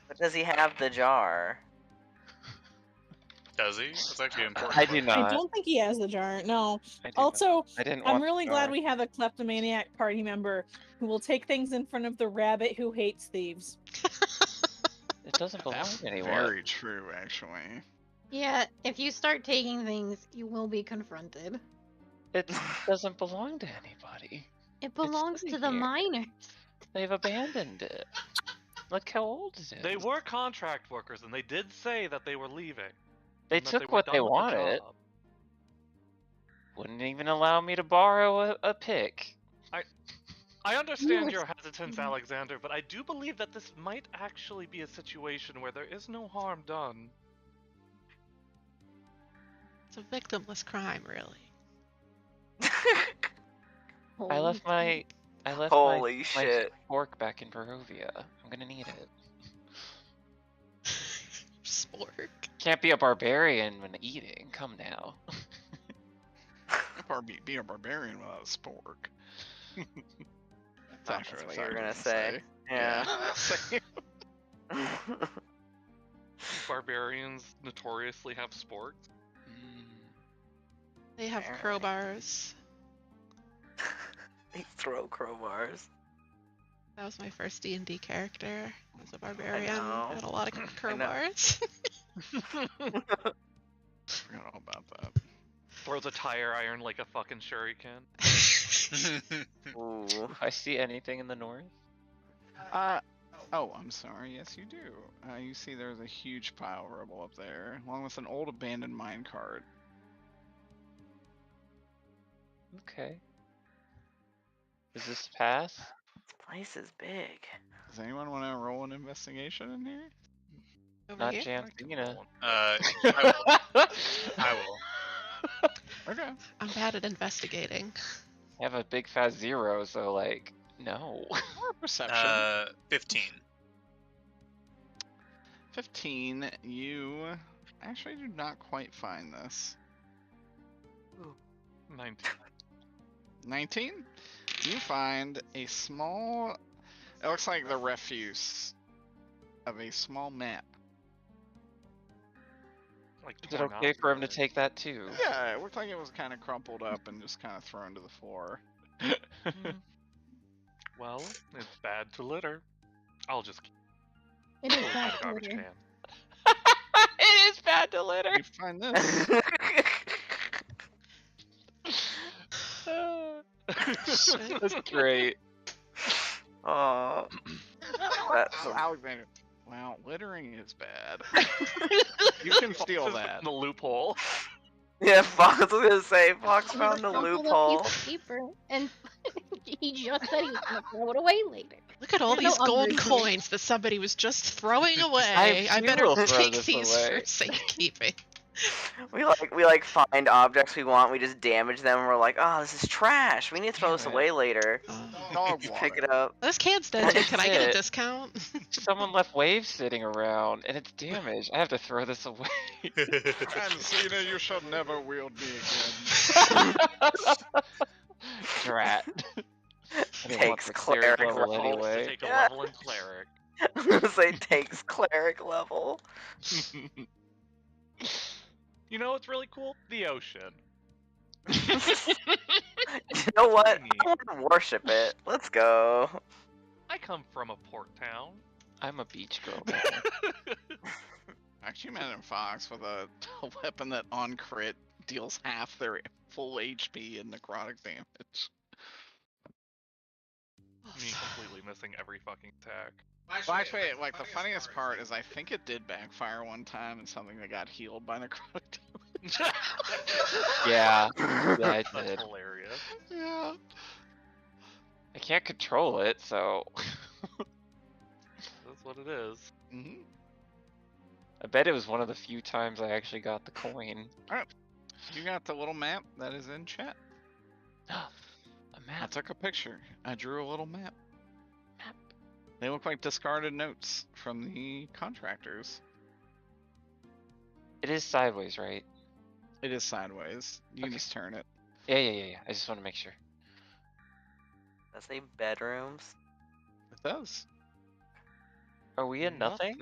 But does he have the jar? Does he? That's actually important. I do I not. don't think he has the jar. No. I do not. Also, I didn't I'm want really the glad jar. we have a kleptomaniac party member who will take things in front of the rabbit who hates thieves. It doesn't belong That's to anyone. very true, actually. Yeah, if you start taking things, you will be confronted. It doesn't belong to anybody. It belongs to sitting the here. miners. They've abandoned it. Look how old it is. They were contract workers, and they did say that they were leaving. They and that took were what done they with the wanted. job. Wouldn't even allow me to borrow a pick. I understand were your hesitance, Alexander, but I do believe that this might actually be a situation where there is no harm done. It's a victimless crime, really. I left my Holy my shit. fork back in Barovia. I'm gonna need it. Spork. Can't be a barbarian when eating. Come now. Be a barbarian without a spork. That's Oh, actually that's what what you were I gonna was say. Yeah. Same. Barbarians notoriously have sporks. They have Apparently. crowbars. They throw crowbars. That was my first D&D character. I was a barbarian. know. Had a lot of crowbars. Forgot all about that. Throws a tire iron like a fucking shuriken. Ooh. Do I see anything in the north? Oh, I'm sorry. Yes, you do. You see there's a huge pile of rubble up there, along with an old abandoned minecart. Okay. Does this pass? This place is big. Does anyone want to roll an investigation in here? Over Not here? Jamsina. I will. Okay. I'm bad at investigating. I have a big fat 0, so like, no. Or perception. 15. 15. You actually do not quite find this. 19. 19. You find a small. It looks like the refuse of a small map. Like Is it torn okay up for or- him to take that too? Yeah, it looked like it was kind of crumpled up and just kind of thrown to the floor. Well, it's bad to litter. I'll just keep It it is in bad the garbage litter. can. It is bad to litter. You find this. That's great. Oh. That's Alexander. Wow, littering is bad. You can steal Falls that. in the loophole. yeah, Fox was gonna say Fox It was found a the crumpled up loophole. piece of paper, and he just said he was gonna throw it away later. Look at all There's no these gold upgrade. coins that somebody was just throwing away. I too better will throw take this these away. for safekeeping. We like find objects we want, we just damage them, and we're like, oh, this is trash. We need to throw Damn this it. away later. Dog Just water. pick it up. This can's dead. Can I get a it. discount? Someone left waves sitting around and it's damaged. I have to throw this away. And Cena, you shall never wield me again. Drat. I didn't want Takes the cleric cleric level level. To anyway. take a Yeah. level in cleric. I was gonna say takes cleric level. You know what's really cool? The ocean. You know what? Tiny. I want to worship it. Let's go. I come from a port town. I'm a beach girl now. Actually, imagine Fox with a weapon that on crit deals half their full HP and necrotic damage. Me completely missing every fucking attack. Well, actually, like the funniest part is I think it did backfire one time and something that got healed by necrotic damage. Yeah. Yeah, I That's did. hilarious. Yeah. I can't control it, so That's what it is. Mm-hmm. I bet it was one of the few times I actually got the coin. You got the little map that is in chat. A I map. took a picture. I drew a little map. They look like discarded notes from the contractors. It is sideways, right? It is sideways. You can Okay. just turn it. Yeah. I just want to make sure. Let's say bedrooms. It does. Are we in nothing?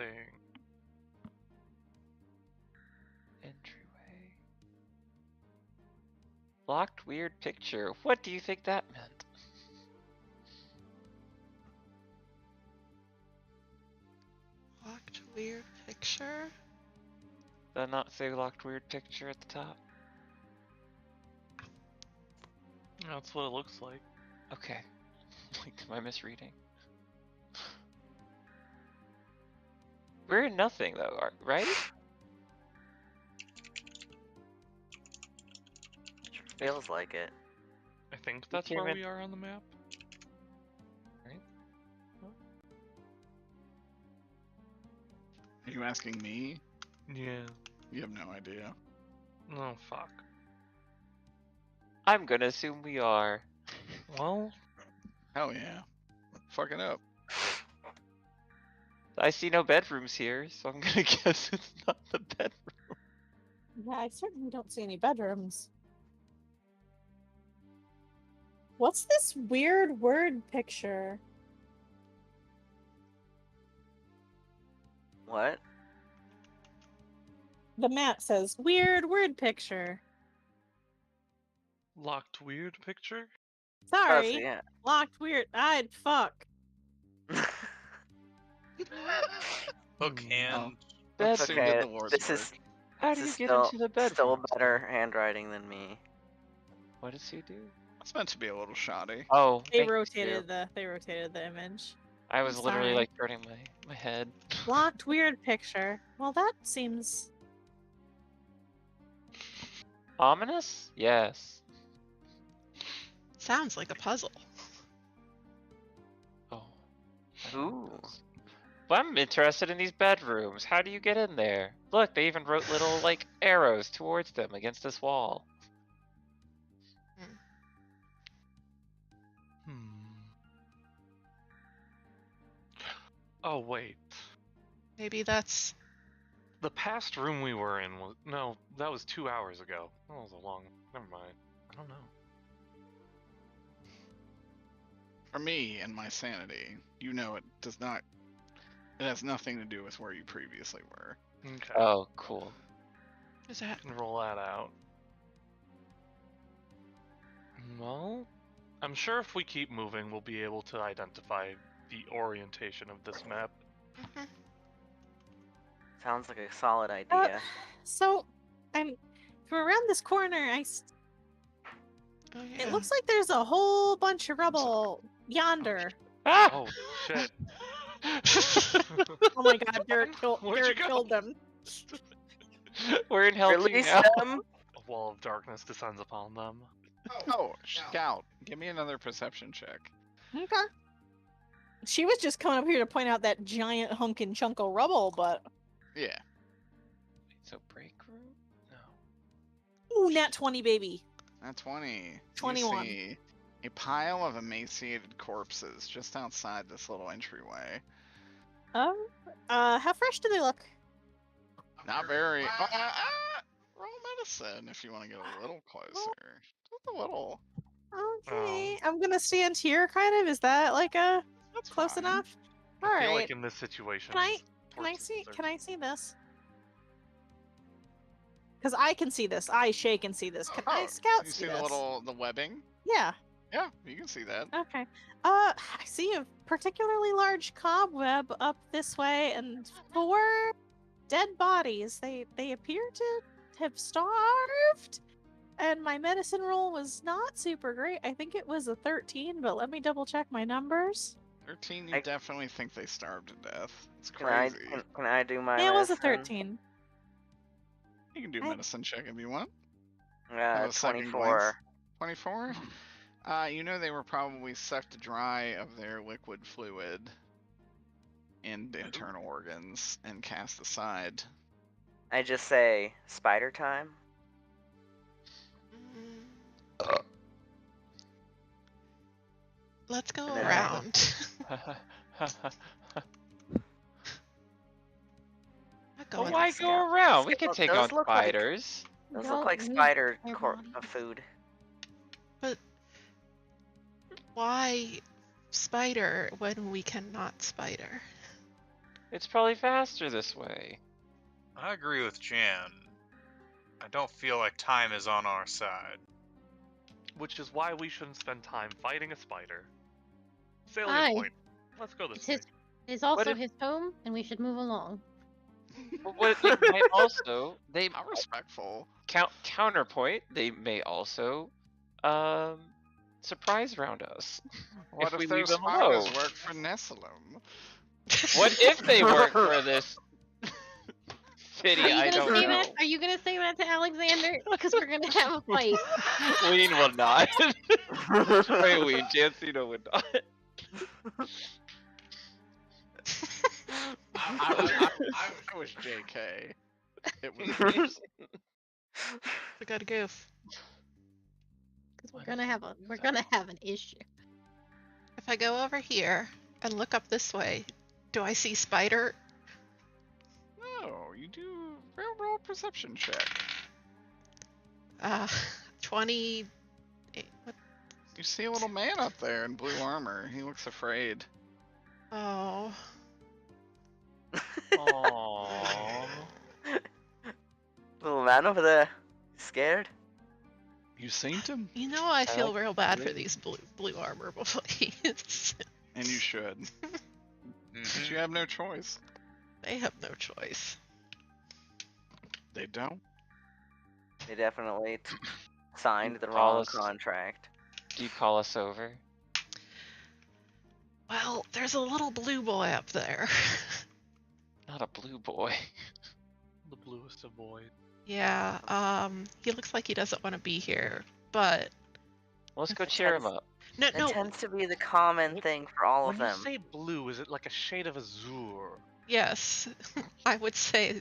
Entryway. Locked weird picture. What do you think that meant? Locked weird picture. Did I not say locked weird picture at the top? That's what it looks like. Okay. Like, am I misreading? We're in nothing though, right? Sure feels like it. I think that's came where in- we are on the map. Are you asking me? Yeah. You have no idea. Oh fuck. I'm gonna assume we are. Well, Hell yeah. Fucking up. I see no bedrooms here, so I'm gonna guess it's not the bedroom. Yeah, I certainly don't see any bedrooms. What's this weird word picture? What? The map says weird word picture. locked weird picture. Oh, so Sorry, yeah. locked weird. I'd fuck. Hook Hmm. and Let's It's assume okay. that the wars This work. is How do this you is get still into the bedroom? still better handwriting than me. What does he do? It's meant to be a little shoddy. Oh, They thank you. rotated the image. I was literally Sorry. like turning my head. Locked weird picture. Well, that seems Ominous? Yes. Sounds like a puzzle. Oh. Ooh. Well, I'm interested in these bedrooms. How do you get in there? Look, they even wrote little like arrows towards them against this wall. Oh wait. Maybe that's The past room we were in was no, that was 2 hours ago. That was a long. Never mind. I don't know. For me and my sanity, you know it does not. It has nothing to do with where you previously were. Okay. Oh, cool. is that Can roll that out. Well, I'm sure if we keep moving, we'll be able to identify the orientation of this map. Mhm. Sounds like a solid idea. so. I'm from around this corner. Oh, yeah. It looks like there's a whole bunch of rubble yonder. Ah! Oh shit! Oh my god, Derek Where'd you go? killed them. We're in Hell 2 Release now. them. A wall of darkness descends upon them. Oh, Scout, give me another perception check. Okay. She was just coming up here to point out that giant hunkin' chunk of rubble, but Yeah. So break room? No. ooh, nat 20, baby. At 20. 21. You see a pile of emaciated corpses just outside this little entryway. How fresh do they look? Not very. Roll medicine if you want to get a little closer. Just a little. Okay, I'm gonna stand here, kind of. Is that like a That's close fine. enough? I All feel right. like in this situation. Can I torches see? are- Can I see this? Because I can see this. I, Shay, can see this. Can I scout You see see this? the webbing? Yeah. Yeah, you can see that. Okay. I see a particularly large cobweb up this way, and 4 dead bodies. They appear to have starved. And my medicine roll was not super great. I think it was a 13, but let me double check my numbers. 13, you I- definitely think they starved to death. It's Can I crazy. can I do my Yeah, it was a medicine? 13. You can do I- medicine check if you want. Have a second 24. 24? You know they were probably sucked dry of their liquid fluid and internal organs and cast aside. I just say spider time. Mm. Let's go And then- around. Not Well, going why to go scout. around? We can Scout take does on look like- spiders. Those Y'all look like use spider their bodies. food. But why spider when we cannot spider? It's probably faster this way. I agree with Jan. I don't feel like time is on our side. Which is why we shouldn't spend time fighting a spider. Aye. Salient point. Let's go It's this way. it's also if- his home, and we should move along. But what they might also I'm respectful. counterpoint. They may also surprise round us. What we if leave those them spiders alone? work for Nessalum? What if they work for this city? Are you I gonna don't say know. that? Are you gonna say that to Alexander? Because we're gonna have a fight. Ween will not. Wait, Ween, Jancino would not. I was JK. It was. We got a goof. Because we're gonna have an issue. If I go over here and look up this way, do I see spider? No, you do roll perception check. 20. What? You see a little man up there in blue armor. He looks afraid. Oh. Aww. Little man over there. Scared? You seen him? You know I feel like real bad for blue. these blue armor boys. And you should. But you have no choice. They have no choice. They don't. They definitely signed the Call wrong us. contract. Do you call us over? Well, there's a little blue boy up there. Not a blue boy. The bluest of boys. Yeah, he looks like he doesn't want to be here, but Let's go cheer him up. no, That no, tends to be the common thing for all When of you them. say blue, is it like a shade of azure? yes, I would say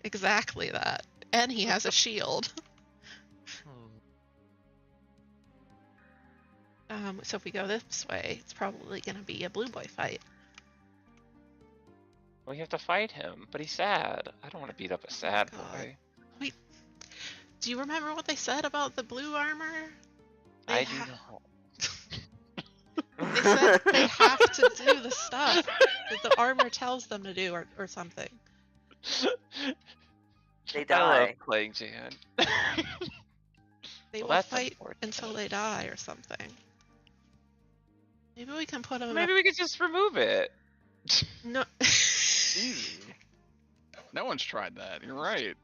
exactly that. And he has a shield. Hmm. So if we go this way, it's probably gonna be a blue boy fight. We have to fight him, but he's sad. I don't want to beat up a sad God. boy. Do you remember what they said about the blue armor? They I do ha- not. They said they have to do the stuff that the armor tells them to do, or something. They I love die. playing Jan. They Well, will that's fight unfortunate. until they die, or something. Maybe we can put them Maybe we could just remove it. No. Easy. No one's tried that. You're right.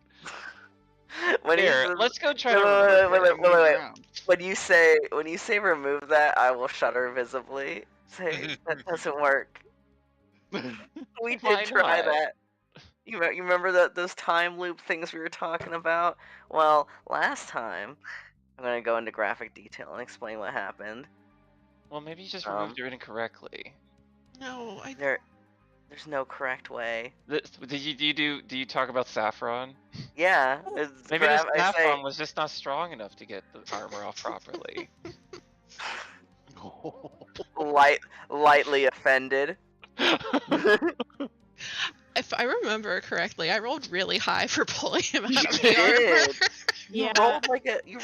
When he Here, says- let's go try Wait, to wait, remove wait, it. wait, wait, wait. When you say remove that, I will shudder visibly. Say that doesn't work. We Why did try not? that. You remember those time loop things we were talking about? Well, last time, I'm gonna go into graphic detail and explain what happened. Well, maybe you just removed it incorrectly. No, There's no correct way. Do you talk about Saffron? Yeah, Maybe the I say, Saffron was just not strong enough to get the armor off properly. lightly offended. if I remember correctly, I rolled really high for pulling him out You of the armor. did. You Yeah.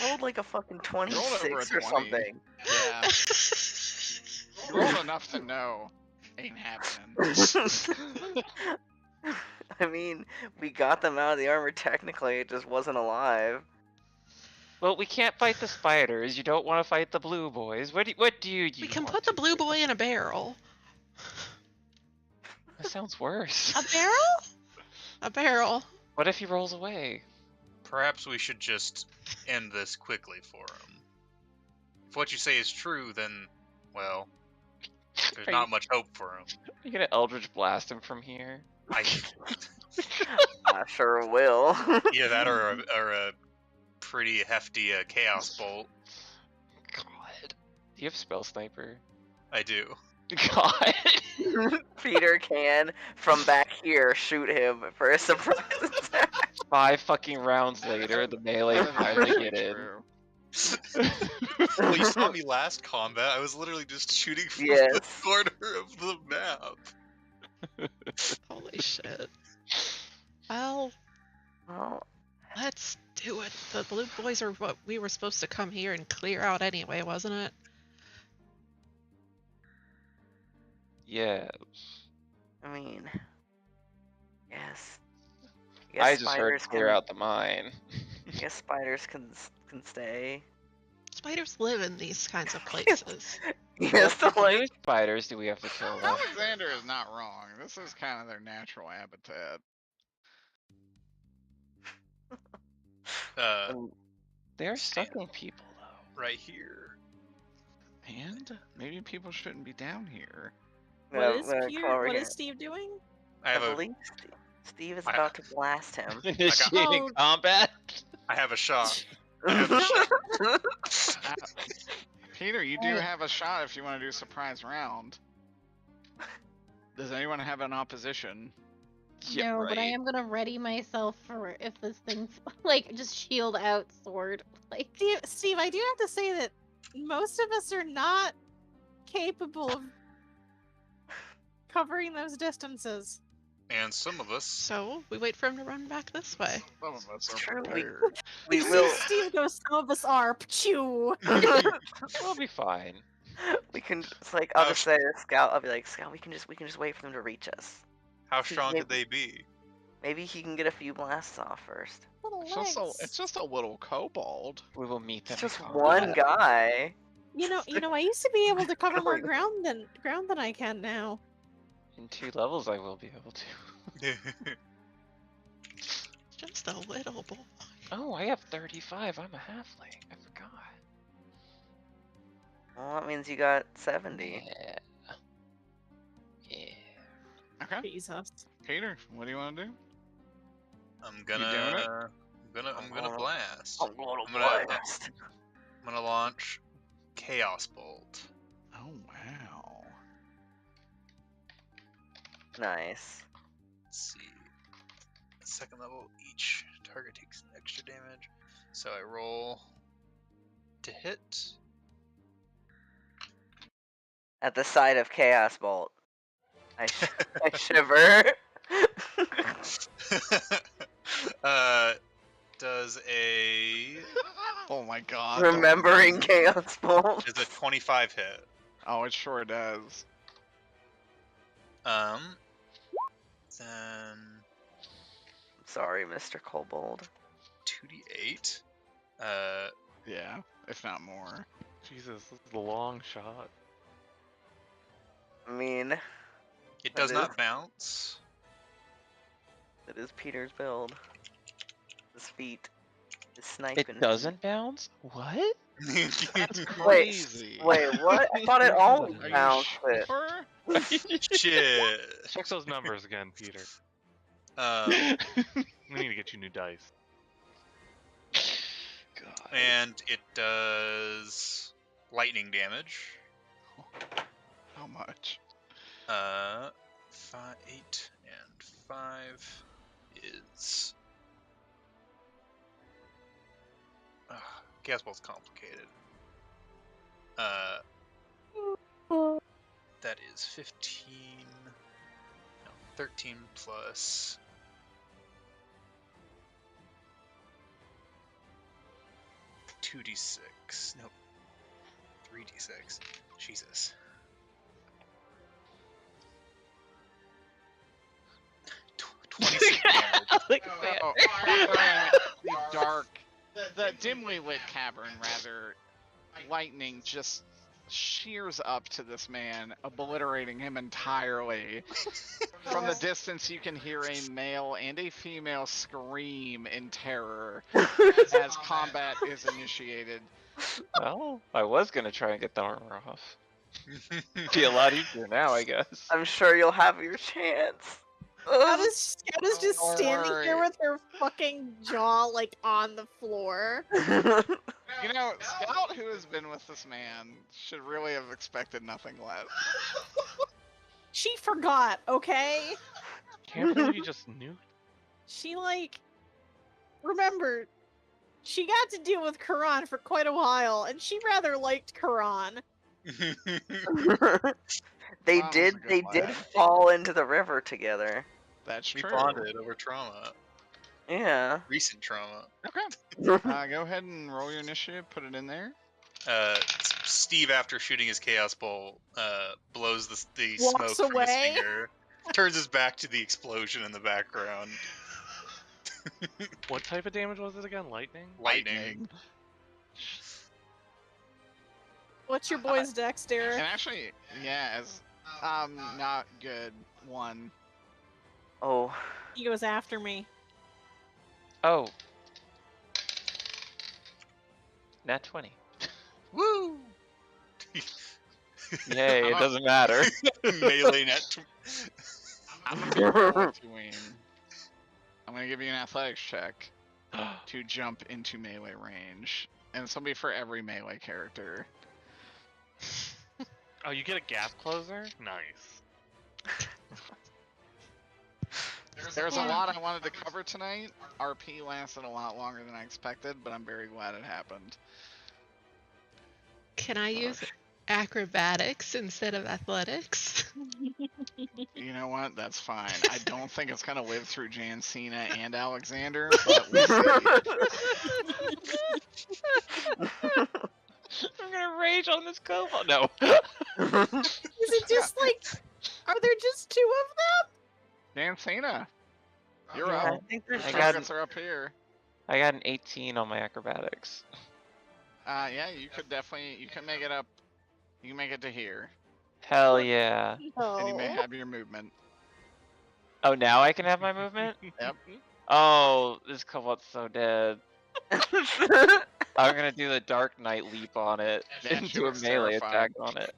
rolled like a fucking 26 a or 20. something. Yeah. You rolled enough to know. Ain't happening. I mean, we got them out of the armor technically, it just wasn't alive. Well, we can't fight the spiders. You don't want to fight the blue boys. What do you We can want put the to blue do? boy in a barrel. That sounds worse. A barrel? A barrel. What if he rolls away? Perhaps we should just end this quickly for him. If what you say is true, then, well, there's Are not you- much hope for him. Are you gonna Eldritch Blast him from here? I, I sure will. either that or a pretty hefty Chaos Bolt. God. Do you have Spell Sniper? I do. God. Peter can, from back here, shoot him for a surprise attack. 5 fucking rounds later, the melee That is finally actually get in. true. Well, you saw me last combat. I was literally just shooting from the Yes. corner of the map. Holy shit. Well, Well, let's do it. The blue boys are what we were supposed to come here and clear out anyway, wasn't it? Yeah. I mean, yes. I just heard spiders clear can- out the mine. I guess spiders can stay. Spiders live in these kinds of places. Yes, Well, so, like, which spiders do we have to kill? Though? Alexander is not wrong. This is kind of their natural habitat. They're Stand. sucking people though. Right here. And maybe people shouldn't be down here. What is Clover Peter? What here. is Steve doing? I have I a believe Steve is I- about to blast him. Initiating Oh. combat. I have a shot. I have a shot. Peter, you do Alright. have a shot if you want to do a surprise round. Does anyone have an opposition? Yeah, No, but I right. am gonna ready myself for if this thing's like just shield out sword. Like Steve, I do have to say that most of us are not capable of covering those distances. And some of us. So we wait for him to run back this way. Some of us are True, prepared. We See, will. Steve goes, some of us are. Pachoo! We'll be fine. We can. It's like I'll just say to Scout. I'll be like, Scout. We can just wait for them to reach us. How strong could they be? Maybe he can get a few blasts off first. Little It's just a little kobold. We will meet them. It's just in one combat. guy. You know, I used to be able to cover more ground than I can now. In 2 levels, I will be able to. Just a little boy. Oh, I have 35. I'm a halfling. I forgot. Well, that means you got 70. Yeah. Yeah. Okay. Jesus. Peter, what do you want to do? I'm doing it? gonna blast. I'm going to I'm gonna- blast. I'm gonna launch Chaos Bolt. Oh wow. Nice. Let's see. Second level, each target takes extra damage. So I roll to hit. At the side of Chaos Bolt, I shiver. Does a Oh my god. Remembering Chaos Bolt. is a 25 hit. Oh, it sure does. Then Sorry, Mr. Kobold. 2d8. Yeah, if not more. Jesus, this is a long shot. I mean, It does That not is- bounce. it is Peter's build. His feet. His sniping. It doesn't bounce? What? That's Wait, crazy. Wait, what? I thought it always Are you bounced it. sure? Shit. Check those numbers again, Peter. We need to get you new dice. God. And it does lightning damage. How much? 5, 8, and 5 is. Gas ball's complicated. That is 15. No, 13 plus. Two d6. Nope. 3d6. Jesus. Tw 26 damage. The dark, the dimly lit cavern, rather, lightning just shears up to this man, obliterating him entirely. From the distance, you can hear a male and a female scream in terror as combat is initiated. Well, I was gonna try and get the armor off. Be a lot easier now, I guess. I'm sure you'll have your chance. Scout is just Don't standing here worry. with her fucking jaw like on the floor. You know, Scout, who has been with this man, should really have expected nothing less. She forgot, okay? Can't believe you just knew. She like remember she got to deal with Quran for quite a while, and she rather liked Quran. they Ron was did. a good They did lad. fall into the river together. That's We true. bonded over trauma. Yeah. Recent trauma. Okay. Go ahead and roll your initiative. Put it in there. Steve, after shooting his Chaos Bolt, blows the Walks smoke from his away. finger, turns his back to the explosion in the background. What type of damage was it again? Lightning? Lightning. What's your boy's dex, Derek? And actually, yeah, it's not good. 1. Oh, He goes after me. Oh. Nat 20. Woo! Yay, it doesn't matter. Melee net. I'm gonna be real between. I'm gonna give you an athletics check to jump into melee range, and it's gonna be for every melee character. Oh, you get a gap closer? Nice. There's a lot I wanted to cover tonight. RP lasted a lot longer than I expected, but I'm very glad it happened. Can I use acrobatics instead of athletics? You know what? That's fine. I don't think it's gonna live through Jan Cena and Alexander, but we'll see. I'm gonna rage on this kobold. No. Is it just like, are there just 2 of them? Jan Cena, you're yeah, I up. think there's I just- got- Targets are up here. I got an 18 on my acrobatics. Yeah, you could definitely, you can make it up. You can make it to here, Hell yeah. and you may No. have your movement. Oh, now I can have my movement? Yep. Oh, this kobold's so dead. I'm gonna do the Dark Knight leap on it That and shit do a was melee terrifying. attack on it.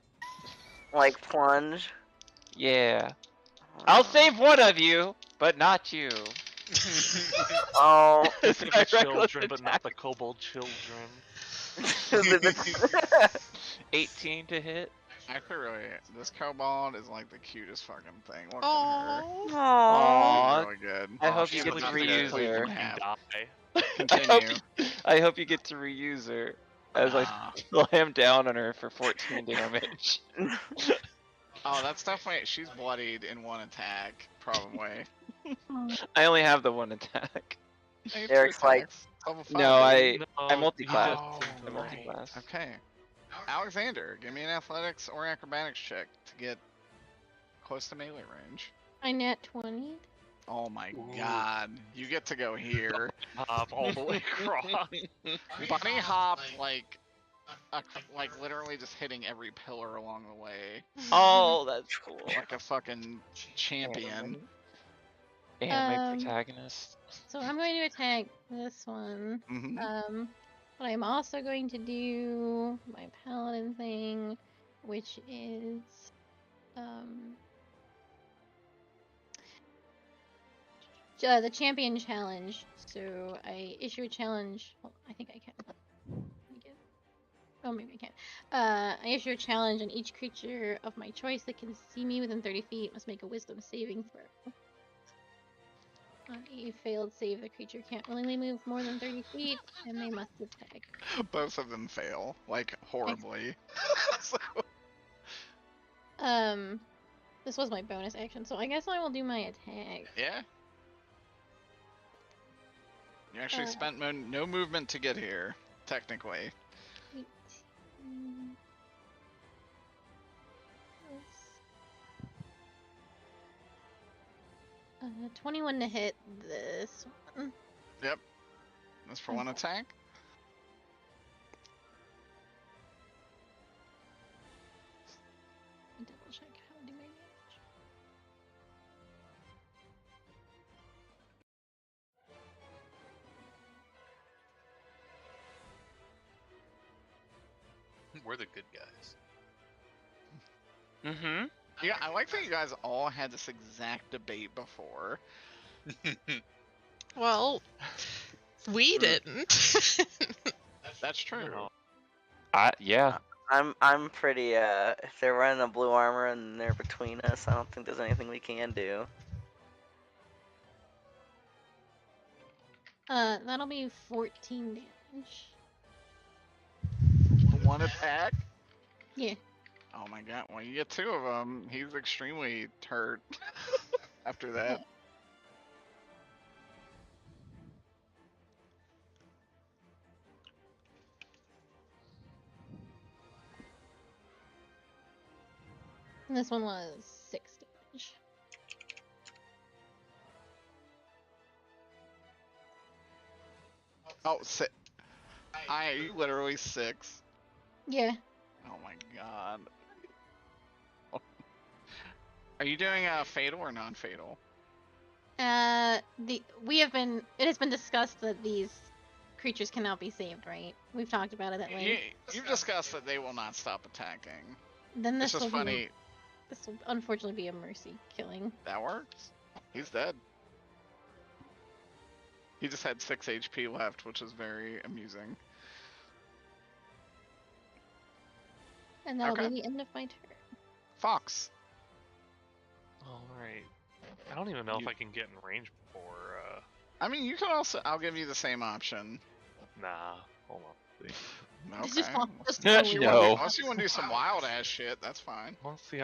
like plunge. Yeah. I'll save one of you, but not you. Oh, You It's save my the reckless children, but not the kobold children. 18 to hit. Actually, really, this kobold is like the cutest fucking thing. Look at her. Oh, She's Aww. really good. I hope she's you get to about get reuse cleaved her. in half. Die. Continue. I hope you get to reuse her as I Ah. slam down on her for 14 damage. Oh, that's definitely. She's bloodied in 1 attack, probably. I only have the 1 attack. Hey, 2 Derek's like- attacks. Level 5, No, baby. I No, multi-class. Oh, I multi-class. Okay. Alexander, give me an athletics or acrobatics check to get close to melee range. I nat 20. Oh my Ooh. god. You get to go here. Hop all the way across. Bunny hop like like literally just hitting every pillar along the way. Oh, that's cool. Like a fucking champion. And my Um, protagonist. So I'm going to attack this one. hmm But I'm also going to do my paladin thing, which is the champion challenge. So I issue a challenge. Hold on, I think I can. Let me get- Oh, maybe I can't. I issue a challenge, and each creature of my choice that can see me within 30 feet must make a wisdom saving throw. On a failed save, the creature can't willingly move more than 30 feet, and they must attack. Both of them fail, like horribly. So- This was my bonus action, so I guess I will do my attack. yeah. You actually Uh. spent no movement to get here, technically. 18 plus 21 to hit this one. That's for 1 attack. Let me double check how to do my damage. We're the good guys. Mm-hmm. Yeah, I like that you guys all had this exact debate before. well, we didn't. That's true. No. Yeah. I'm pretty if they're running a blue armor and they're between us, I don't think there's anything we can do. That'll be 14 damage. 1 attack? Yeah. Oh my god, well you get 2 of them. He's extremely hurt after that. And this one was 6 damage. Oh, are you literally 6? Yeah. Oh my god. Are you doing fatal or non-fatal? It has been discussed that these creatures cannot be saved, right? We've talked about it at length. You've discussed that they will not stop attacking. Then It's this just will funny. this will unfortunately be a mercy killing. That works. He's dead. He just had 6 HP left, which is very amusing. And that'll Okay. be the end of my turn. Fox. Alright. I don't even know if I can get in range before, I mean, you can also. I'll give you the same option. nah. Hold on. See. Okay. Just Yeah, no. Unless you want to do some wild ass shit, that's fine. Let's see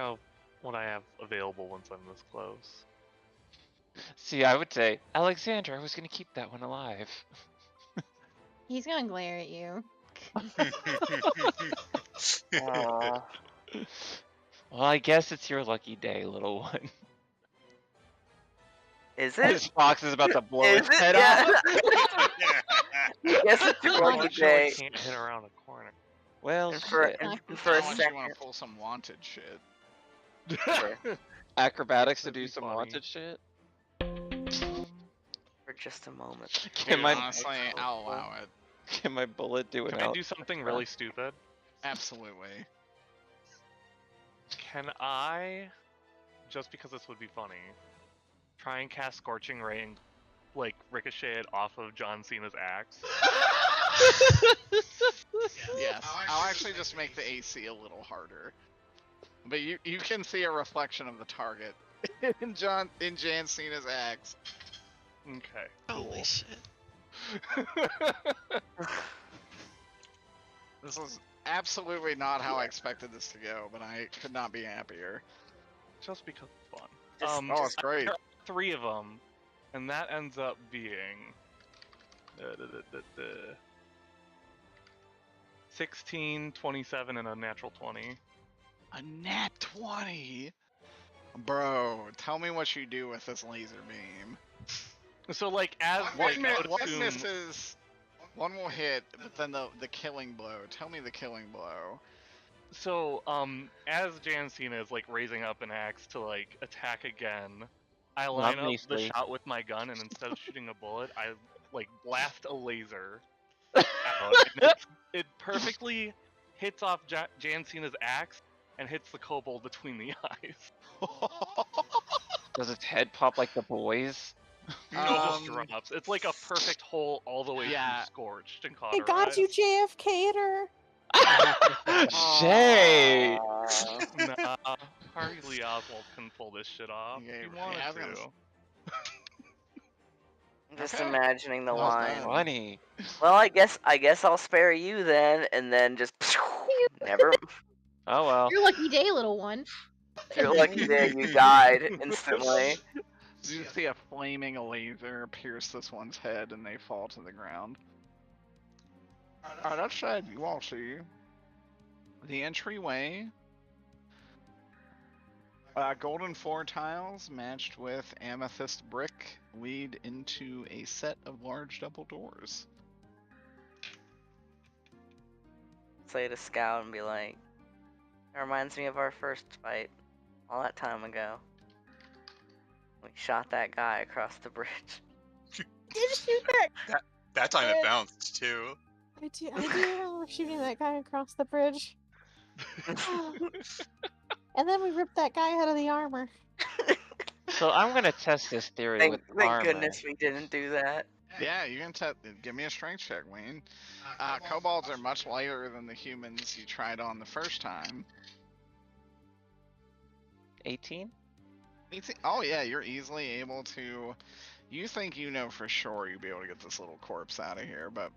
what I have available once I'm this close. See, I would say, Alexander, I was gonna keep that one alive. He's gonna glare at you. Aw. Well, I guess it's your lucky day, little one. Is This it? fox is about to blow Is his it? head Yeah. off. Yes, it's your lucky Unfortunately, day. can't hit around a corner. Well, And for, shit. and for a Unless you second. want to pull some wanted shit. Acrobatics to That'd do be some funny. wanted shit. For just a moment. Can Dude, my honestly, I'll allow it. can my bullet do it Can I out? do something really stupid? Absolutely. Can I, just because this would be funny, try and cast Scorching Ray and like ricochet it off of John Cena's axe? Yes. I'll actually just make the AC a little harder. But you can see a reflection of the target in Jan Cena's axe. Okay. Holy cool. shit. This is absolutely not how I expected this to go, but I could not be happier. Just because it's fun. Just- Oh, it's great. There are 3 of them, and that ends up being 16, 27, and a natural 20. A nat 20? Bro, tell me what you do with this laser beam. So like as One like I would assume, misses, one will hit, but then the killing blow. Tell me the killing blow. so as Jan Cena is like raising up an axe to like attack again, I line up the Obviously. shot with my gun, and instead of shooting a bullet, I like blast a laser out, and it perfectly hits off Jan Cena's axe and hits the kobold between the eyes. Does its head pop like the boys? Just drops. It's like a perfect hole all the way Yeah. through scorched and They got you, cauterized. JFK'er. Shay! Nah, Harvey Lee Oswald can pull this shit off. Yeah, if he yeah, wanted I was gonna to. I'm just Okay. imagining the Well line. done. Funny. Well, I guess I'll spare you then, and then just never. Oh well. Your lucky day, little one. You're lucky there. You died instantly. You see a flaming laser pierce this one's head, and they fall to the ground. Alright, that said, you all see the entryway. Golden floor tiles matched with amethyst brick lead into a set of large double doors. Say to Scout and be like, "It reminds me of our first fight, all that time ago. We shot that guy across the bridge." Did shoot that? That time it bounced too. I do remember shooting that guy across the bridge. And then we ripped that guy out of the armor. So I'm gonna test this theory Thank with armor. goodness we didn't do that. Yeah, you can give me a strength check, Wayne. Kobolds are much lighter than the humans you tried on the first time. 18? Oh yeah, you're easily able to. You think you know for sure you'll be able to get this little corpse out of here, but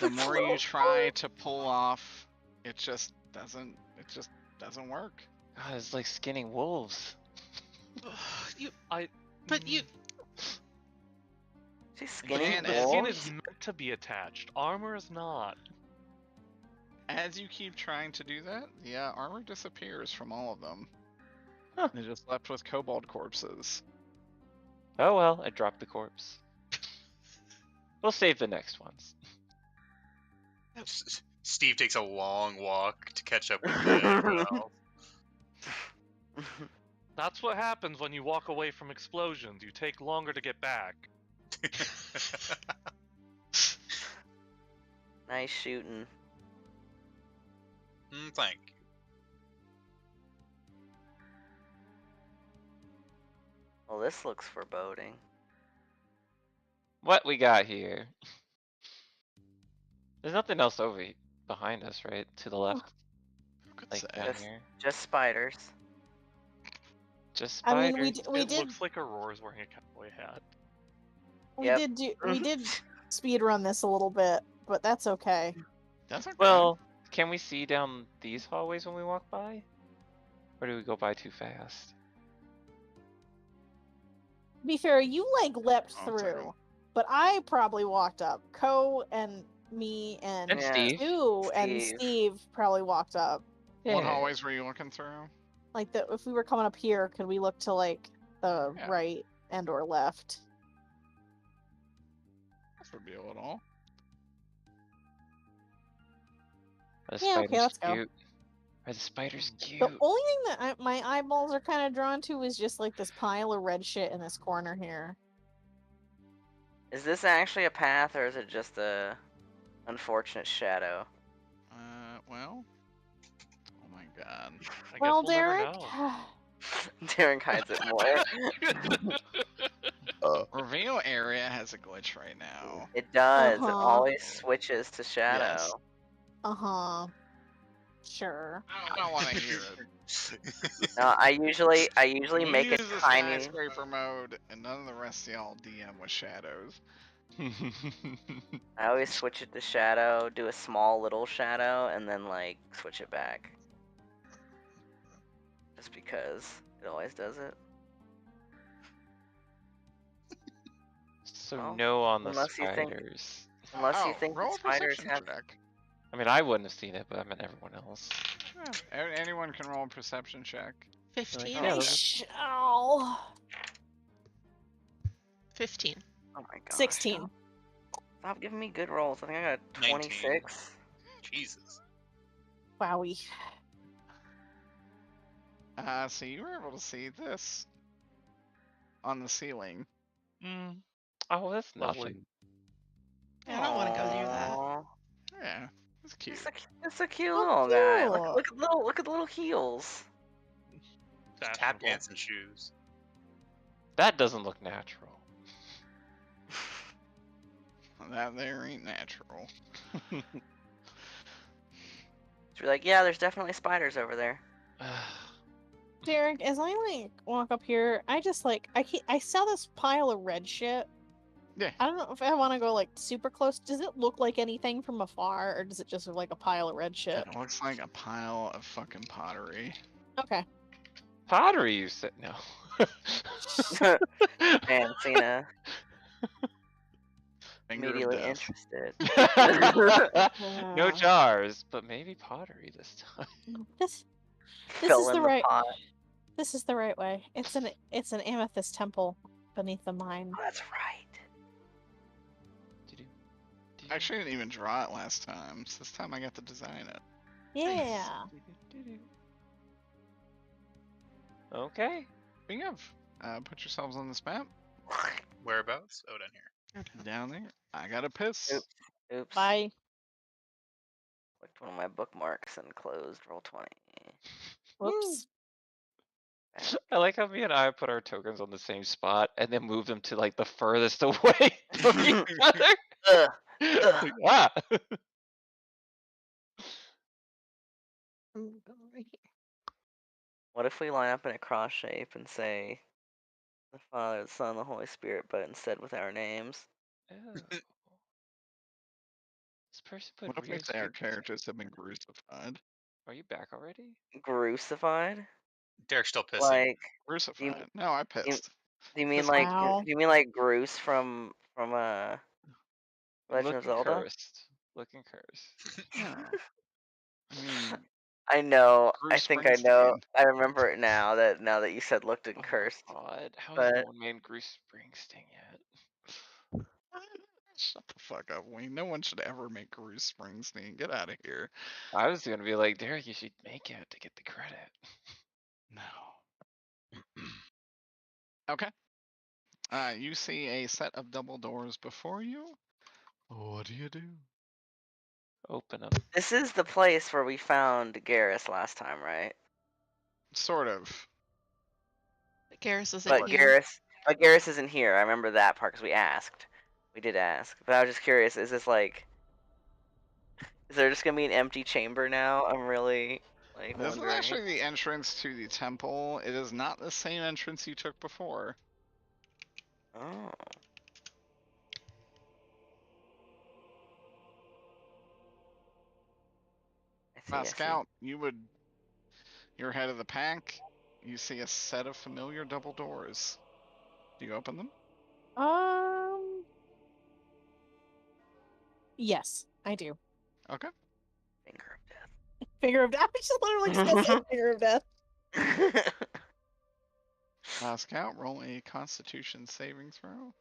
the more you try to pull off, it just doesn't work. God, it's like skinning wolves. She's skinny. Man, The skin is wolves? meant to be attached. Armor is not. As you keep trying to do that, yeah, armor disappears from all of them. Huh. They're just left with kobold corpses. Oh well, I dropped the corpse. We'll save the next ones. Steve takes a long walk to catch up with the elf. That's what happens when you walk away from explosions. You take longer to get back. Nice shooting. Thank you. Well, this looks foreboding. What we got here? There's nothing else behind us, right? To the left, Who could like say? down Yes. here. Just spiders. Just I spiders. mean, we It did looks like Aurora's wearing a cowboy hat. Yep. we did speed run this a little bit, but that's okay. That's okay. Well, can we see down these hallways when we walk by? Or do we go by too fast? To be fair, you like leapt Oh, it's okay. through, but I probably walked up. Ko and me and And Yeah. Steve. Stu and Steve. Steve probably walked up. What Yeah. hallways were you looking through? Like if we were coming up here, could we look to like the Yeah. right and or left? This would be a little. The Yeah, okay, spider's let's go. cute. Are the spiders cute? The only thing that my eyeballs are kind of drawn to is just like this pile of red shit in this corner here. Is this actually a path, or is it just a unfortunate shadow? Well. Oh my god. I Well, guess we'll never Derek, know. Darren hides it more. Reveal area has a glitch right now. It does. It Uh-huh. always switches to shadow. Yes. uh-huh. Sure. I don't want to hear it. No, I usually You make a use the tiny. skyscraper mode, and none of the rest of y'all DM with shadows. I always switch it to shadow, do a small little shadow, and then like switch it back. Just because it always does it. So Well, no on the unless you think- spiders. Unless you Oh, think the roll a spiders perception have. check. I mean, I wouldn't have seen it, but I meant everyone else. Yeah, anyone can roll a perception check. 15. Yeah, I those shall. 15. Oh my gosh. 16. Stop giving me good rolls. I think I got 19. 26. Jesus. Wowie. So you were able to see this on the ceiling. Mm. Oh, that's Lovely. nothing. Yeah, I don't want to go near that. Aw. Yeah, it's cute. It's a cute Oh, little guy. cute. Look at the little heels. That's Tap cool. dancing shoes. That doesn't look natural. That there ain't natural. So you're like, yeah, there's definitely spiders over there. Derek, as I like walk up here, I just like I saw this pile of red shit. Yeah. I don't know if I want to go like super close. Does it look like anything from afar, or does it just look like a pile of red shit? It looks like a pile of fucking pottery. Okay. Pottery, you said no. And Cena Finger of immediately death. interested. No jars, but maybe pottery this time. This Fill is in the the right. pot. This is the right way. It's an amethyst temple beneath the mine. Oh, that's right. I actually didn't even draw it last time, so this time I got to design it. Yeah. Okay. Speaking of, put yourselves on this map. Whereabouts? Oh, down here. Down there. I got a piss. Oops. Oops. Bye. Clicked one of my bookmarks and closed roll 20. Whoops. I like how me and I put our tokens on the same spot and then move them to like the furthest away from each other. Ugh. Like, ah. I'm going right here. What if we line up in a cross shape and say the Father, the Son, the Holy Spirit, but instead with our names? Oh. This person put What if we weird say our script- characters have been crucified? Are you back already? Crucified? Derek's still pissing. Like, Crucified? No, I pissed. do you mean Piss like Wow. do you mean like Bruce from Legend of Looking Zelda? cursed. Looking cursed. No. I mean, I know. I Bruce think I know. Springsteen. I remember it now that you said looked and cursed. God, how But- has no one named Bruce Springsteen yet? Shut the fuck up, Wayne. No one should ever make Bruce Springsteen. Get out of here. I was gonna be like, Derek, you should make it to get the credit. No. Okay. You see a set of double doors before you. What do you do? Open them. This is the place where we found Garrus last time, right? Sort of. Garrus is in But here. Garrus isn't here. I remember that part because we asked. We did ask. But I was just curious, is this like... Is there just gonna be an empty chamber now? I'm really, like, This is wondering. actually the entrance to the temple. It is not the same entrance you took before. Oh. I see. Scout, you're head of the pack. You see a set of familiar double doors. Do you open them? Yes, I do. Okay. Finger of death. Finger of death. I just literally just gonna say finger of death. Scout, roll a Constitution saving throw.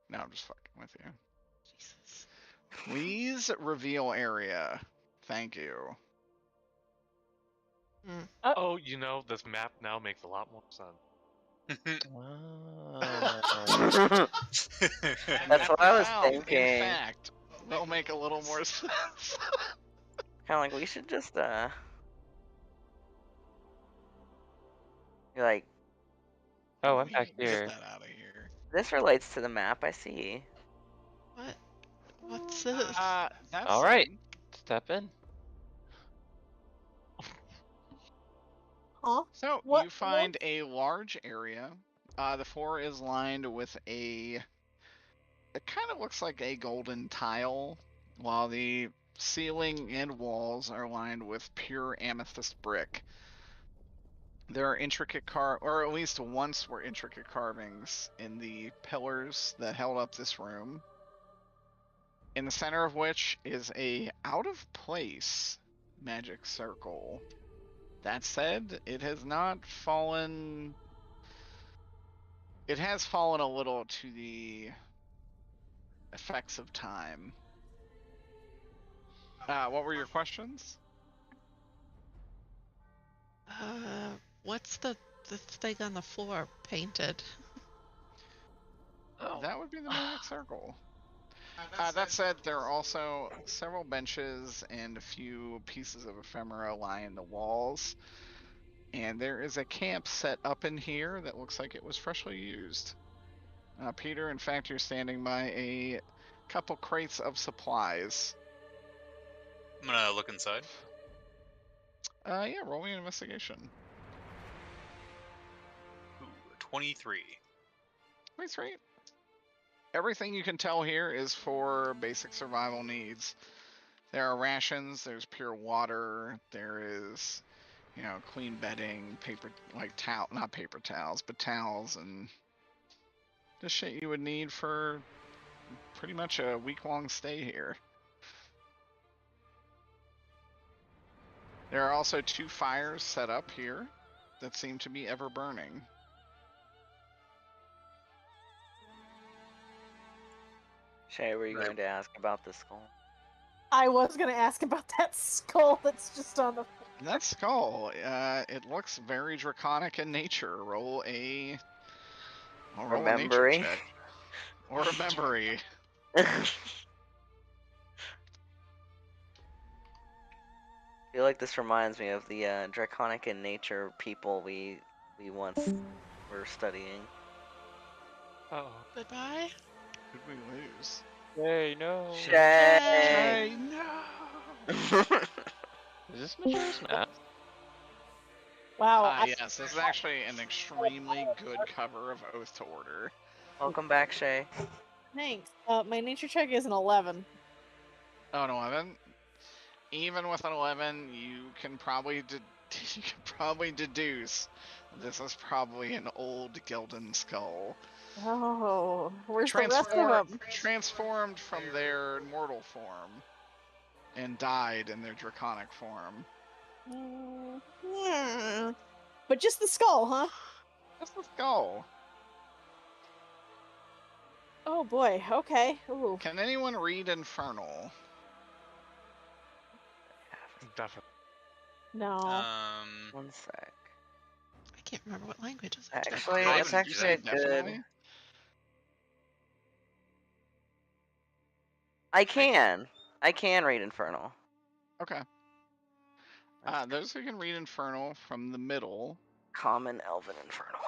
No, I'm just fucking with you. Jesus. Please reveal area. Thank you. Oh, you know, this map now makes a lot more sense. Oh. That's what I was Now, thinking. In fact, they'll make a little more sense. Kind of like, we should just, You're like, Oh, I'm back Get here. that out of here. this relates to the map, I see. What? What's this? That's All right. Step in. Huh? So What- you find a large area. The floor is lined with it kind of looks like a golden tile, while the ceiling and walls are lined with pure amethyst brick. There are intricate or at least once were intricate carvings in the pillars that held up this room. In the center of which is a out of place magic circle. That said, it has not fallen. It has fallen a little to the effects of time. What were your questions? What's the thing on the floor painted? Oh. That would be the magic circle. That said, there are also several benches and a few pieces of ephemera lining the walls. And there is a camp set up in here that looks like it was freshly used. Peter, in fact, you're standing by a couple crates of supplies. I'm gonna look inside. Yeah, roll me an investigation. Ooh, 23. 23. Everything you can tell here is for basic survival needs. There are rations, there's pure water, there is, clean bedding, not paper towels, but towels, and the shit you would need for pretty much a week-long stay here. There are also 2 fires set up here that seem to be ever burning. Shay, were you Right. going to ask about the skull? I was gonna ask about that skull that's just on the. That skull, it looks very draconic in nature. Roll a nature Remembery. check. Or a memory. I feel like this reminds me of the draconic in nature people we once were studying. Oh. Goodbye. Who'd we lose? Hey, no. Shay! Hey, no! Is this Majora's Mask? Wow. Yes, this is actually an extremely good cover of Oath to Order. Welcome back, Shay. Thanks. My nature check is an 11. Oh, an 11? Even with an 11, you can probably deduce this is probably an old Gildan skull. Oh, where's the rest of them? Transformed from their mortal form and died in their draconic form. Yeah. But just the skull, huh? That's the skull. Oh boy. Okay. Ooh. Can anyone read Infernal? Definitely. No. One sec. I can't remember what languages I took. Actually, I that's even actually a did good. Definitely. I can read Infernal. Okay. Those who can read Infernal from the middle, Common Elven Infernal.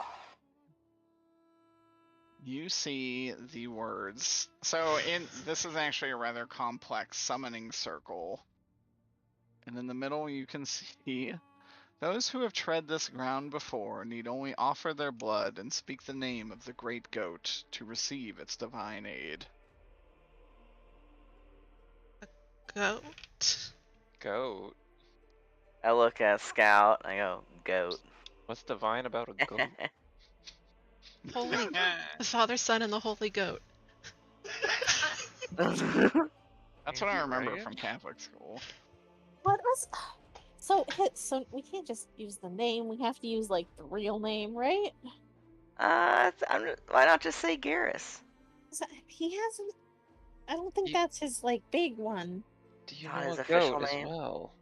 you see the words. So this is actually a rather complex summoning circle. And in the middle you can see, those who have tread this ground before need only offer their blood and speak the name of the great goat to receive its divine aid. Goat. Goat. I look at Scout. I go, goat. What's divine about a goat? Holy. The Father, Son, and the Holy Goat. That's what I Maybe, remember right? from Catholic school. What was? So we can't just use the name. We have to use like the real name, right? Why not just say Garrus? He hasn't. I don't think You- that's his like big one. Do you Not know his a official goat as name. well?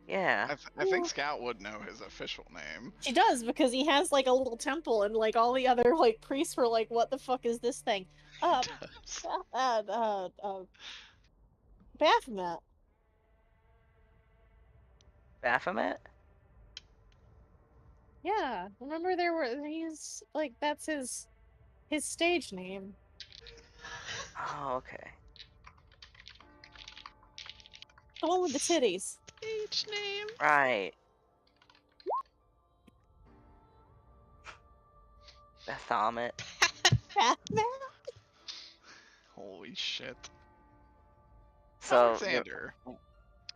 Yeah. I think Scout would know his official name. She does because he has like a little temple, and like all the other like priests were like, "What the fuck is this thing?" Baphomet. Baphomet? Yeah, remember he's like that's his stage name. Oh, okay. The one with the titties. Stage name. Right. Baphomet. Baphomet. Holy shit. So, Alexander,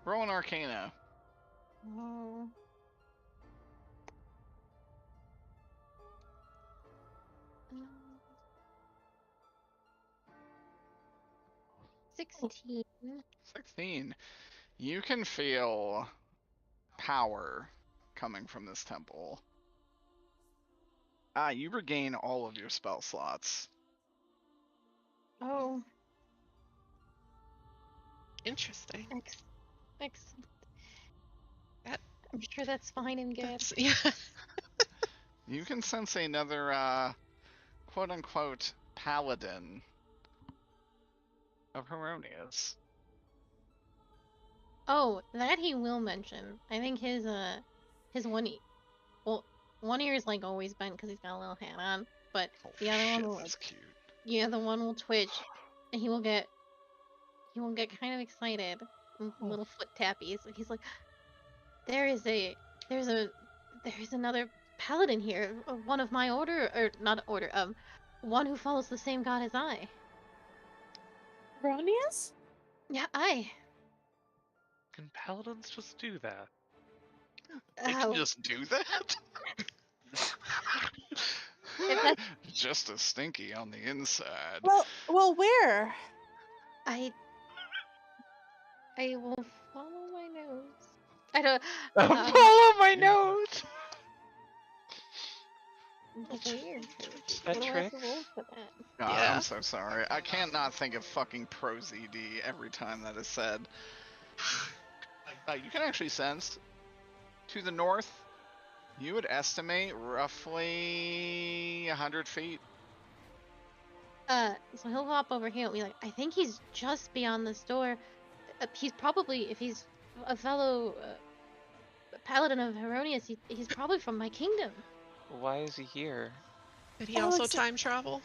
roll an Arcana. Oh. Um, 16. 16. You can feel power coming from this temple. You regain all of your spell slots. Oh. Interesting. Excellent. That- I'm sure that's fine and good. Yeah. You can sense another, quote-unquote, paladin of Heronias. Oh, that he will mention. I think his one ear is like always bent because he's got a little hat on, but Oh, the other one shit, will that's cute. the one will twitch, and he will get kind of excited, and little foot tappies. And he's like, there's another paladin here, one of my order, or not order, one who follows the same god as I. Bronius? Yeah, I. Can paladins just do that? They can just do that? that's- Just as stinky on the inside. Well, where? I will follow my nose. I don't. Follow my nose. Weird. That What do I have trick? to roll for that? God, Yeah. I'm so sorry. I can't not think of fucking Pro ZD every time that is said. You can actually sense to the north, you would estimate roughly 100 feet. So he'll hop over here and be like, I think he's just beyond this door. He's probably, if he's a fellow paladin of Heronias, he's probably from my kingdom. Why is he here? Did he also Alex- time travel?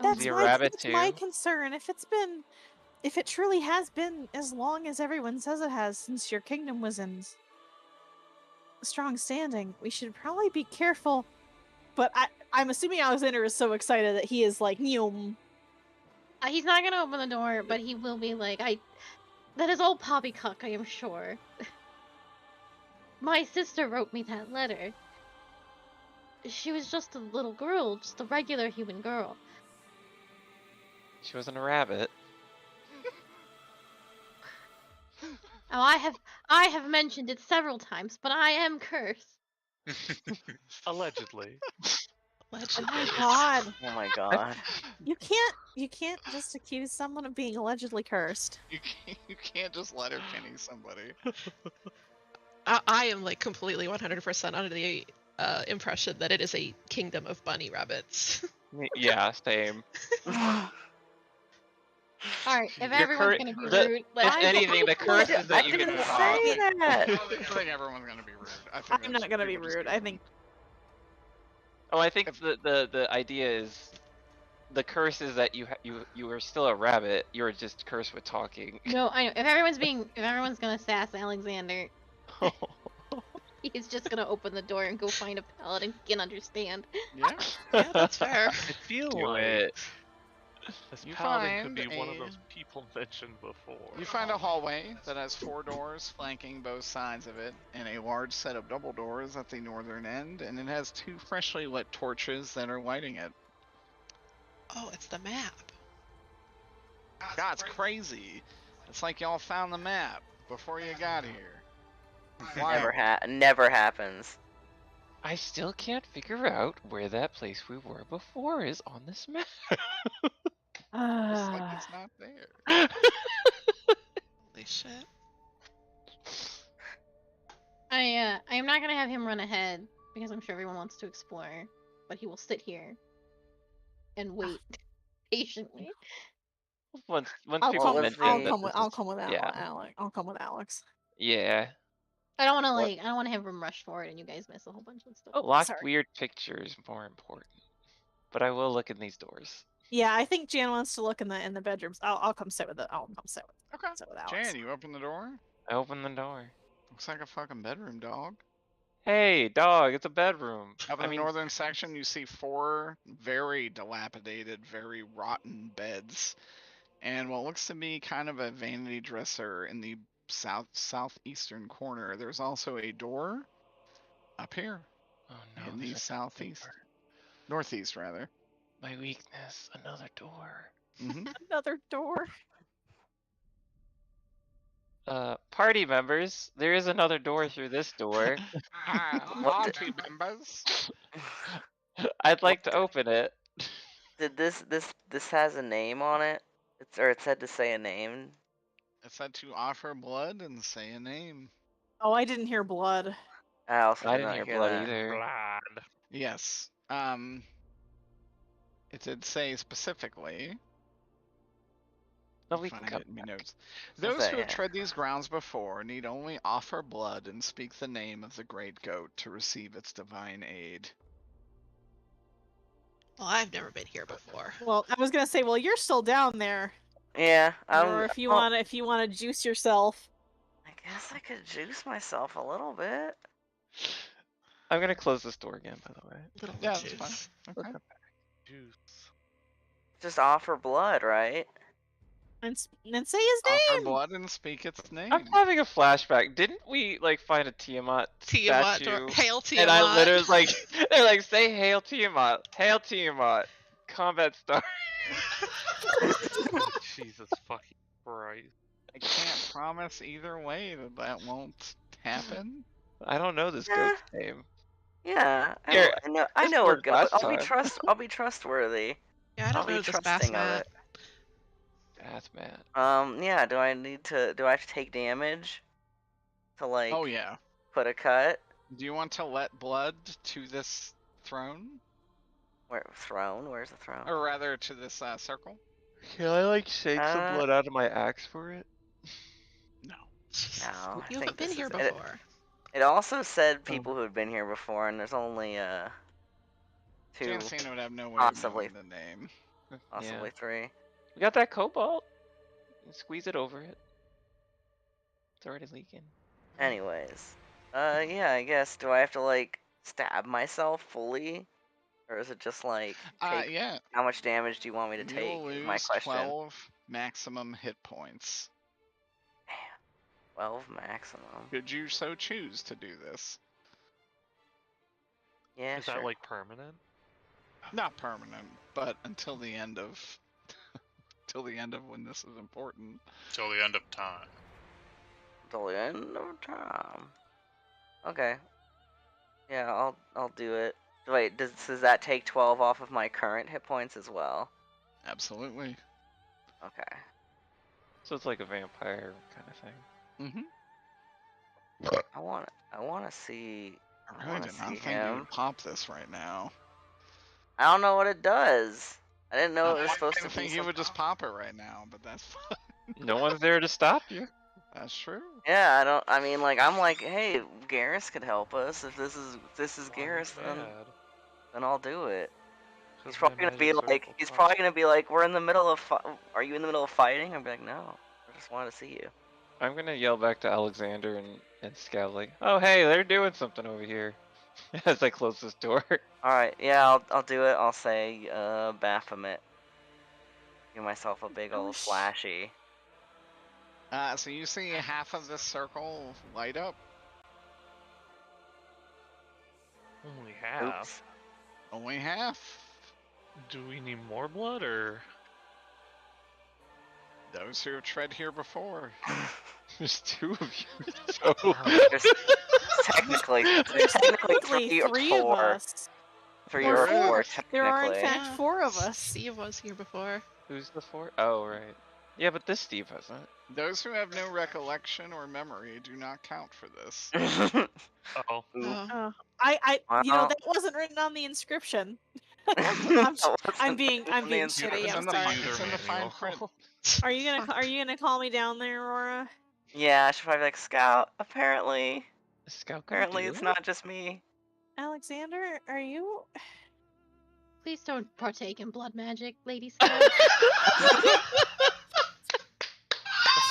That's he a my rabbit that's my too? concern. If it truly has been as long as everyone says it has since your kingdom was in strong standing, we should probably be careful. But I'm assuming Alexander is so excited that he is like, Nyum. He's not gonna open the door, but he will be like, that is all poppycock, I am sure. My sister wrote me that letter. She was just a little girl, just a regular human girl. She wasn't a rabbit. Oh, I have mentioned it several times, but I am cursed. Allegedly. Oh my god. Oh my god. You can't just accuse someone of being allegedly cursed. You can't just Letterkenny somebody. I am like completely 100% under the impression that it is a kingdom of bunny rabbits. Yeah, same. Alright, if Your everyone's cur- gonna be the- rude, If let's anything, the curse is that I you didn't can say talk. that. I think everyone's gonna be rude. I think I'm that's not gonna be people just rude. get I rude. think Oh, I think the idea is the curse is that you are still a rabbit. You are just cursed with talking. No, I know. If everyone's gonna sass Alexander, he's just gonna open the door and go find a pallet and can understand. Yeah. Yeah, that's fair. I feel Do like it. this You paladin could be find one of a- those people mentioned before. You find a hallway that has 4 doors flanking both sides of it, and a large set of double doors at the northern end, and it has 2 freshly lit torches that are lighting it. Oh, it's the map. God, it's crazy. It's like y'all found the map before you got here. Never happens. I still can't figure out where that place we were before is on this map. It's like it's not there. Holy shit. I am not gonna have him run ahead because I'm sure everyone wants to explore, but he will sit here and wait patiently. Once I'll people come. let's mention see. that I'll this come with is- yeah, Alex. I'll come with Alex. yeah. I don't want to What? I don't want to have him rush forward and you guys miss a whole bunch of stuff. Locked Sorry. weird pictures more important. But I will look in these doors. Yeah, I think Jan wants to look in the bedrooms. I'll come sit with it. I'll come sit with Okay. sit with Alex. Jan, you open the door? I open the door. Looks like a fucking bedroom, dog. Hey, dog, it's a bedroom. Up in I the mean, northern section, you see 4 very dilapidated, very rotten beds, and what looks to be kind of a vanity dresser in the southeastern corner. There's also a door up here oh no, in the there's another southeast, door. northeast rather. My weakness, another door. Mm-hmm. Another door. Party members, there is another door through this door. Party members. I'd like to open it. Did this has a name on it? It said to say a name. It said to offer blood and say a name. Oh, I didn't hear blood. I also I did didn't not hear hear blood that. either. Blood. Yes. It did say specifically. No, we can Find come it in my back. notes. What's Those that, who have yeah? tread these grounds before need only offer blood and speak the name of the great goat to receive its divine aid. Well, I've never been here before. Well, I was gonna say, well, you're still down there. Yeah, Or if you want to juice yourself. I guess I could juice myself a little bit. I'm gonna close this door again, by the way. Little Yeah, juice. that's fine. Okay. Juice. Just offer blood, right? And say his Offer name. blood and speak its name. I'm having a flashback. Didn't we like find a Tiamat Tiamat, statue? hail Tiamat. And I literally was like, they're like, say hail Tiamat, hail Tiamat, combat star. Jesus fucking Christ. I can't promise either way that won't happen. I don't know this goat's name. Yeah, Here, I this know a worked goat. last I'll be time. I'll be trustworthy. Yeah, I I'll don't be know this trusting of Bassmat. it. That's mad. Yeah. Do I have to take damage to like Oh yeah. put a cut? Do you want to let blood to this throne, Where's the throne? or rather to this circle? Can I like shake some Uh, blood out of my axe for it? No. No, I You think haven't been this here is it. before. It also said people who had been here before, and there's only 2, Jansina would have no way possibly. of knowing the name. possibly 3. We got that cobalt. Squeeze it over it. It's already leaking. Anyways, yeah, I guess. Do I have to like stab myself fully, or is it just like take, Yeah. how much damage do you want me to You take? will Is my lose question. 12 maximum hit points. 12 maximum. Should you so choose to do this? Yeah, Is sure. that like permanent? Not permanent, but until the end of till the end of when this is important. Till the end of time. Till the end of time. Okay. Yeah, I'll do it. Wait, does that take 12 off of my current hit points as well? Absolutely. Okay. So it's like a vampire kind of thing. Mm-hmm. I wanna see. I really did not think you him. would pop this right now. I don't know what it does. I didn't know it was I supposed to didn't be. think you would just pop it right now, but that's fine. No one's there to stop you. That's true. Yeah, I don't. I mean, like, I'm like, hey, Garrus could help us. If this is Garrus, then I'll do it. He's probably gonna be like, we're in the middle of. Are you in the middle of fighting? I'm like, no, I just wanted to see you. I'm gonna yell back to Alexander and Scout like, oh hey, they're doing something over here. As I close this door. All right, yeah, I'll do it. I'll say, Baphomet. Give myself a big old flashy. So you see half of this circle light up. Only half. Oops. Only half. Do we need more blood or? Those who have tread here before. There's 2 of you. So There's technically three or three of four. us. 3 There or are 4 four. technically. There are in fact Yeah. 4 of us. Steve was here before. who's the 4? Oh right. Yeah, but this Steve hasn't. Those who have no recollection or memory do not count for this. Oh. Oh. You know, Wow. that wasn't written on the inscription. That I'm wasn't being on the shitty. It's I'm in the sorry. fine- it's in the fine print. Are you gonna call me down there, Aurora? Yeah, I should probably be like, Scout, apparently Scout gonna do it's it? not just me. Alexander, are you? Please don't partake in blood magic, Lady Scout.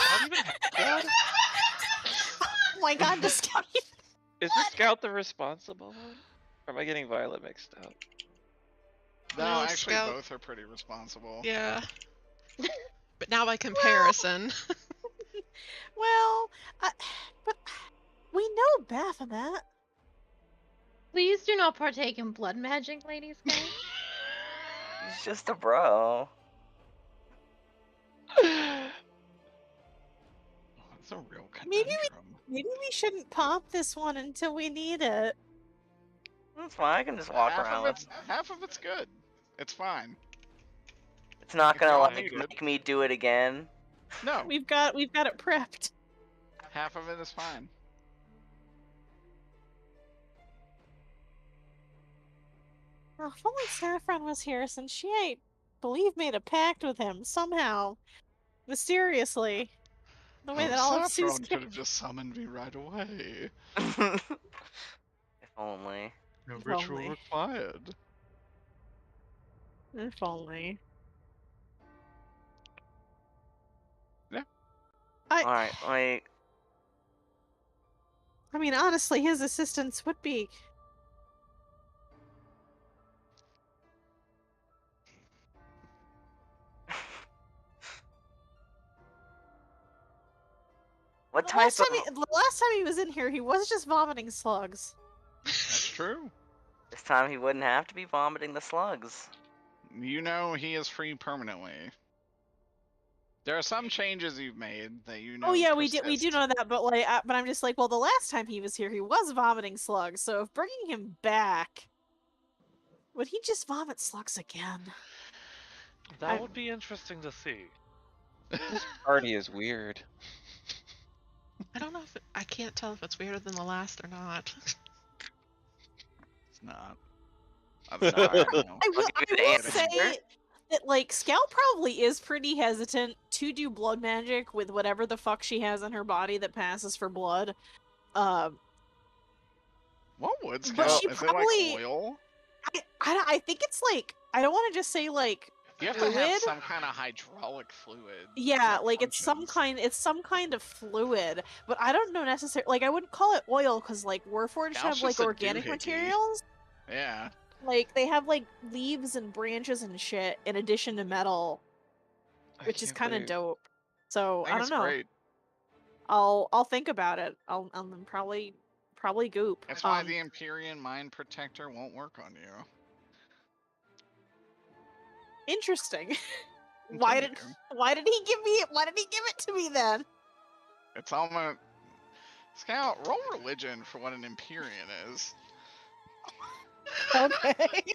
Not even blood? Oh my God, the Scout. Is the Scout the responsible one? Or am I getting Violet mixed up? No, No, actually Scout- both are pretty responsible. Yeah. But now by comparison. Well, but we know Baphomet. Please do not partake in blood magic, Lady Scout. He's just a bro. It's a real Maybe conundrum. Maybe we shouldn't pop this one until we need it. That's fine. I can just walk around with. Half of it's good. It's fine. It's not if you gonna all like need it. make me do it again. No, We've got it prepped. half of it is fine. Oh, if only Saffron was here, since she, I believe, made a pact with him somehow, mysteriously. The way that all of Sue's Saffron could have just summoned me right away. If only. No If ritual only. required. If only. Yeah. Alright, like. I mean, honestly, his assistance would be. What The type last, of. the last time he was in here, he was just vomiting slugs. That's true. This time he wouldn't have to be vomiting the slugs. You know he is free permanently. There are some changes you've made that you know. Oh yeah, we do persist. know that, but like, but I'm just like, well, the last time he was here, he was vomiting slugs. So if bringing him back, would he just vomit slugs again? That would be interesting to see. This party is weird. I don't know if I can't tell if it's weirder than the last or not. It's not. I will say answer. that like Scout probably is pretty hesitant to do blood magic with whatever the fuck she has in her body that passes for blood. What would But Scout? she Is probably- it like oil? I think it's like, I don't want to just say like You have to have fluid? some kind of hydraulic fluid. yeah, that like it's some kind of fluid, but I don't know necessarily. Like I wouldn't call it oil because like Warforged Scout's have like just a organic doohickey. materials. Yeah. Like they have like leaves and branches and shit in addition to metal, which is kind of dope. So I think don't it's know. great. I'll think about it. I'll probably goop. That's why the Empyrean Mind Protector won't work on you. Interesting. why did Continue. he give it to me then? It's almost. Scout, roll religion for what an Empyrean is. Okay.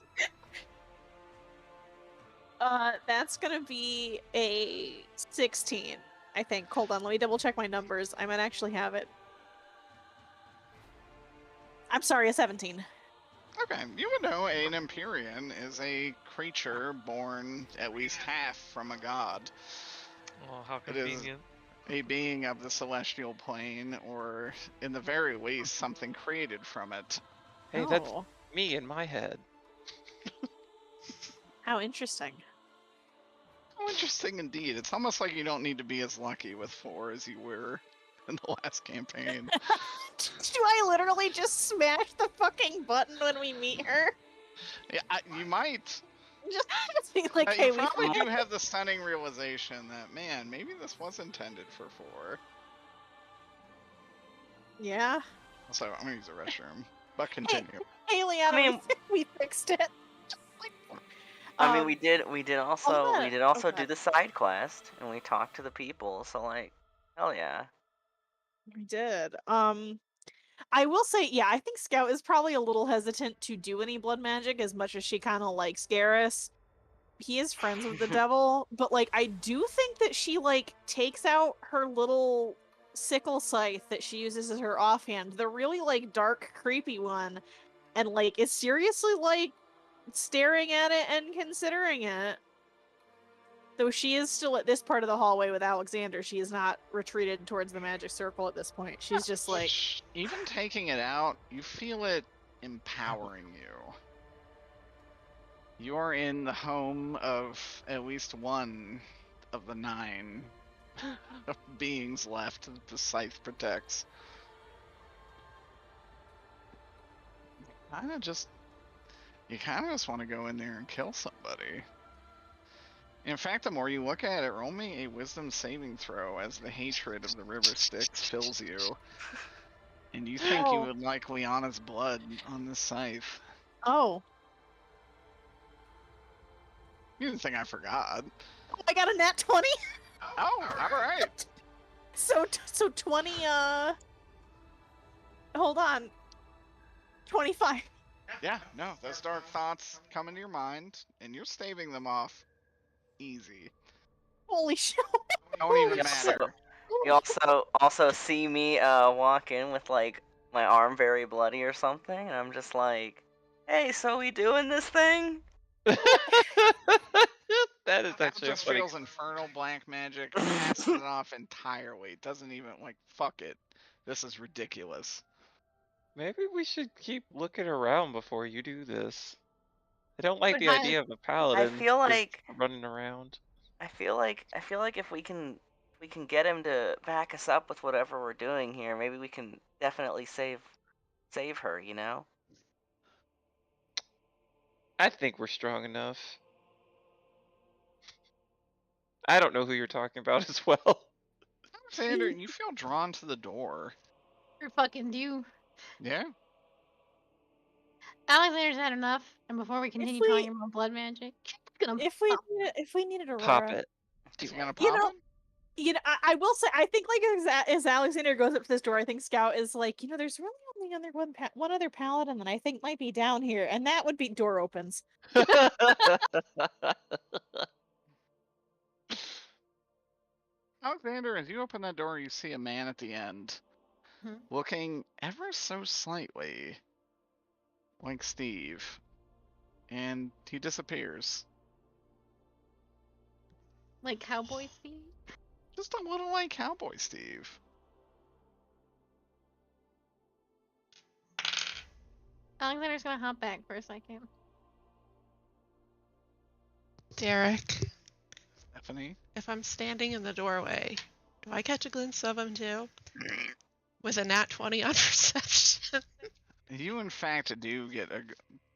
That's gonna be a 16, I think. Hold on, let me double check my numbers. I might actually have it. I'm sorry, a 17. Okay, you would know an Empyrean is a creature born at least half from a god. Oh, how It is convenient. a being of the celestial plane, or in the very least, something created from it. Hey, that's Oh, me in my head. how interesting. Oh, interesting indeed. It's almost like you don't need to be as lucky with 4 as you were in the last campaign. Do I literally just smash the fucking button when we meet her? Yeah, you might. Just be like, hey, You we probably met. do have the stunning realization that, man, maybe this was intended for 4. Yeah. So I'm gonna use the restroom, but continue. Hey, Liana, I mean- we fixed it. I mean, Um, we did also okay. do the side quest, and we talked to the people. So like, hell yeah. We did. I will say, yeah, I think Scout is probably a little hesitant to do any blood magic as much as she kind of likes Garrus. He is friends with the devil, but like I do think that she like takes out her little sickle scythe that she uses as her offhand, the really like dark, creepy one, and like is seriously like staring at it and considering it. Though she is still at this part of the hallway with Alexander, she is not retreated towards the magic circle at this point. She's just like, Which, even taking it out, you feel it empowering you. You are in the home of at least one of the 9 beings left that the scythe protects. You kind of just want to go in there and kill somebody. In fact, the more you look at it, roll me a wisdom saving throw as the hatred of the river Styx fills you. And you think you Oh. would like Liana's blood on this scythe. oh, You didn't think I forgot. I got a nat 20. Oh, alright. So 20. Hold on. 25. Yeah, no, those dark thoughts come into your mind, and you're staving them off easy. Holy shit. Don't even Yeah, matter. so- You also see me walk in with like my arm very bloody or something, and I'm just like, "Hey, so we doing this thing?" That is That actually a just funny. feels infernal black magic, passes it off entirely. Doesn't even, like, fuck it. This is ridiculous. Maybe we should keep looking around before you do this. I don't like But the I- idea of a paladin feel just like- running around. I feel like if we can get him to back us up with whatever we're doing here, maybe we can definitely save her, you know? I think we're strong enough. I don't know who you're talking about as well. Alexander, you feel drawn to the door. You're fucking due. Yeah? Alexander's had enough, and before we continue we- talking about blood magic, he's gonna pop. If we needed Aurora, Pop it. Is he gonna You pop know- him? I will say, I think like as Alexander goes up to this door, I think Scout is like, there's really only one other paladin that I think might be down here, and that would be door opens. Alexander, as you open that door, you see a man at the end, Mhm. looking ever so slightly like Steve, and he disappears. Like Cowboy Steve. Just a little like Cowboy Steve. Alexander's gonna hop back for a second. Derek, Stephanie? if I'm standing in the doorway, do I catch a glimpse of him too? With a nat 20 on perception. You, in fact, do get a.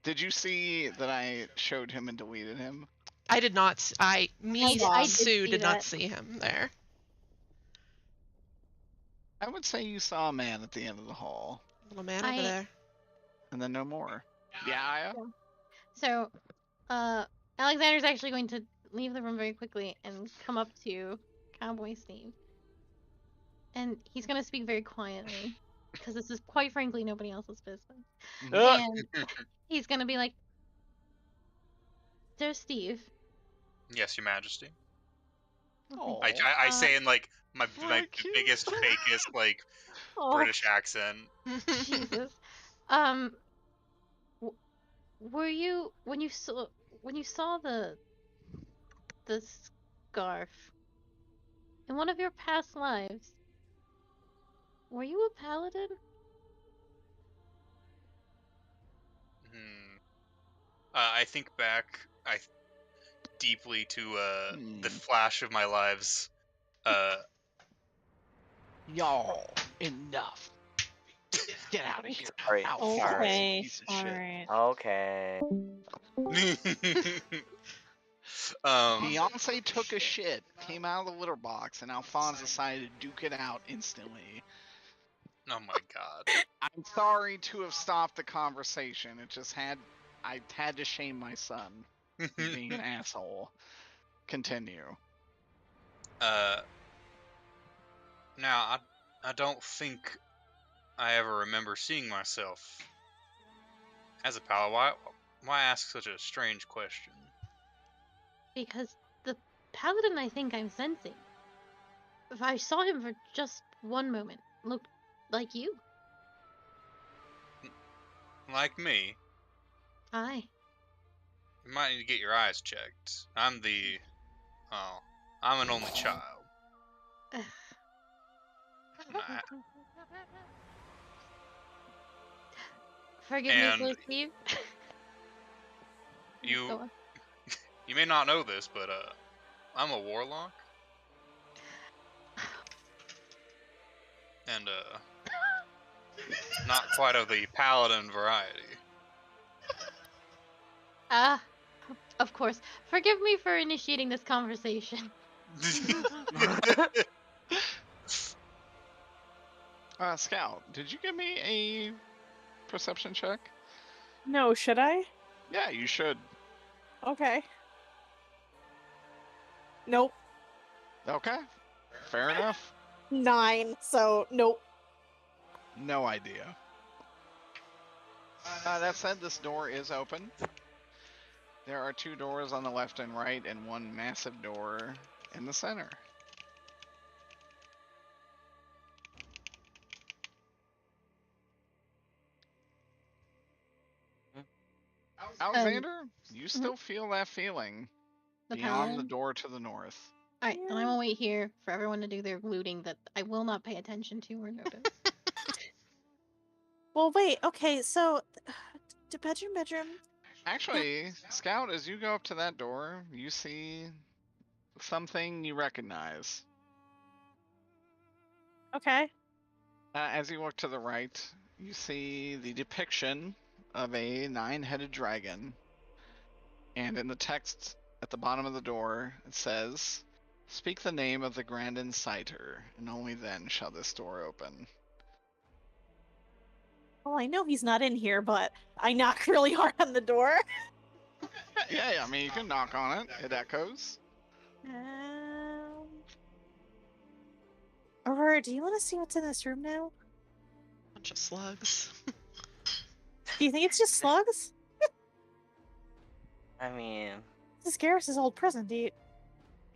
Did you see that I showed him and deleted him? I did not. I did Sue see did not that. see him there. I would say you saw a man at the end of the hall, Little man I- over there. and then no more. Yeah, Aya? So, Alexander's actually going to leave the room very quickly and come up to Cowboy Steve. And he's gonna speak very quietly. because this is quite frankly nobody else's business. Ah! And he's gonna be like, "There's Steve." Yes, Your Majesty. Oh, I say in like my Very cute. biggest, fakest like Oh, British accent. Jesus. Um, w- were you when you saw the scarf in one of your past lives? Were you a paladin? I think back deeply to the Hmm. flash of my lives. Y'all, enough. Get out of here. Sorry, Out, sorry. piece of shit. Okay. Beyonce took a shit, came out of the litter box, and Alphonse decided to duke it out instantly. Oh my god. I'm sorry to have stopped the conversation. I had to shame my son for being an asshole. Continue. Now I don't think I ever remember seeing myself as a paladin. Why ask such a strange question? Because the paladin I think I'm sensing, if I saw him for just one moment, looked like you. Like me, Aye. you might need to get your eyes checked. I'm an only child. Forgive me, And Sir Steve. You Go on. you may not know this, but I'm a warlock. And not quite of the paladin variety. Ah, of course. Forgive me for initiating this conversation. Scout, did you give me a perception check? no, should I? Yeah, you should. Okay. Nope. Okay. Fair enough. 9, so nope. No idea. That said, this door is open. There are 2 doors on the left and right, and 1 massive door in the center. Alexander, you still feel that feeling The beyond the paladin? door to the north. Alright, then I will wait here for everyone to do their looting that I will not pay attention to or notice. Well, wait. Okay, so the bedroom. Actually, Scout, as you go up to that door, you see something you recognize. Okay. As you look to the right, you see the depiction of a 9-headed dragon. And in the text at the bottom of the door, it says, "Speak the name of the Grand Inciter, and only then shall this door open." Well, I know he's not in here, but I knock really hard on the door. Yeah, I mean, you can knock on it. It echoes. Aurora, do you want to see what's in this room now? Bunch of slugs. Do you think it's just slugs? I mean, This is Garrus's old prison, dude.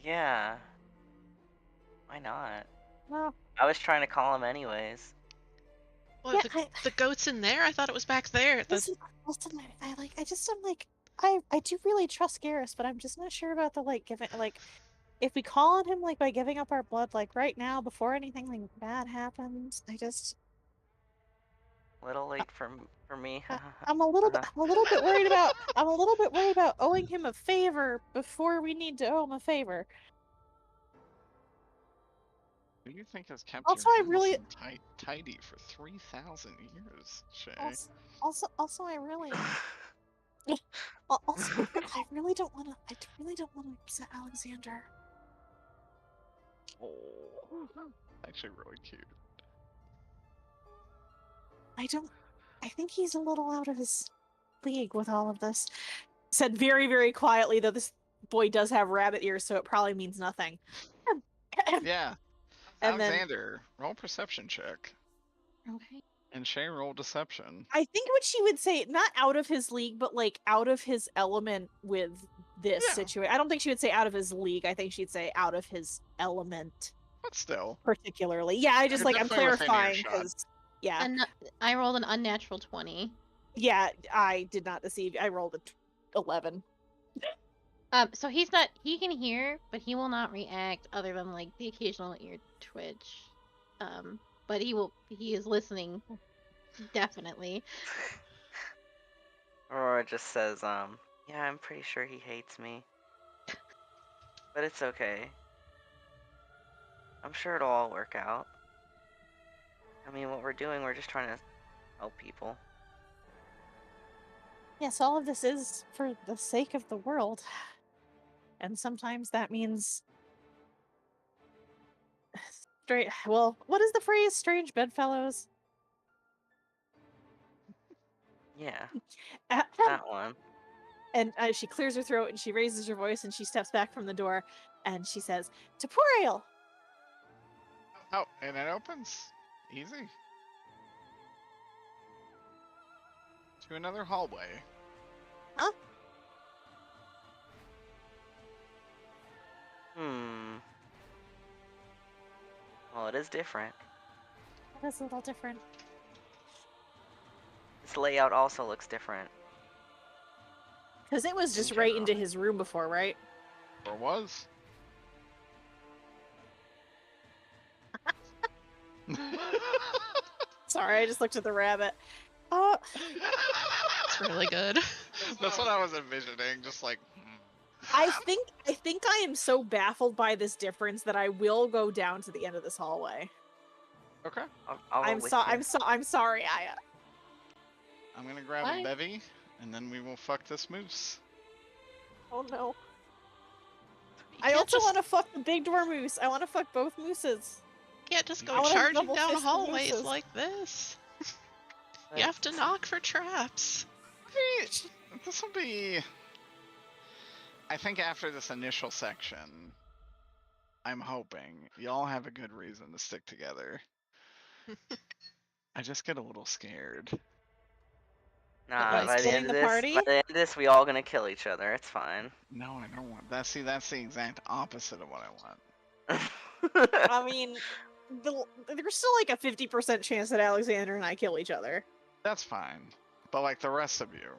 yeah. Why not? Well, I was trying to call him anyways. What, yeah, the goat's in there? I thought it was back there. listen, I do really trust Garrus, but I'm just not sure about the giving if we call on him by giving up our blood right now before anything bad happens. Little late for me. I'm a little bit worried about owing him a favor before we need to owe him a favor. Who do you think has kept Also, your I house really- tidy for 3,000 years, Shay? Also, I really also I really don't want to upset Alexander. Oh, actually really cute. I think he's a little out of his league with all of this. Said very, very quietly, though this boy does have rabbit ears, so it probably means nothing. Yeah. And then- Alexander, roll perception check. Okay. And Shay roll deception. I think what she would say, not out of his league, but like out of his element with this Yeah. situation. I don't think she would say out of his league. I think she'd say out of his element, But still. particularly. Yeah, I just You're like I'm definitely within clarifying earshot. because yeah, And I rolled an unnatural 20. yeah, I did not deceive. I rolled a 11. So he can hear, but he will not react other than like the occasional ear twitch. But he is listening, definitely. Aurora just says, yeah, I'm pretty sure he hates me. But it's okay. I'm sure it'll all work out. I mean, what we're doing, we're just trying to help people. Yes, all of this is for the sake of the world. And sometimes that means well, what is the phrase? Strange bedfellows? Yeah, Ahem. that one. And she clears her throat and she raises her voice and she steps back from the door and she says, Toporiel! Oh, and it opens. Easy. To another hallway. Huh? Well, it is different. That's a little different. This layout also looks different. Because it was In just right into general. his room before, right? Or was. Sorry, I just looked at the rabbit. It's really good. That's what I was envisioning. Just like, I think I am so baffled by this difference that I will go down to the end of this hallway. Okay. I'll I'm go with so you. I'm sorry, Aya. I'm gonna grab Why? a bevy, and then we will fuck this moose. Oh no. You I can't also just- want to fuck the big door moose. I want to fuck both mooses. can't just I go wanna charging double down fist the hallways mooses. like this. But You have to knock for traps. This will be. I think after this initial section, I'm hoping y'all have a good reason to stick together. I just get a little scared. Nah, like by the splitting end of the this, party? by the end of this, we all gonna kill each other. It's fine. No, I don't want that. See, that's the exact opposite of what I want. I mean, there's still like a 50% chance that Alexander and I kill each other. That's fine. But like the rest of you.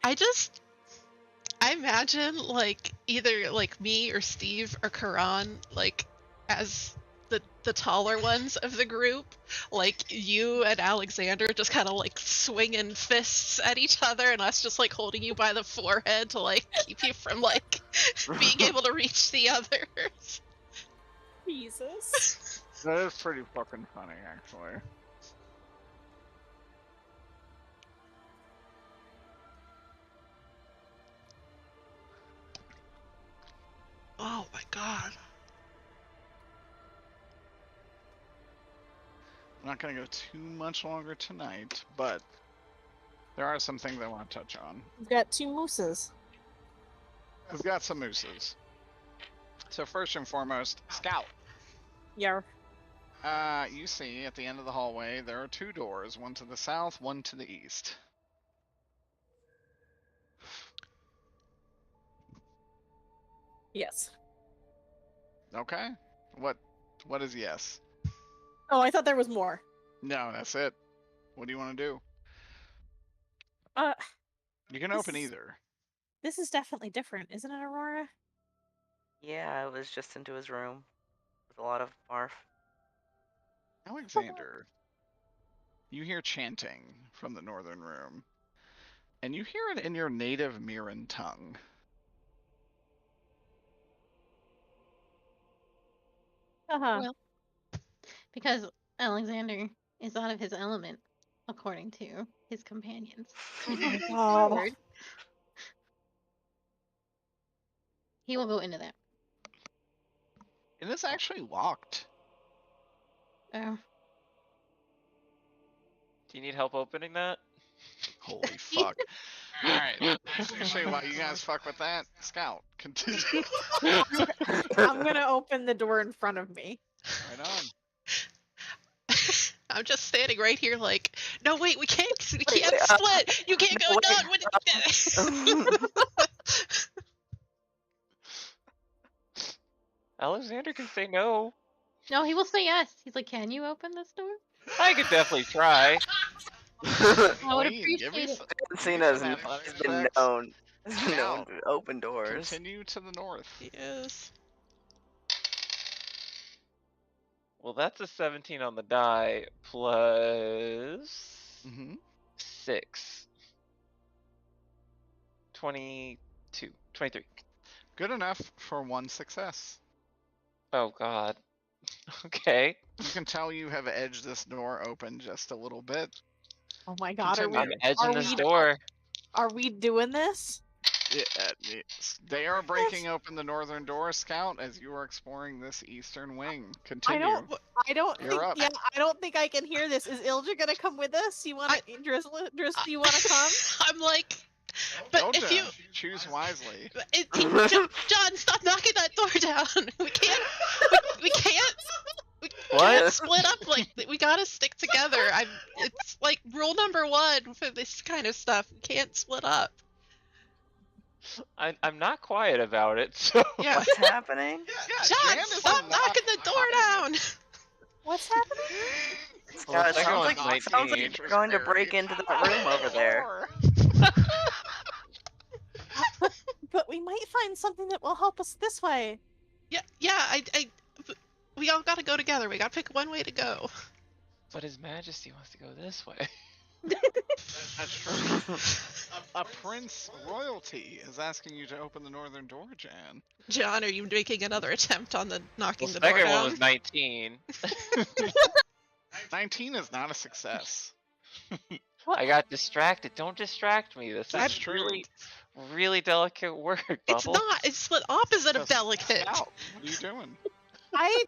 I imagine like either like me or Steve or Karan like as the taller ones of the group, like you and Alexander just kind of like swinging fists at each other, and us just like holding you by the forehead to like keep you from like being able to reach the others. Jesus. That is pretty fucking funny, actually. Oh my god. I'm not gonna go too much longer tonight, but there are some things I want to touch on. We've got two mooses. We've got some mooses. So first and foremost, Scout. Yeah. You see at the end of the hallway there are two doors, one to the south, one to the east. Yes. Okay. What is yes? Oh, I thought there was more. No, that's it. What do you want to do? Uh, You can this open is- either. this is definitely different, isn't it, Aurora? Yeah, I was just into his room with a lot of barf. Alexander, you hear chanting from the northern room, and you hear it in your native Miran tongue. Uh-huh. Well, because Alexander is out of his element, according to his companions. Moving God. forward, he will go into that. It is actually locked. Oh. Do you need help opening that? Holy fuck. Alright. Actually, while you guys fuck with that, Scout, continue. I'm gonna open the door in front of me. Right on. I'm just standing right here like, no, wait, we can't wait, split. You can't go, wait, no, Alexander can say no. No, he will say yes. He's like, can you open this door? I could definitely try. I would Queen, give me appreciate it. some, Cena's some athletics has been checks. known Scout. to open doors. Continue to the north. Yes. Well, that's a 17 on the die plus Mm-hmm. 6. 22. 23. Good enough for 1 success. Oh god. Okay. You can tell you have edged this door open just a little bit. Oh my god, are we, I'm edging are this we- door. are we doing this? They are breaking open the northern door, Scout, as you are exploring this eastern wing. Continue. I don't You're think, up. yeah, I don't think I can hear this. Is Ilja gonna come with us? You wanna, Drizzle, you wanna come? I'm like, but Doja, if you, choose wisely. John, stop knocking that door down. We can't What? split up like we gotta stick together. It's like rule number 1 for this kind of stuff. We can't split up. I'm not quiet about it, so. Yeah. What's happening? John, Jan is stop not knocking the door down. What's happening? Well, Scott, it second sounds one's like, it sounds like 19. you're going to break into that room over there. But we might find something that will help us this way. Yeah, we all gotta go together. We gotta pick one way to go. But His Majesty wants to go this way. That's true. A prince royalty is asking you to open the northern door, Jan. John, are you making another attempt on the knocking Well, the door second down? one was 19. 19 is not a success. I got distracted. Don't distract me. This That's is true. really, really delicate work, Bubble. It's not. It's the opposite of Just delicate. Scout, what are you doing? I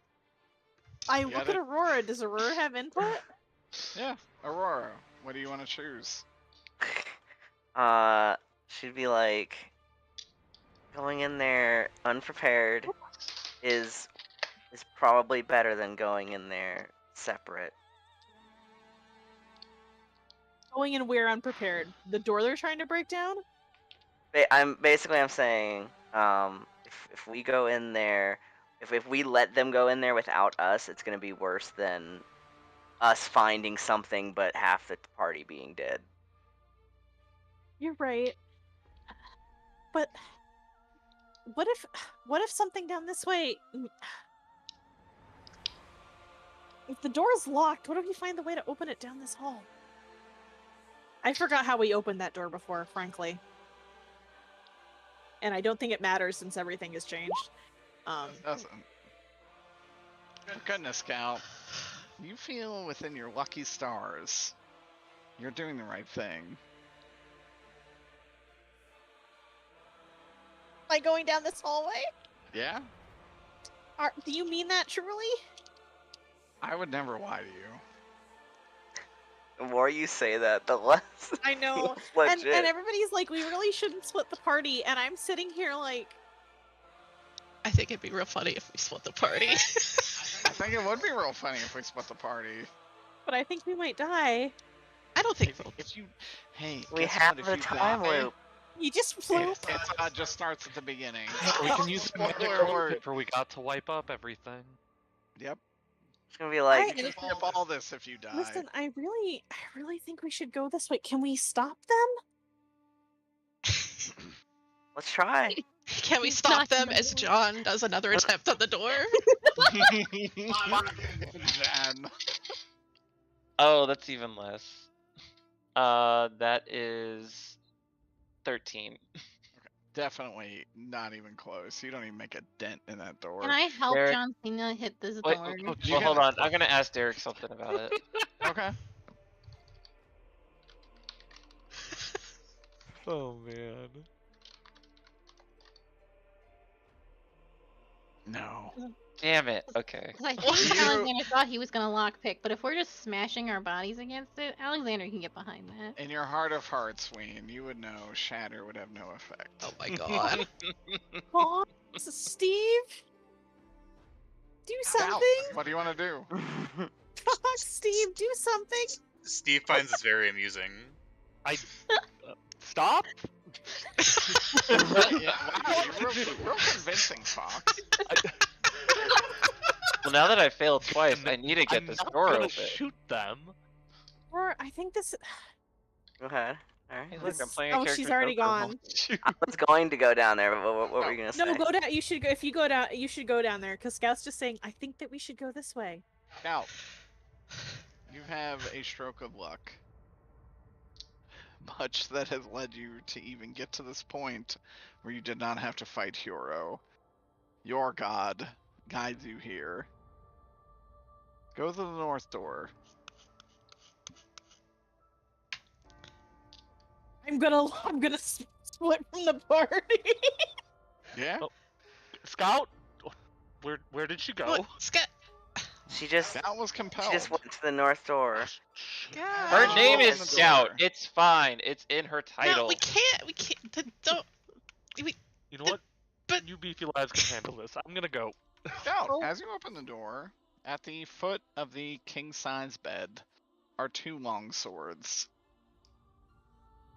You look gotta- at Aurora. Does Aurora have input? Yeah, Aurora, what do you want to choose? She'd be like, going in there unprepared is probably better than going in there separate. Going in where unprepared? The door they're trying to break down? I'm saying, if we go in there, if we let them go in there without us, it's gonna be worse than us finding something but half the party being dead. You're right. But what if something down this way? If the door's locked, what if we find the way to open it down this hall? I forgot how we opened that door before, frankly. And I don't think it matters since everything has changed. It doesn't. For goodness, Scout. You feel within your lucky stars. You're doing the right thing. Like going down this hallway? Yeah? Do you mean that truly? I would never lie to you. The more you say that, the less I know. legit. And everybody's like, we really shouldn't split the party. And I'm sitting here like, I think it'd be real funny if we split the party. I think it would be real funny if we split the party. but I think we might die. I don't think we'll. If you, hey, we guess have what, if the you time die, loop. You just float. It just starts at the beginning. We can use the magic Spoiler roll alert. for we got to wipe up everything. Yep. It's gonna be like, You can skip all this if you die. Listen, I really think we should go this way. Can we stop them? let's try. Can we He's stop knocking them the as door. John does another attempt on the door? Jan. Oh, that's even less. That is 13. Definitely not even close. You don't even make a dent in that door. Can I help Derek- John Cena hit this Wait, door? well, hold on. I'm gonna ask Derek something about it. Okay. Oh man. No. Damn it. Okay. 'Cause I What? think Alexander thought he was gonna lockpick, but if we're just smashing our bodies against it, Alexander can get behind that. In your heart of hearts, Ween, you would know Shatter would have no effect. Oh my god. Aw, Steve? Do Scout, something? what do you want to do? Fuck. Steve, do something. Steve finds this very amusing. Stop. Yeah, wow, you're real convincing, Fox. Well, now that I failed twice, I need to get I'm this not door gonna open. shoot them. Or I think this. Go ahead. Alright. Hey, look, I'm This- playing a oh, character. she's already gone. I was going to go down there, but what were you gonna say? No, go down. You should go. If you go down, you should go down there. Cause Scout's just saying, I think that we should go this way. Scout, you have a stroke of luck. Much that has led you to even get to this point where you did not have to fight Hero. Your god guides you here. Go to the north door. I'm gonna split from the party. Yeah? Oh. Scout, where did she go? What? Scat. She just Scout was compelled. she just went to the north door. Her Oh, name is open the Scout. door. It's fine. It's in her title. No, we can't. We can't. Don't. You know what? But- You beefy lads can handle this. I'm gonna go. Scout, Oh. as you open the door, at the foot of the king-size bed are two long swords.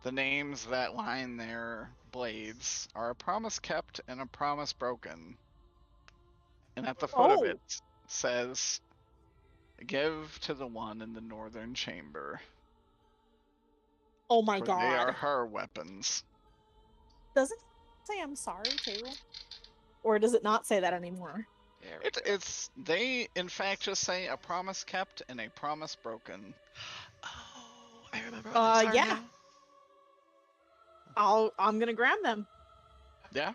The names that line their blades are a promise kept and a promise broken. And at the foot of Oh. it says, give to the one in the northern chamber. Oh my For god. they are her weapons. Does it say I'm sorry too? Or does it not say that anymore? There we go. It's they in fact just say a promise kept and a promise broken. Oh, I remember. What those are Yeah. now. I'm gonna grab them. Yeah?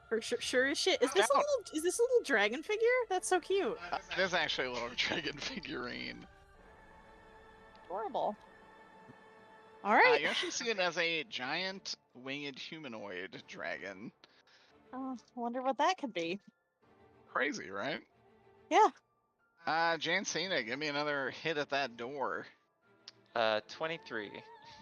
For sure as shit. Is this a little dragon figure? That's so cute. There's actually a little dragon figurine. Adorable. Alright. You actually see it as a giant winged humanoid dragon. I wonder what that could be. Crazy, right? Yeah. Jancina, give me another hit at that door. 23.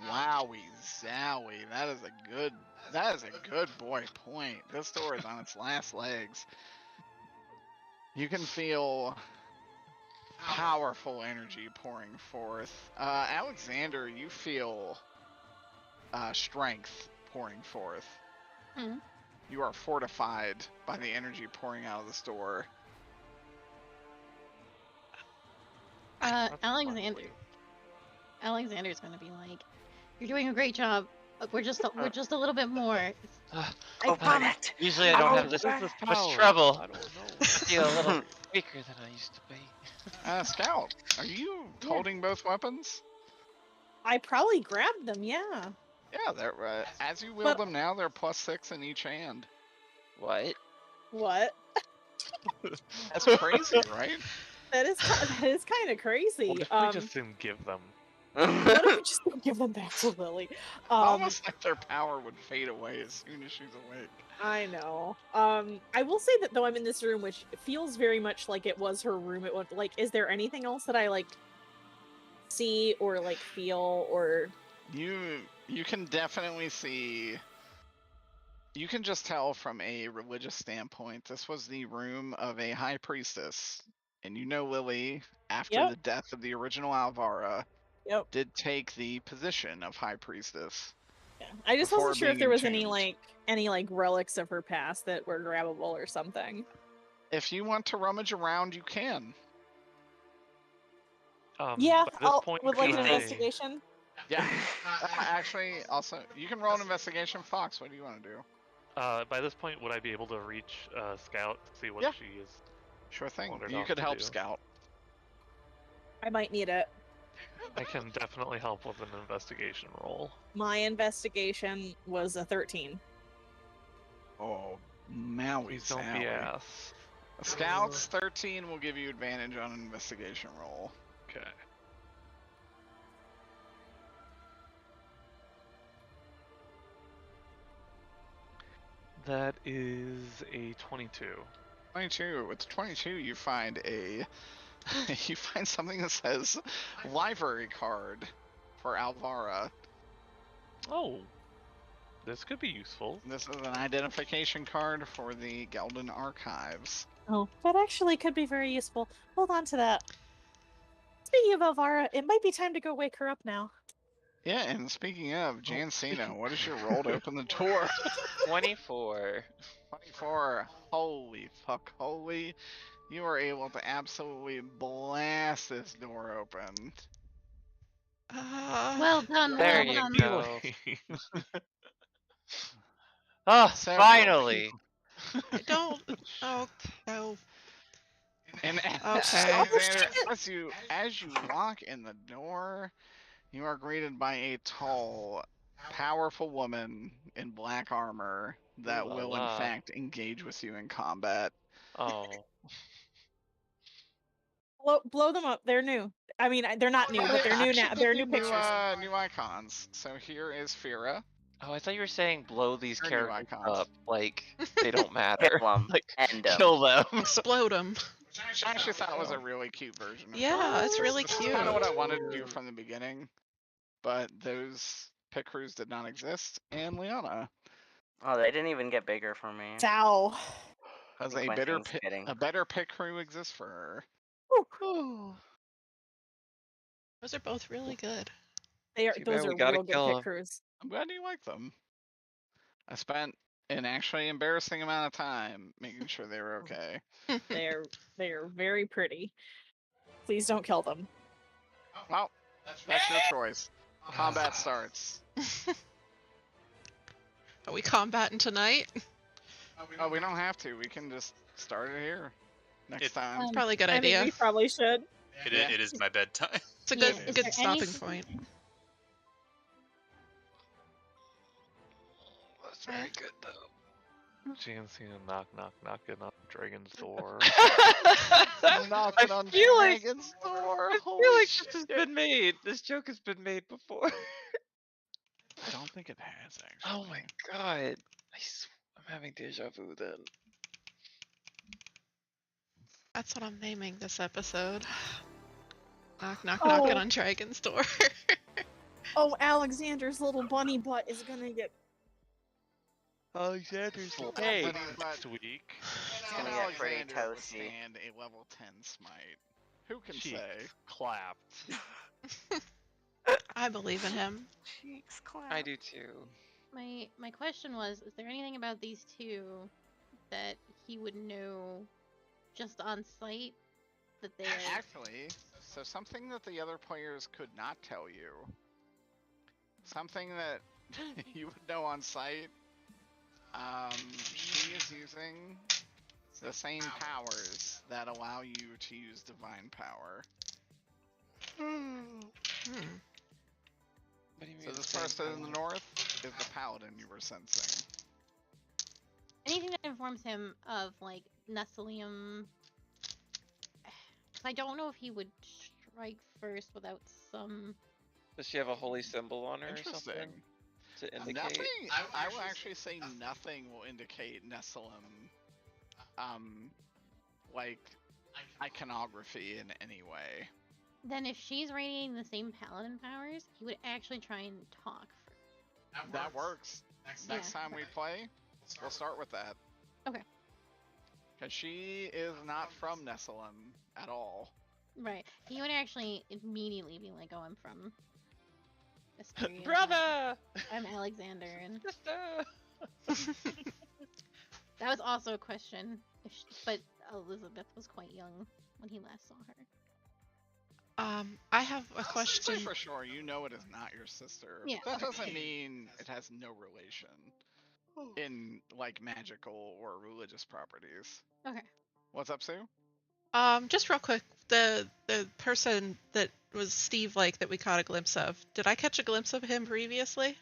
Wowie zowie. That is a good boy point. This door is on its last legs. You can feel powerful energy pouring forth. Alexander, you feel strength pouring forth. Hmm. You are fortified by the energy pouring out of this door. That's Alexander. lovely. Alexander's gonna be like, "You're doing a great job. We're just a little bit more." Open it. Usually I don't Oh, have this what? much Power. trouble. I don't know. I feel a little weaker than I used to be. Scout, are you holding both weapons? I probably grabbed them, yeah. Yeah, they're as you wield But- them now, they're +6 in each hand. What? What? That's crazy, right? That is kind of crazy. What if we just didn't give them? What if we just don't give them back to Lily? Almost like their power would fade away as soon as she's awake. I know. I will say that though I'm in this room, which feels very much like it was her room. It was like, is there anything else that I like see or like feel or? You can definitely see. You can just tell from a religious standpoint, this was the room of a high priestess, and you know Lily, after Yep. the death of the original Alvara, Yep. did take the position of high priestess. Yeah. I just Before wasn't sure if being there was entombed. any like relics of her past that were grabbable or something. If you want to rummage around, you can. Yeah, By this point, with like an can I- investigation. Yeah. Actually, also, you can roll an investigation. Fox, what do you want to do? By this point, would I be able to reach Scout to see what Yeah. she is? Sure thing. Wandered You off could to help do. Scout. I might need it. I can definitely help with an investigation roll. My investigation was a 13. Oh, Maui Please don't be ass. Scouts 13 will give you advantage on an investigation roll. Okay. That is a 22. 22. With 22, you find you find something that says library card for Alvara. Oh, this could be useful. This is an identification card for the Gelden Archives. Oh, that actually could be very useful. Hold on to that. Speaking Speaking of Elvira, it might be time to go wake her up now. Yeah, and speaking of, Jancino, what is your roll to open the door? 24. 24. Holy fuck, holy. You are able to absolutely blast this door open. Well done, There well you done. go. Oh, So- finally. I don't. Oh no. And Okay. Alexander, as you walk in the door, you are greeted by a tall, powerful woman in black armor that Ooh la will in la. fact engage with you in combat. Oh. Blow them up. They're new. I mean, they're not new, but they're new now. Actually, They're new pictures. new icons. So here is Fira. Oh, I thought you were saying blow these They're new characters icons. up. Like, they don't matter. Kill 'em. Like, End 'em. kill them. Explode them. I actually thought it was a really cute version. Of Yeah, Fira. it's really This cute. is kind of what I wanted to do from the beginning, but those pit crews did not exist, and Liana Oh, they didn't even get bigger for me. Ciao. has think a my better thing's kidding. better pit crew exists for her. Those are both really good. They are. Too Those bad we are gotta real good kill pit 'em. crews. I'm glad you like them. I spent an actually embarrassing amount of time making sure they were okay. They are very pretty. Please don't kill them. Well, that's your choice. Combat starts. Are we combating tonight? Oh, we don't have to. We can just start it here next It- time. Probably a good I idea. mean, we probably should. Yeah. It is my bedtime. It's a Yeah, good is good there stopping anything- point. That's very good, though. Jancina knocking on the dragon's door. Knocking on feel like- Dragon's door. I Holy feel like shit. this has been made. This joke has been made before. I don't think it has actually. Oh my god. I'm having deja vu then. That's what I'm naming this episode. Knocking Oh. on Dragon's door. Oh, Alexander's little bunny butt is gonna get. Alexander's Hey, Next week. It's gonna get pretty Alexander will toasty. stand a level 10 smite. Who can Cheeks say? clapped. I believe in him. Cheeks clap. I do too. My question was, is there anything about these two that he would know just on sight that they are? Actually, so something that the other players could not tell you. Something that you would know on sight. She is using the same powers that allow you to use divine power. Hmm. What do you mean? So this person in the north is the paladin you were sensing. Anything that informs him of like Nestalium. 'Cause I don't know if he would strike first without some. Does she have a holy symbol on her or Interesting. something? To indicate? Nothing. I will actually say nothing will indicate Nessalem, like iconography in any way. Then if she's radiating the same paladin powers, he would actually try and talk. That works. Next time we play, we'll start with that. Okay. Because she is not from Nessalem at all. Right. He would actually immediately be like, "Oh, I'm from Asperia. Brother! I'm Alexander." And Sister! that was also a question. But Elizabeth was quite young when he last saw her. I have a Say question. for sure, you know it is not your sister. Yeah. That doesn't mean it has no relation in like magical or religious properties. Okay. What's up, Sue? Just real quick, the person that was Steve like that we caught a glimpse of. Did I catch a glimpse of him previously?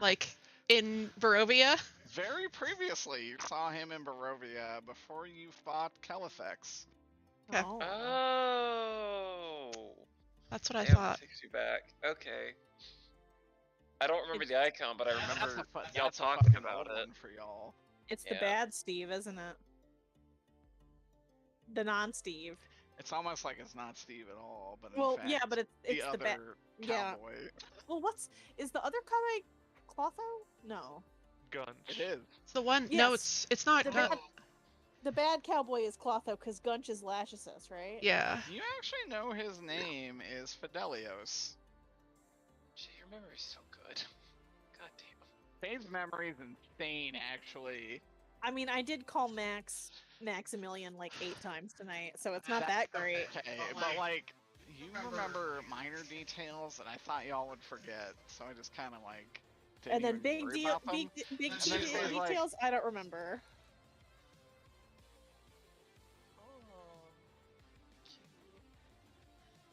Like in Barovia? Very previously, you saw him in Barovia before you fought Kelifex. Okay. Oh. Oh! That's what I Damn, thought. takes you back. Okay. I don't remember the icon, but I remember That's y'all a talking fucking about old it. one for y'all. It's the Yeah. bad Steve, isn't it? The non-Steve. It's almost like it's not Steve at all, but in Well, fact, yeah, but it's the the bad. other yeah. cowboy. Well, is the other cowboy Clotho? No. Gunch. It is. It's the one. No, Yes. it's not. The bad, The bad cowboy is Clotho because Gunch is Lachesis, right? Yeah. You actually know his name is Fidelios. Gee, your memory's so good. God damn. Dave's memory is insane, actually. I mean, I did call Maximilian like 8 times tonight, so it's not that great. Okay, but like, you remember minor details that I thought y'all would forget, so I just kind of like. And then big details, I don't remember.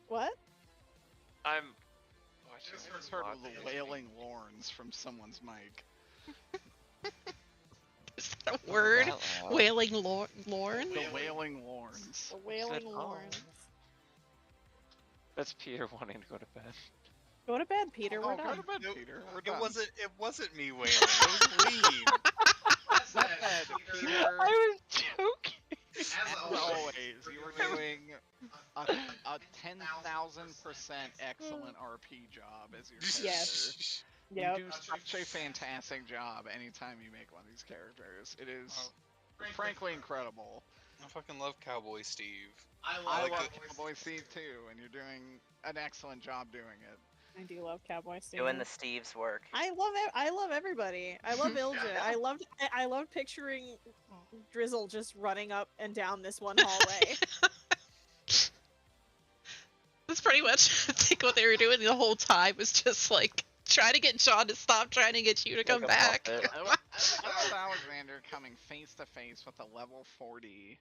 What? I'm I watching. just heard the wailing Lorns from someone's mic. Is that a word? That loud. Wailing Lorn? The wailing Lorns. The Wailing oh. Lorns. That's Peter wanting to go to bed. Go to bed, Peter. We're Go done. to bed, Nope. Peter. We're It done. wasn't me wailing. It was Lee. Bed, Peter. I was joking. As always, you were doing a 10,000% excellent RP job as your character. Yes. You Yep. do such a fantastic job anytime you make one of these characters. It is frankly incredible. I fucking love Cowboy Steve. I like love the- Cowboy Steve too, and you're doing an excellent job doing it. I do love Cowboy Steve. Doing the Steve's work. I love everybody. I love Ilja. I loved picturing Drizzle just running up and down this one hallway. That's pretty much, I think, what they were doing the whole time was just like trying to get John to stop trying to get you to come Like a back. puppet. I love Alexander coming face to face with a level 40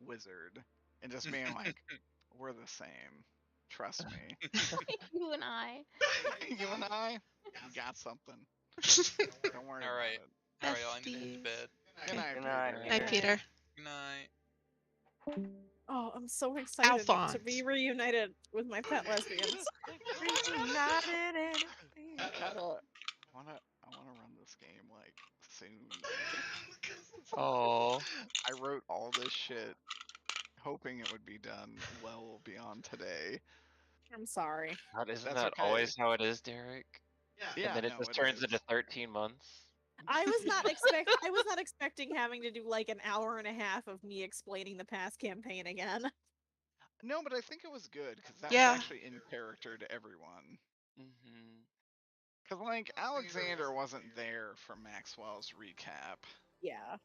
wizard and just being like, "We're the same. Trust me." You and I. You and I, we got something. Don't worry All right. about Alright, y'all, I need to head to Besties. bed. it. Good night, Good night, Peter. Night, Peter. Good night. Oh, I'm so excited to Alphonse. be reunited with my pet lesbians. I wanna run this game like soon. Oh. I wrote all this shit hoping it would be done well beyond today. I'm sorry. God, isn't That's that okay. always how it is, Derek? Yeah, And then it no, just it turns is. into 13 months. I was not expecting having to do like an hour and a half of me explaining the past campaign again. No, but I think it was good because that Yeah. was actually in character to everyone. Mm-hmm. Because like Alexander wasn't there for Maxwell's recap. Yeah.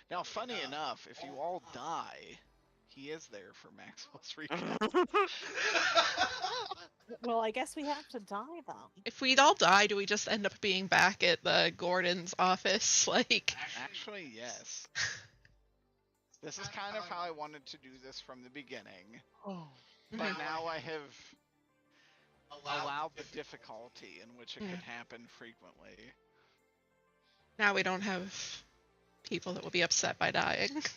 Now, funny enough, if you all die, he is there for Maxwell's recap. Well, I guess we have to die then. If we'd all die, do we just end up being back at the Gordon's office? Like, Actually, yes. This is kind of how I wanted to do this from the beginning. Oh. But now I have allowed the difficulty in which it Yeah. could happen frequently. now we don't have people that will be upset by dying. Is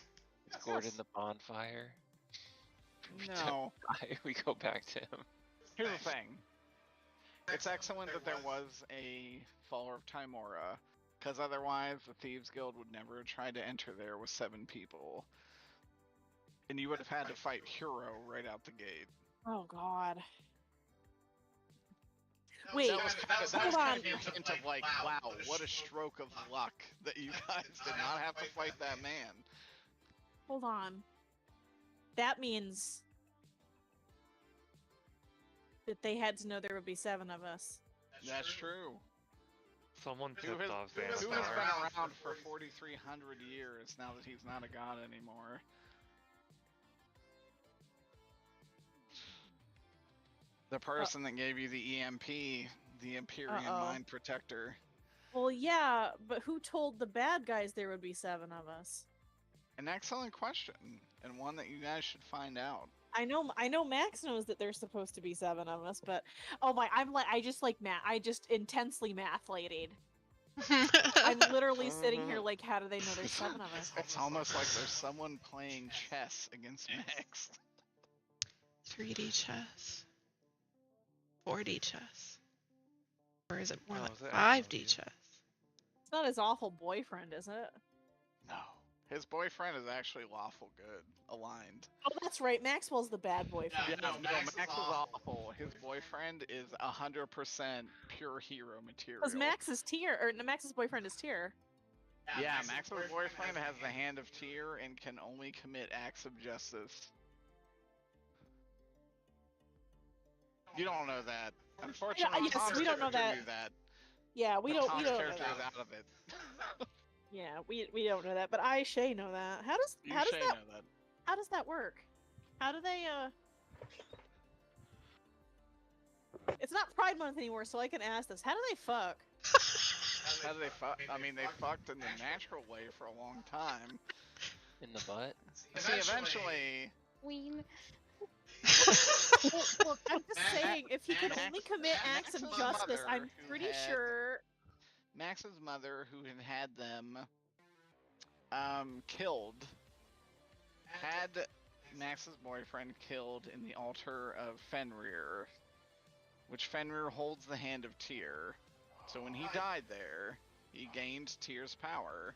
Gordon the bonfire? No. We go back to him. Here's the thing. It's excellent that there was a Faller of Timora, because otherwise the Thieves Guild would never have tried to enter there with 7 people. And you would have had to fight Hero right out the gate. Oh God. Wait, That was kind of hold on. your hint of like, wow, what a stroke of luck that you guys did not have to fight that man. Hold on. That means that they had to know there would be 7 of us. That's true. Someone Who tipped has, off who has been Xanathar. around for 4,300 years now that he's not a god anymore? The person that gave you the EMP, the Empyrean Uh-oh. Mind Protector. Well, yeah, but who told the bad guys there would be 7 of us? An excellent question, and one that you guys should find out. I know Max knows that there's supposed to be 7 of us, but I just intensely math ladied. I'm literally sitting here like, how do they know there's 7 of us? It's almost like there's someone playing chess against Max. 3D chess. 4D chess. Or is it more Oh, like is it 5D SW? chess? It's not his awful boyfriend, is it? No. His boyfriend is actually lawful good, aligned. Oh, that's right. Maxwell's the bad boyfriend. Yeah, no, Max is awful. His boyfriend is 100% pure hero material. Because Max's boyfriend is Tyr. Yeah, Max's boyfriend has the Hand of Tyr and can only commit acts of justice. You don't know that. Unfortunately, yes, Tom's we don't know character that. knew that. Yeah, we but don't Tom's know character that. is out of it. Yeah, we don't know that, but I Shay know that. How does You that know that. how does that work? How do they It's not Pride Month anymore, so I can ask this. How do they fuck? How do they fuck? I mean, they fucked in the natural way for a long time. In the butt. See, eventually, Queen. Well, I'm just saying, if he can only commit acts of Max's justice, mother, I'm who pretty had- sure. Max's mother, who had them killed, had Max's boyfriend killed in the altar of Fenrir, which Fenrir holds the Hand of Tyr. So when he died there, he gained Tyr's power,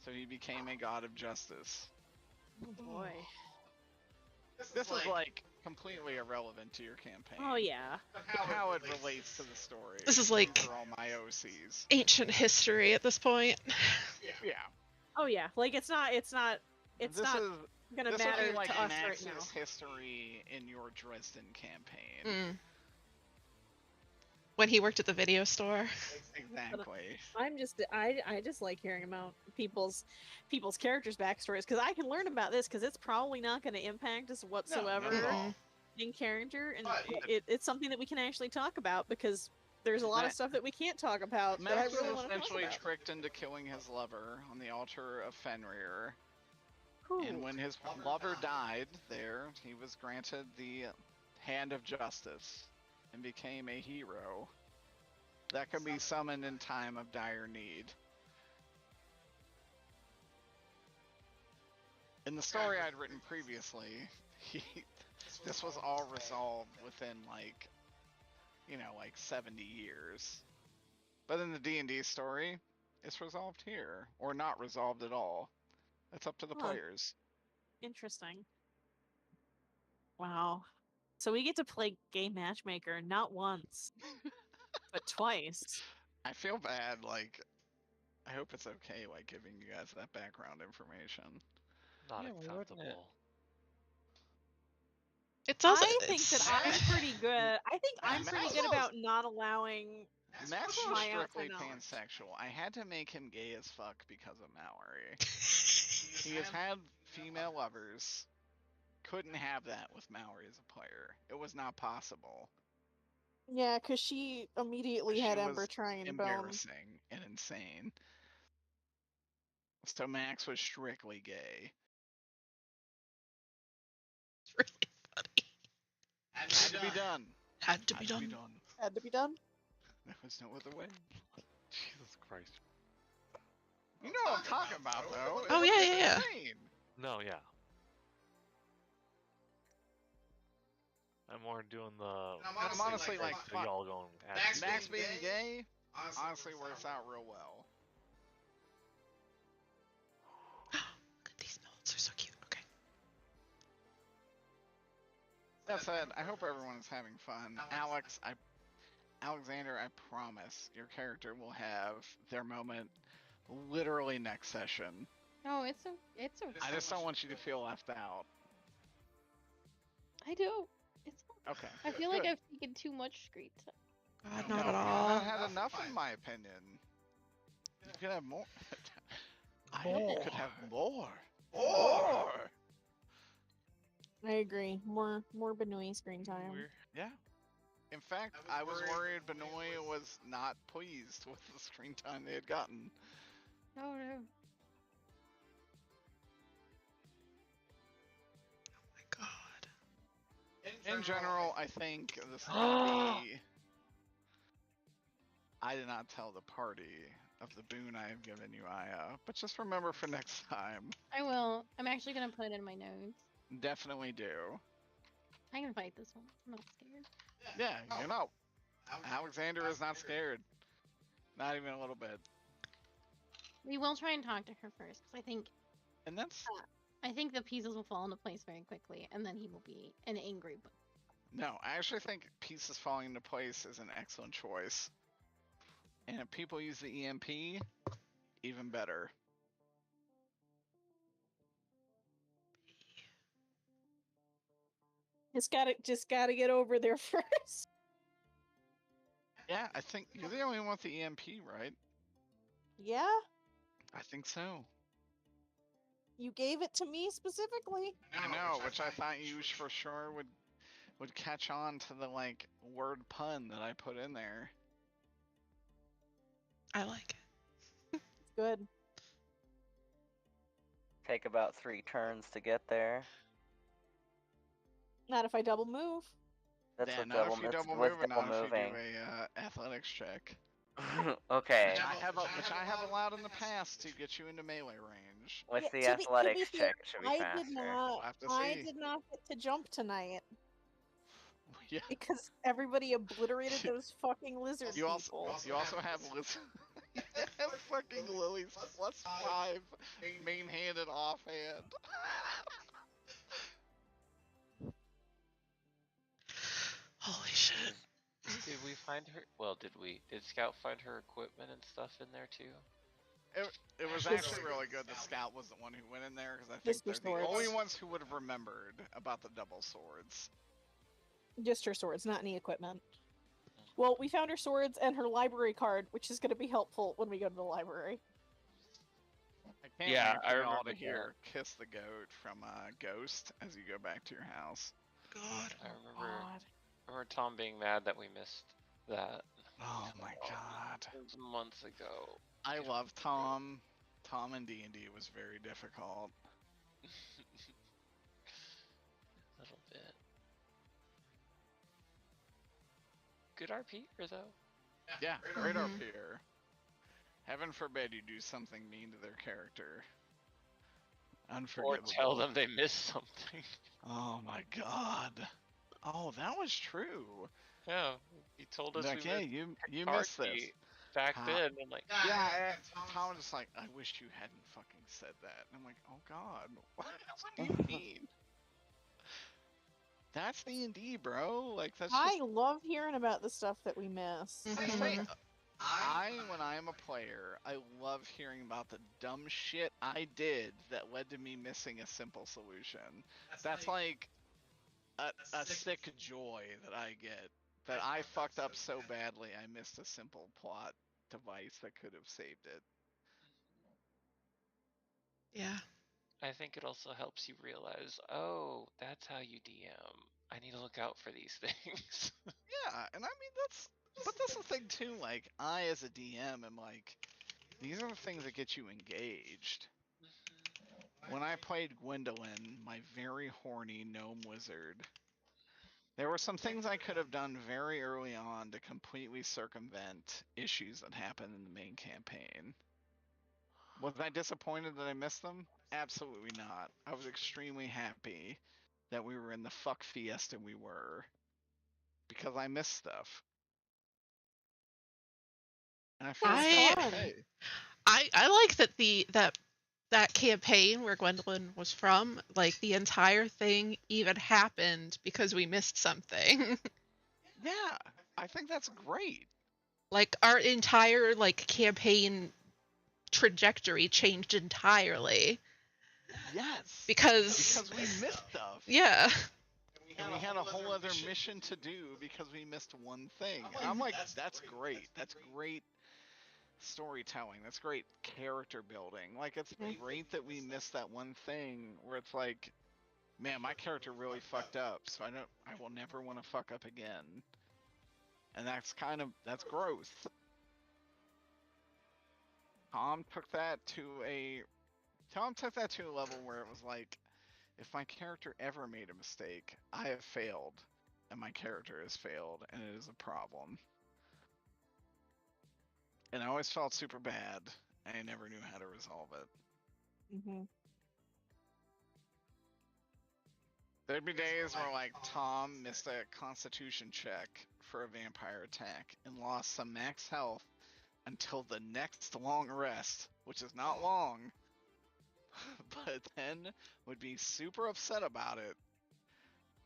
so he became a god of justice. Oh boy. This is like completely irrelevant to your campaign. Oh yeah. How it relates to the story. This is like for all my OCs. ancient history at this point. Yeah. Oh yeah. Like it's not This not is gonna this matter would be like to us Max's right now. history in your Dresden campaign. Mm. When he worked at the video store. Exactly. I just like hearing about people's characters' backstories because I can learn about this because it's probably not going to impact us whatsoever not at all. in character, and But- it's something that we can actually talk about because there's a lot of Matt- stuff that we can't talk about that I Max really was want to talk essentially about. tricked into killing his lover on the altar of Fenrir. Cool. And when his lover died there, he was granted the Hand of Justice and became a hero that can be summoned in time of dire need. In the story I'd written previously, this was all resolved within like 70 years. But in the D&D story, it's resolved here, or not resolved at all. It's up to the Huh. players. Interesting. Wow. So we get to play Game Matchmaker not once, but twice. I feel bad, like, I hope it's okay, like, giving you guys that background information. Not Yeah, why wouldn't it? acceptable. It's also. I think that I'm pretty good. I think I'm pretty good Max- about not allowing. Max was my strictly outside knowledge. pansexual. I had to make him gay as fuck because of Mallory. He has had female lovers. Couldn't have that with Mallory as a player. It was not possible. Yeah, because she immediately She had was Ember try and bone. Embarrassing and insane. So Max was strictly gay. It's really funny. Had to be done. Had to be Had done. to be done. Had to be done. There was no other way. Jesus Christ. You know what I'm talking about, though. Oh, It's yeah. insane. No, yeah. I'm more doing the. I'm honestly like, so y'all going. Max being gay honestly works out real well. Look at these notes. They're so cute. Okay. That said, I hope everyone's having fun. Alexander, I promise your character will have their moment literally next session. No, it's okay. I just don't want you to feel left out. I do. It's. Okay. I feel like good. I've taken too much screen time. God, No, not at you all. haven't had enough, in my opinion. You could have more. You could have more. More. I agree. More Benoit screen time. Yeah. In fact, I was worried Benoit was not pleased with the screen time they had gotten. No, no. Oh my god. In general, I think this is gonna be. I did not tell the party of the boon I have given you, Aya, but just remember for next time. I will. I'm actually gonna put it in my notes. Definitely do. I can fight this one. I'm not scared. Yeah, you know. Alexander is not scared. Not even a little bit. We will try and talk to her first, because And that's. I think the pieces will fall into place very quickly, and then he will be an angry. No, I actually think pieces falling into place is an excellent choice. And if people use the EMP, even better. Just gotta get over there first. Yeah, I think you're the only one with the EMP, right? Yeah, I think so. you gave it to me specifically. I know, which I thought you for sure would catch on to the like word pun that I put in there. I like it. It's good. Take about 3 turns to get there. Not if I double move. That's Yeah, what not double, if you that's double with move and double not if you moving. do a athletics check. Okay. Which I have allowed in the past to get you into melee range. With Yeah, the to be athletics fair, check, it should be I faster. did not. We'll have to I see. did not get to jump tonight Yeah. because everybody obliterated those fucking lizard You people. also have you have fucking Lily's +5 main-handed offhand. Holy shit. Did we find her? Well, did Scout find her equipment and stuff in there too? It was actually really good that Scout was the one who went in there, because I think Just they're her the only swords. ones who would have remembered about the double swords. Just her swords, not any equipment. Well, we found her swords and her library card, which is going to be helpful when we go to the library. I can't Yeah, wait I for y'all remember to hear "Kiss the Goat" from Ghost as you go back to your house. God. I remember. God. I remember Tom being mad that we missed that. Oh my god. It was months ago. I love Tom. Tom in D&D was very difficult. A little bit. Good RPer though. Yeah, great Mhm. RPer. Heaven forbid you do something mean to their character. Or Unforgivable. tell them they missed something. Oh my god. Oh, that was true. Yeah, he told us Like, we hey, missed you car missed this. key back Tom- then. I'm like, Yeah, Tom was just like, I wish you hadn't fucking said that. And I'm like, oh god, what do you mean? That's D&D, bro. Like, that's just... I love hearing about the stuff that we miss. Mhm. When I am a player, I love hearing about the dumb shit I did that led to me missing a simple solution. That's like a sick joy that I get. That I fucked up so badly I missed a simple plot device that could have saved it. Yeah. I think it also helps you realize, oh, that's how you DM. I need to look out for these things. Yeah, and I mean that's the thing too, like I as a DM am like, these are the things that get you engaged. When I played Gwendolyn, my very horny gnome wizard, there were some things I could have done very early on to completely circumvent issues that happened in the main campaign. Was I disappointed that I missed them? Absolutely not. I was extremely happy that we were in the fuck fiesta we were, because I missed stuff. And I feel like I- that's okay. I like that that campaign where Gwendolyn was from, like the entire thing even happened because we missed something. Yeah, I think that's great. Like our entire like campaign trajectory changed entirely Yes. because we missed stuff. yeah. And we had a whole other mission to do because we missed one thing. And I'm like, that's great. That's great storytelling. That's great character building. Like, it's great that we missed that one thing where it's like, man, my character really fucked up, so I will never want to fuck up again. And that's growth. Tom took that to a level where it was like, if my character ever made a mistake, I have failed, and my character has failed, and it is a problem. And I always felt super bad, and I never knew how to resolve it. Mm-hmm. There'd be days where, like, Tom missed a constitution check for a vampire attack and lost some max health until the next long rest, which is not long, but then would be super upset about it,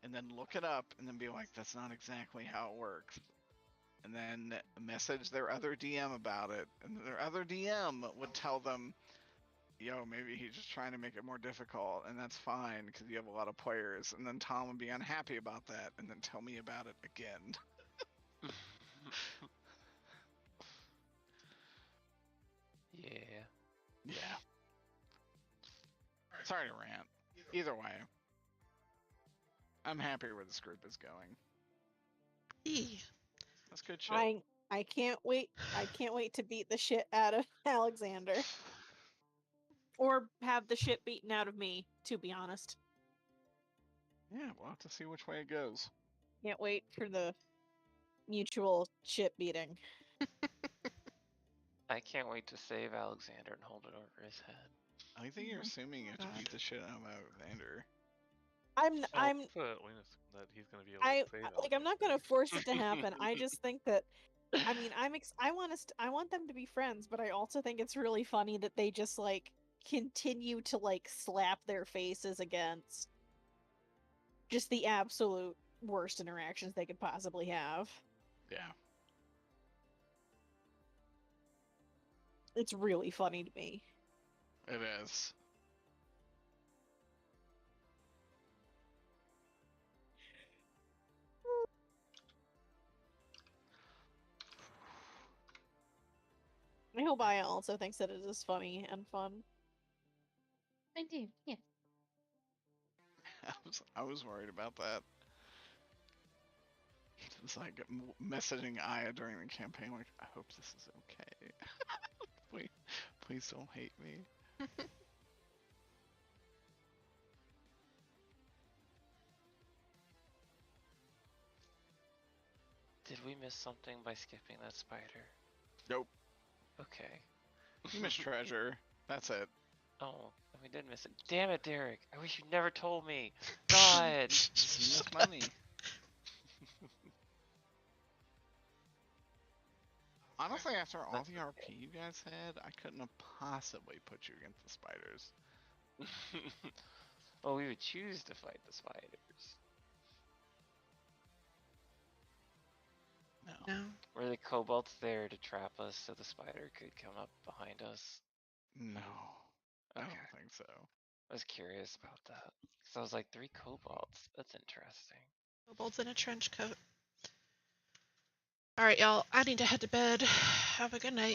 and then look it up, and then be like, that's not exactly how it works. and then message their other DM about it, and their other DM would tell them, yo, maybe he's just trying to make it more difficult, and that's fine because you have a lot of players. And then Tom would be unhappy about that, and then tell me about it again. Yeah. Yeah. Sorry to rant. Either way, I'm happy where this group is going. Eee. That's good shit. I can't wait. I can't wait to beat the shit out of Alexander. Or have the shit beaten out of me, to be honest. Yeah, we'll have to see which way it goes. Can't wait for the mutual shit beating. I can't wait to save Alexander and hold it over his head. I think you're assuming you have to God. beat the shit out of Alexander. I'm We assume that he's gonna be able to save like I'm not gonna force it to happen. I just think that I mean I want them to be friends, but I also think it's really funny that they just like continue to like slap their faces against just the absolute worst interactions they could possibly have. Yeah. It's really funny to me. It is. I hope Aya also thinks that it is funny and fun. I do, yes. I was worried about that. It's like messaging Aya during the campaign, like, I hope this is okay. Please don't hate me. Did we miss something by skipping that spider? Nope. Okay. You missed treasure. That's it. Oh, we did miss it. Damn it, Derek. I wish you never told me. God. You missed money. Honestly, after all the RP you guys had, I couldn't have possibly put you against the spiders. Well, we would choose to fight the spiders. No. No. Were the kobolds there to trap us so the spider could come up behind us? No. I Okay. don't think so. I was curious about that. Because I was like, 3 kobolds? That's interesting. Kobolds in a trench coat. Alright, y'all. I need to head to bed. Have a good night.